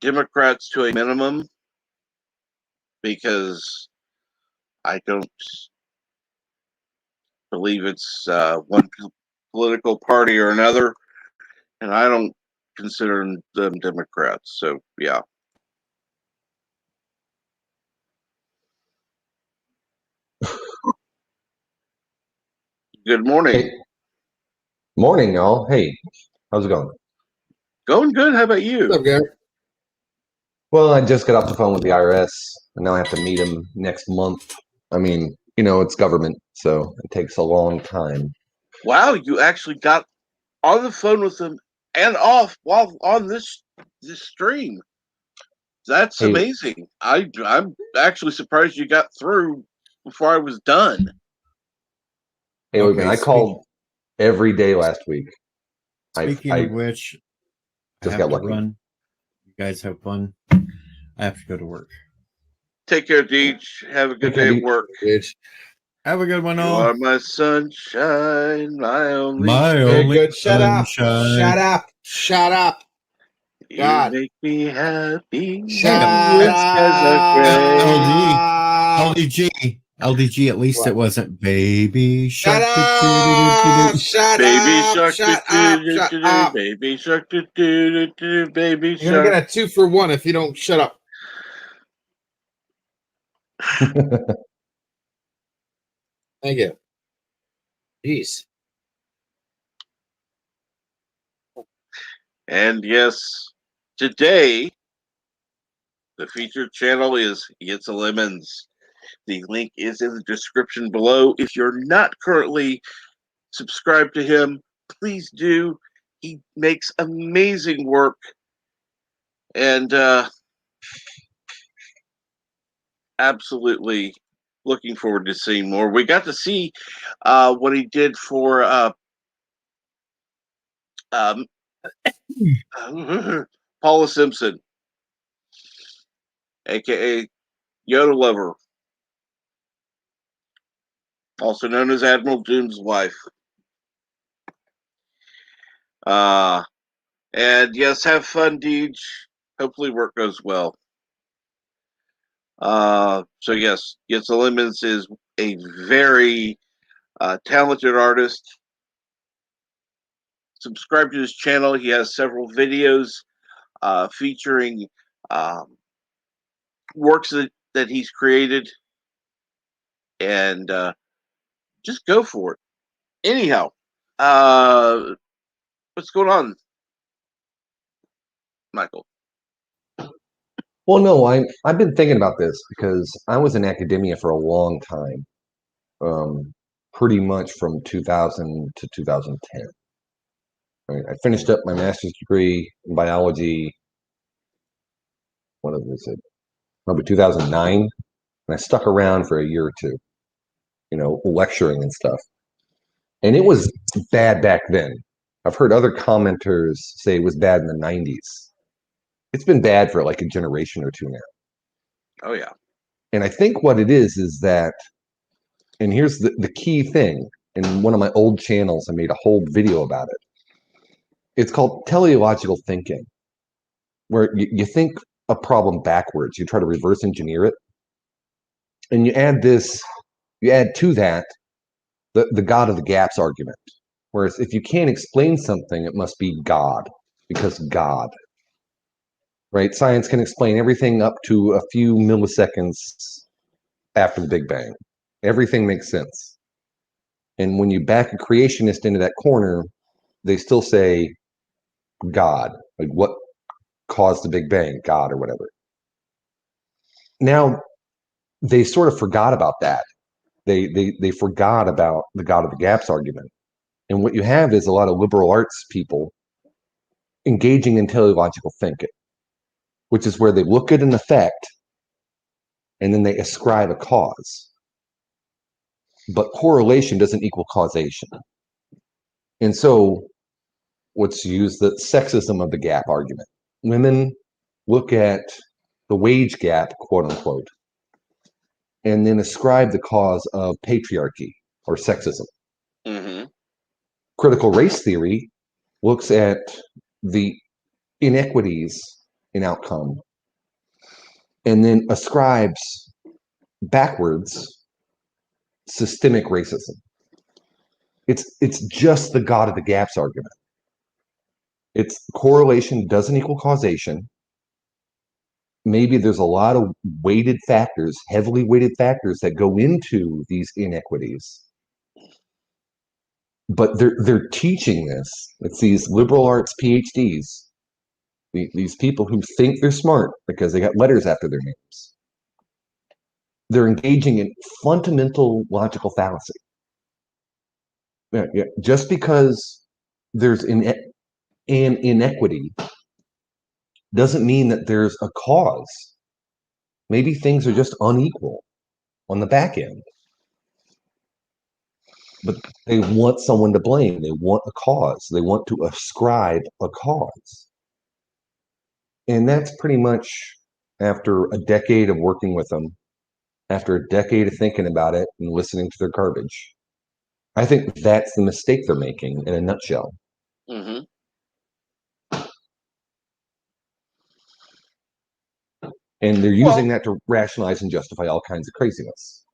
Democrats to a minimum, because I don't believe it's one political party or another, and I don't consider them Democrats. So, yeah. Good morning. Hey. Morning, y'all. Hey, how's it going? Going good. How about you? What's up, Gary? Well, I just got off the phone with the IRS, and now I have to meet them next month. I mean, it's government, so it takes a long time. Wow, you actually got on the phone with them and off while on this stream. That's amazing. I'm actually surprised you got through before I was done. Hey, okay, I called every day last week. Speaking of which, just I got have to lucky. run. You guys have fun. I have to go to work. Take care, Deej. Have a good day at work. Have a good one, You all. are my sunshine, my only. Very good. Shut up. Shut up. Shut up. You God. make me happy. Shut LDG, at least it wasn't baby shark. Shut up. Shut Baby up. shark. Shut up. Shut up. Baby shark. Baby You're going to get a 2 for 1 if you don't shut up. Thank you. Jeez. And yes, today the featured channel is Jitse Lemmens. The link is in the description below. If you're not currently subscribed to him, please do. He makes amazing work, and absolutely looking forward to seeing more. We got to see what he did for Paula Simpson. aka Yoda Lover, also known as Admiral Doom's wife. And yes, have fun, Deej. Hopefully work goes well. So yes, Lemmens is a very talented artist. Subscribe to his channel. He has several videos featuring works that he's created, and just go for it. Anyhow, what's going on, Michael? Well, no, I've been thinking about this because I was in academia for a long time, pretty much from 2000 to 2010. I finished up my master's degree in biology. What was it? Probably 2009, and I stuck around for a year or two, lecturing and stuff. And it was bad back then. I've heard other commenters say it was bad in the 90s. It's been bad for like a generation or two now. Oh, yeah. And I think what it is that, and here's the key thing, in one of my old channels, I made a whole video about it. It's called teleological thinking, where you think a problem backwards. You try to reverse engineer it. And you add to that the God of the gaps argument. Whereas if you can't explain something, it must be God, because God. Right? Science can explain everything up to a few milliseconds after the Big Bang. Everything makes sense. And when you back a creationist into that corner, they still say God. Like, what caused the Big Bang? God or whatever. Now, they sort of forgot about that. They forgot about the God of the gaps argument. And what you have is a lot of liberal arts people engaging in teleological thinking, which is where they look at an effect and then they ascribe a cause. But correlation doesn't equal causation. And so let's use the sexism of the gap argument. Women look at the wage gap, quote unquote, and then ascribe the cause of patriarchy or sexism. Mm-hmm. Critical race theory looks at the inequities in outcome and then ascribes backwards systemic racism. It's just the God of the gaps argument. It's correlation doesn't equal causation. Maybe there's a lot of weighted factors, heavily weighted factors that go into these inequities. But they're teaching this. It's these liberal arts PhDs, these people who think they're smart because they got letters after their names. They're engaging in fundamental logical fallacy. Yeah. Just because there's an inequity doesn't mean that there's a cause. Maybe things are just unequal on the back end. But they want someone to blame. They want a cause. They want to ascribe a cause. And that's pretty much, after a decade of working with them, after a decade of thinking about it and listening to their garbage, I think that's the mistake they're making in a nutshell. Mm-hmm. And they're using that to rationalize and justify all kinds of craziness.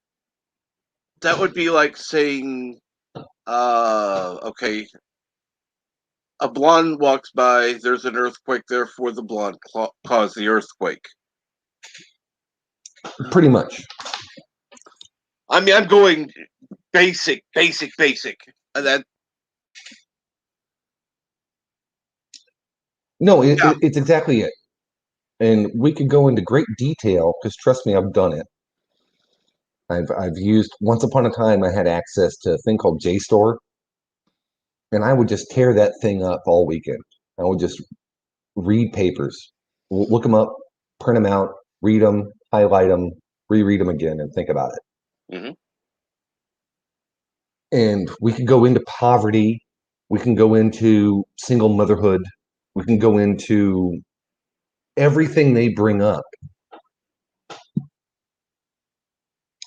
That would be like saying, okay, a blonde walks by, there's an earthquake, therefore the blonde caused the earthquake. Pretty much. I mean, I'm going basic. And that. No, it's exactly it. And we could go into great detail because trust me, I've done it. I've used, once upon a time, I had access to a thing called JSTOR, and I would just tear that thing up all weekend. I would just read papers, look them up, print them out, read them, highlight them, reread them again, and think about it. Mm-hmm. And we can go into poverty. We can go into single motherhood. We can go into everything they bring up.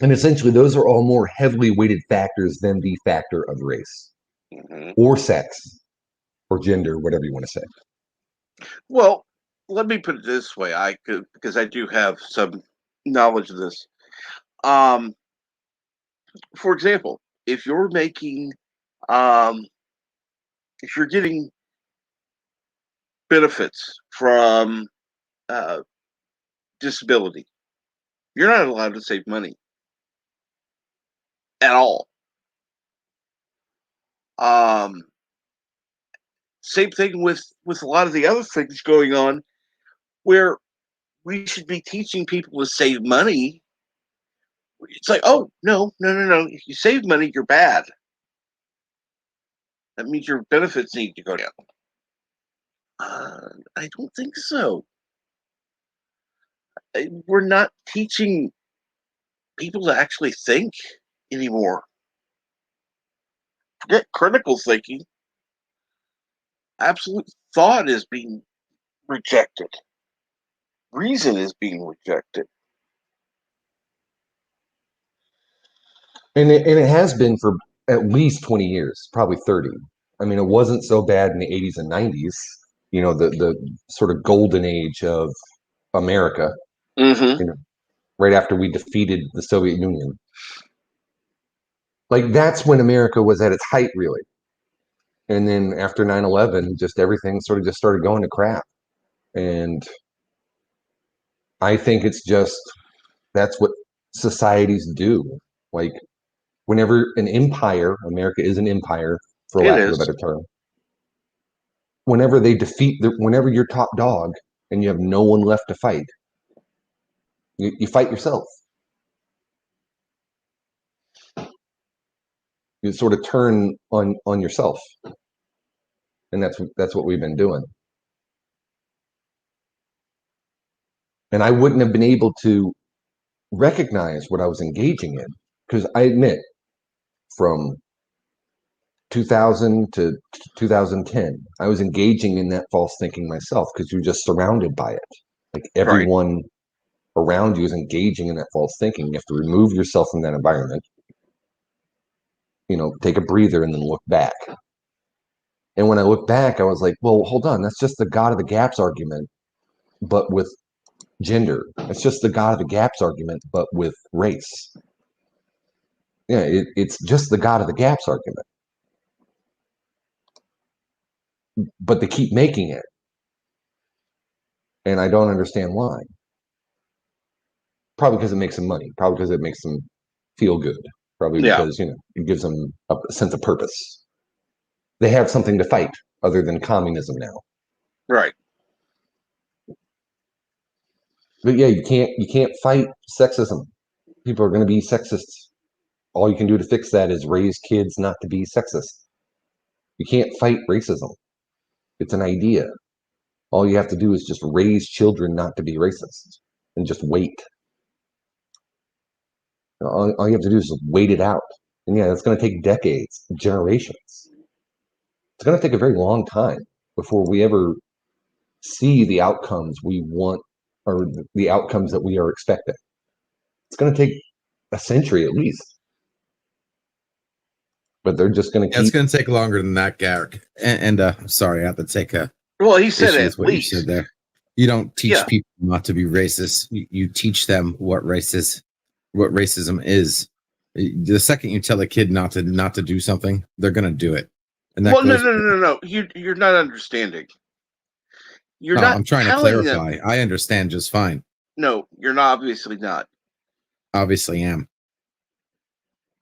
And essentially, those are all more heavily weighted factors than the factor of race or sex or gender, whatever you want to say. Well, let me put it this way, because I do have some knowledge of this. For example, if you're making, if you're getting benefits from disability, you're not allowed to save money at all. Same thing with a lot of the other things going on, where we should be teaching people to save money. It's like, oh no, no, no, no! If you save money, you're bad. That means your benefits need to go down. I don't think so. We're not teaching people to actually think anymore. Forget critical thinking. Absolute thought is being rejected. Reason is being rejected. And it has been for at least 20 years, probably 30. I mean, it wasn't so bad in the 80s and 90s, you know, the sort of golden age of America, Mm-hmm. you know, right after we defeated the Soviet Union. Like, that's when America was at its height, really. And then after 9/11, just everything sort of just started going to crap. And I think it's just, that's what societies do. Like, whenever an empire, America is an empire, for It lack of a is. better term, whenever they defeat, whenever you're top dog and you have no one left to fight, you fight yourself. You sort of turn on yourself. And that's what we've been doing. And I wouldn't have been able to recognize what I was engaging in, because I admit, from 2000 to 2010, I was engaging in that false thinking myself, because you're just surrounded by it. Like, everyone around you is engaging in that false thinking. You have to remove yourself from that environment, you know, take a breather and then look back. And when I look back, I was like, well, hold on, that's just the God of the gaps argument, but with gender. It's just the God of the gaps argument, but with race. Yeah, it's just the God of the gaps argument. But they keep making it. And I don't understand why. Probably because it makes them money. Probably because it makes them feel good. Probably because, you know, it gives them a sense of purpose. They have something to fight other than communism now. Right. But yeah, you can't fight sexism. People are going to be sexist. All you can do to fix that is raise kids not to be sexist. You can't fight racism. It's an idea. All you have to do is just raise children not to be racist and just wait. All you have to do is just wait it out. And yeah, it's going to take decades, generations. It's going to take a very long time before we ever see the outcomes we want, or the outcomes that we are expecting. It's going to take a century at least. But they're just going to keep. It's going to take longer than that, Garrick. And sorry, I have to take a. Well, he said issue at with what least. you said there. You don't teach Yeah. people not to be racist. You teach them what racism is. The second you tell a kid not to do something, they're going to do it. And that Well, goes. no. You're not understanding. You're No, not. I'm trying to telling clarify. them. I understand just fine. No, you're not, obviously not, Obviously, am.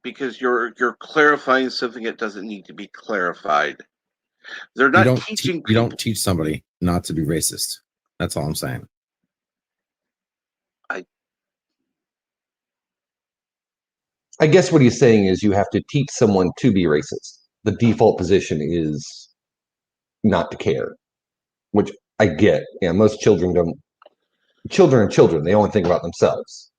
because you're clarifying something that doesn't need to be clarified. They're You not don't teaching you people. don't teach somebody not to be racist. That's all I'm saying. I guess what he's saying is you have to teach someone to be racist. The default position is not to care, which I get. Yeah, most children don't. Children are children. They only think about themselves.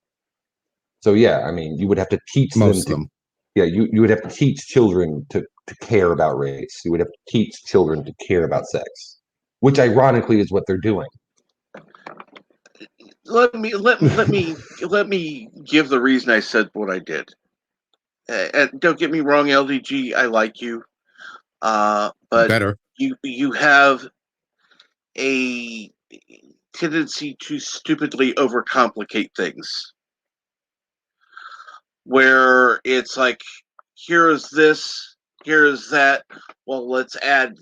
So yeah, I mean, you would have to teach Most them of to. them. Yeah, you would have to teach children to care about race. You would have to teach children to care about sex, which ironically is what they're doing. let me give the reason I said what I did. And don't get me wrong, LDG, I like you, but Better. you have a tendency to stupidly overcomplicate things. Where it's like, here is this, here is that. Well, let's add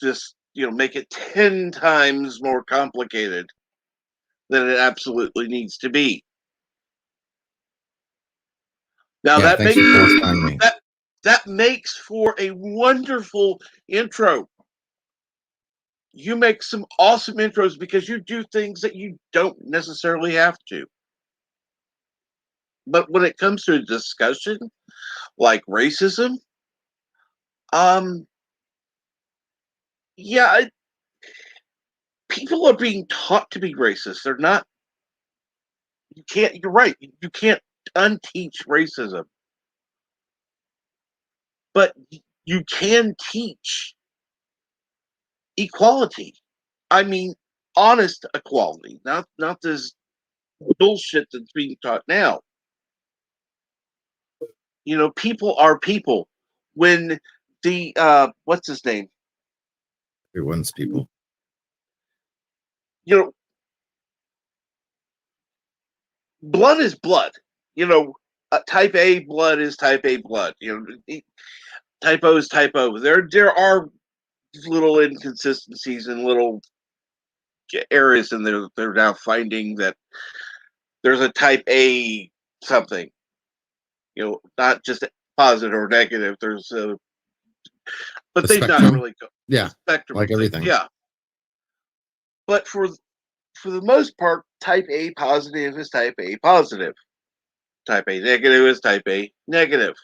this, make it 10 times more complicated than it absolutely needs to be. Now Yeah, thanks for clarifying me. that makes for a wonderful intro. You make some awesome intros because you do things that you don't necessarily have to. But when it comes to a discussion like racism, yeah, people are being taught to be racist. They're not. You're right. You can't unteach racism. But you can teach equality. I mean, honest equality, not this bullshit that's being taught now. People are people. When the what's his name? Everyone's people. Blood is blood. Type A blood is type A blood. Type O is type O. There are little inconsistencies and little areas, and they're now finding that there's a type A something. Not just positive or negative. There's a, but they've not really go spectrum, like everything. Yeah, but for the most part, type A positive is type A positive. Type A negative is type A negative.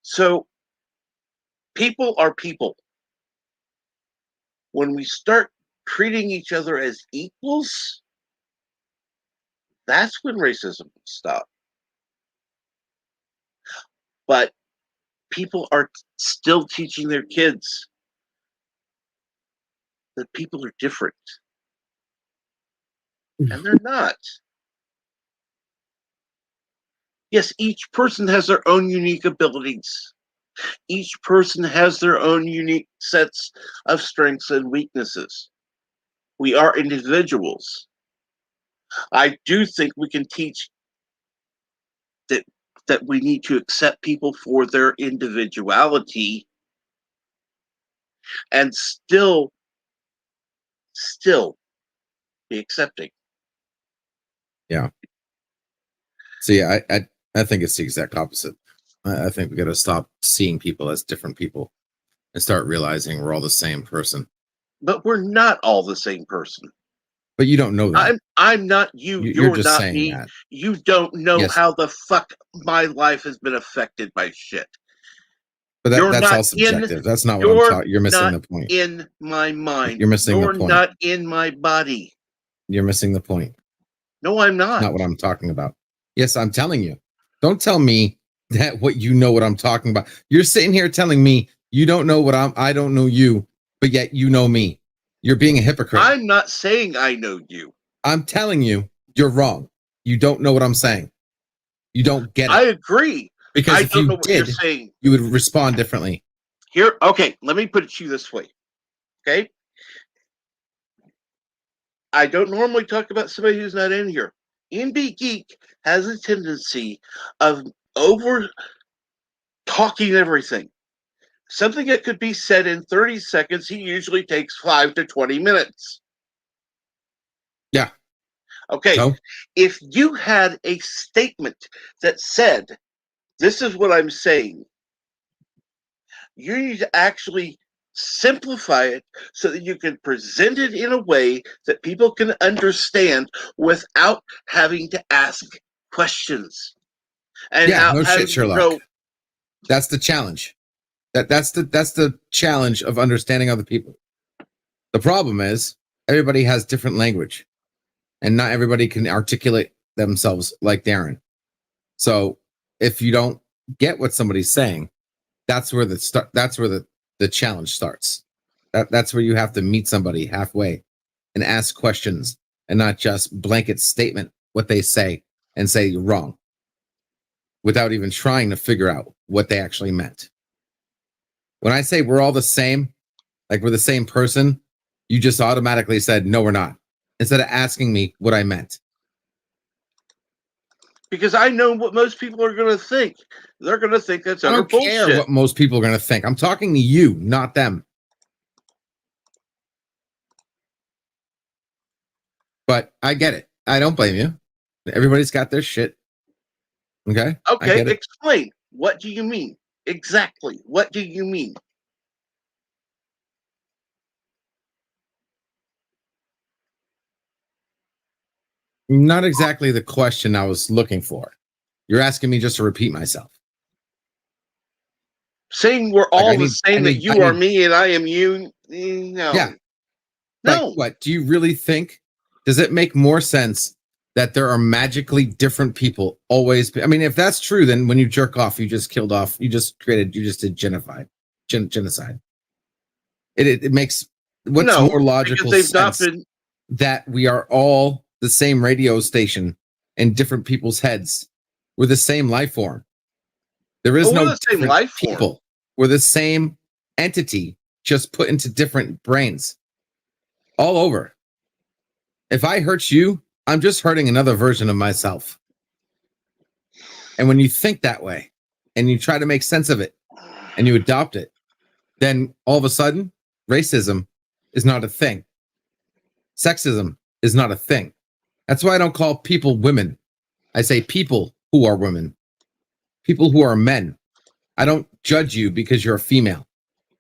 So people are people. When we start treating each other as equals, that's when racism will stop. But people are still teaching their kids that people are different. And they're not. Yes, each person has their own unique abilities. Each person has their own unique sets of strengths and weaknesses. We are individuals. I do think we can teach that we need to accept people for their individuality and still be accepting. Yeah. See, I think it's the exact opposite. I think we got to stop seeing people as different people and start realizing we're all the same person. But we're not all the same person. But you don't know that. I'm not you. You're just not saying me. that. You don't know Yes. how the fuck my life has been affected by shit. But that's all subjective. That's not what I'm talking. You're missing the point. In my mind. You're missing the point. You're not in my body. You're missing the point. No, I'm not. That's not what I'm talking about. Yes, I'm telling you. Don't tell me that what you know what I'm talking about. You're sitting here telling me you don't know what I don't know you, but yet you know me. You're being a hypocrite. I'm not saying I know you. I'm telling you, you're wrong. You don't know what I'm saying. You don't get it. I agree. Because if you did, you would respond differently. Here, okay, let me put it to you this way. Okay? I don't normally talk about somebody who's not in here. NB Geek has a tendency of over talking everything. Something that could be said in 30 seconds, he usually takes 5 to 20 minutes. Yeah. Okay. So? If you had a statement that said, this is what I'm saying, you need to actually simplify it so that you can present it in a way that people can understand without having to ask questions. And no shit, Sherlock. That's the challenge. That's the challenge of understanding other people. The problem is everybody has different language, and not everybody can articulate themselves like Darren. So if you don't get what somebody's saying, that's where the challenge starts. That's where you have to meet somebody halfway and ask questions and not just blanket statement what they say and say you're wrong without even trying to figure out what they actually meant. When I say we're all the same, like we're the same person, you just automatically said, no, we're not, instead of asking me what I meant. Because I know what most people are going to think. They're going to think that's I utter don't care bullshit. what most people are going to think. I'm talking to you, not them. But I get it. I don't blame you. Everybody's got their shit. Okay? I Okay, get it. explain. What do you mean? Exactly. What do you mean? Not exactly the question I was looking for. You're asking me just to repeat myself. Saying we're all the same, that you are me and I am you. No. Yeah. No. Like, what? Do you really think? Does it make more sense that there are magically different people always? I mean, if that's true, then when you jerk off, you just killed off. You just did genocide. It makes what's more logical sense that we are all the same radio station in different people's heads. We're the same life form. There is no different life people. We're the same entity, just put into different brains. All over. If I hurt you, I'm just hurting another version of myself. And when you think that way and you try to make sense of it and you adopt it, then all of a sudden, racism is not a thing. Sexism is not a thing. That's why I don't call people women. I say people who are women, people who are men. I don't judge you because you're a female.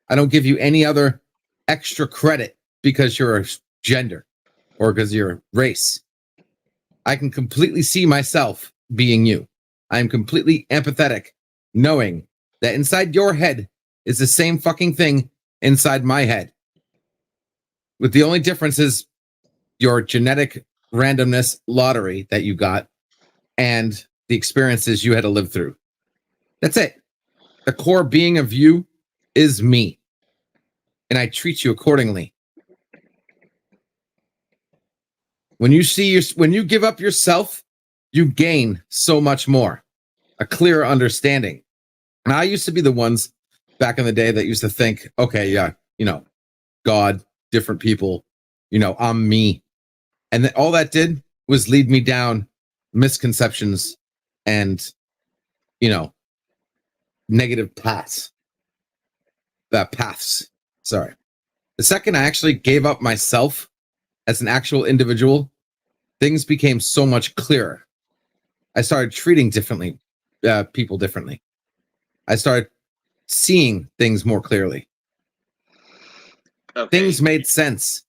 I don't give you any other extra credit because you're a gender or because you're a race. I can completely see myself being you. I am completely empathetic, knowing that inside your head is the same fucking thing inside my head. With the only difference is your genetic randomness lottery that you got and the experiences you had to live through. That's it. The core being of you is me. And I treat you accordingly. When you give up yourself, you gain so much more, a clearer understanding. And I used to be the ones back in the day that used to think, okay, yeah, God, different people, I'm me. And then all that did was lead me down misconceptions and, negative paths. Sorry. The second I actually gave up myself as an actual individual, things became so much clearer. I started treating people differently. I started seeing things more clearly. Okay. Things made sense.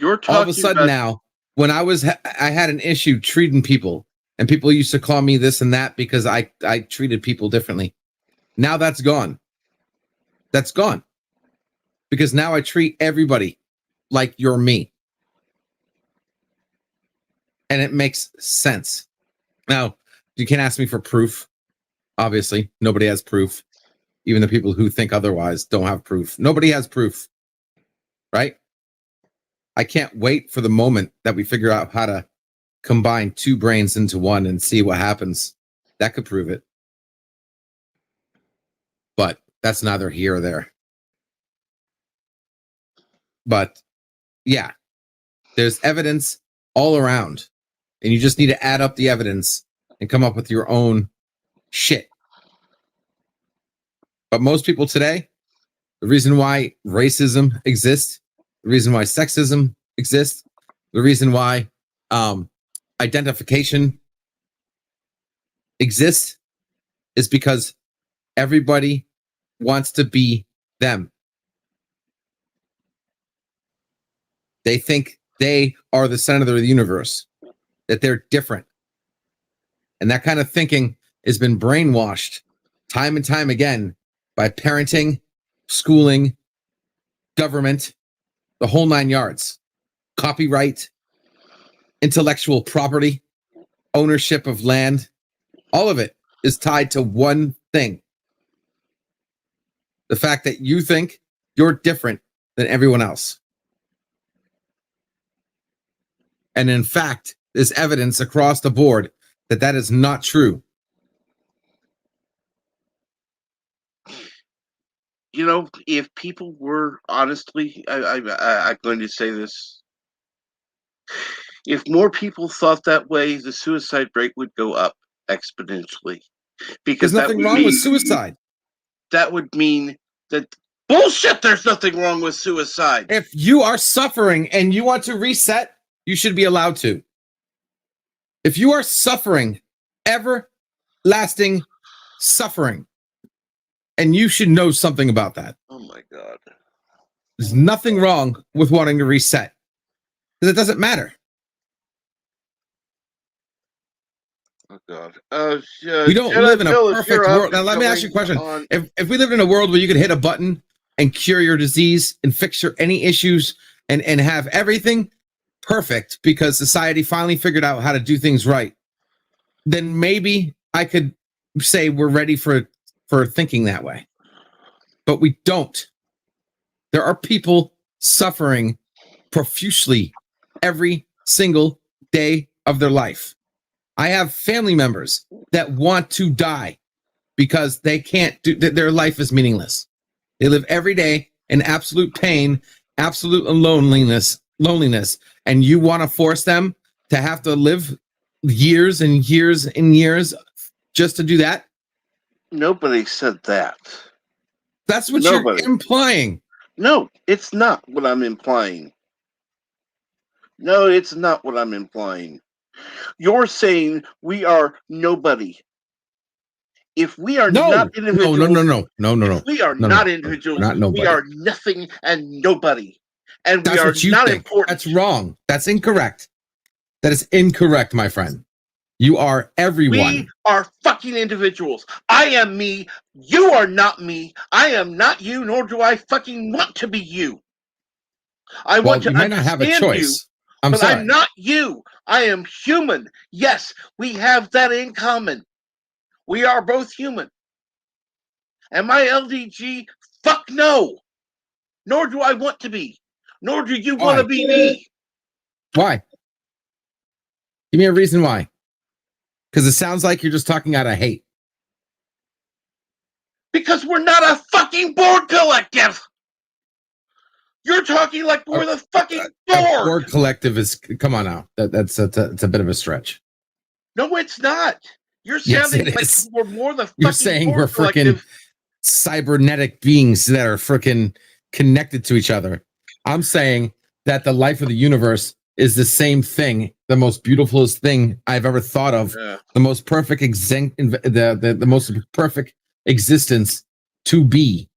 All of a sudden now, when I had an issue treating people, and people used to call me this and that because I treated people differently. Now that's gone. That's gone. Because now I treat everybody like you're me. And it makes sense. Now, you can't ask me for proof. Obviously, nobody has proof. Even the people who think otherwise don't have proof. Nobody has proof. Right? I can't wait for the moment that we figure out how to combine two brains into one and see what happens. That could prove it. But that's neither here or there. But yeah, there's evidence all around. And you just need to add up the evidence and come up with your own shit. But most people today, the reason why racism exists, the reason why sexism exists, the reason why identification exists is because everybody wants to be them. They think they are the center of the universe, that they're different. And that kind of thinking has been brainwashed time and time again by parenting, schooling, government, the whole 9 yards. Copyright, intellectual property, ownership of land, all of it is tied to one thing. The fact that you think you're different than everyone else. And in fact, there's evidence across the board that that is not true. You know, if people were honestly, I'm going to say this. If more people thought that way, the suicide rate would go up exponentially. Because There's nothing wrong with suicide. That would mean that bullshit. There's nothing wrong with suicide. If you are suffering and you want to reset, you should be allowed to. If you are suffering, everlasting suffering, and you should know something about that. Oh my God. There's nothing wrong with wanting to reset because it doesn't matter. Oh God. We don't live in a perfect world. Now, let me ask you a question. If we lived in a world where you could hit a button and cure your disease and fix your any issues and have everything perfect because society finally figured out how to do things right, then maybe I could say we're ready for thinking that way. But we don't. There are people suffering profusely every single day of their life. I have family members that want to die because they can't do their life is meaningless. They live every day in absolute pain, absolute loneliness, and you want to force them to have to live years and years and years just to do that? Nobody said that. That's what you're implying. No, it's not what I'm implying. No, it's not what I'm implying. You're saying we are nobody. If we are not individuals, no. If we are not individuals, we are nothing and nobody. And we are not important. That's wrong. That's incorrect. That is incorrect, my friend. You are everyone. We are fucking individuals. I am me. You are not me. I am not you, nor do I fucking want to be you. I want to might not have a choice. You, I'm but sorry. I'm not you. I am human. Yes, we have that in common. We are both human. Am I LDG? Fuck no. Nor do I want to be. Nor do you want to be me. Why? Give me a reason why. Because it sounds like you're just talking out of hate. Because we're not a fucking board collective. You're talking like we're the fucking board. Board collective is, come on now. That's a bit of a stretch. No, it's not. You're Yes, sounding it like is. we're more the fucking You're saying we're board collective. freaking cybernetic beings that are freaking connected to each other. I'm saying that the life of the universe is the same thing, the most beautifulest thing I've ever thought of, the most perfect the most perfect existence to be.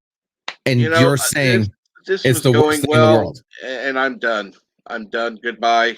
And you're saying this it's was the going worst thing in the world. And I'm done. I'm done. Goodbye.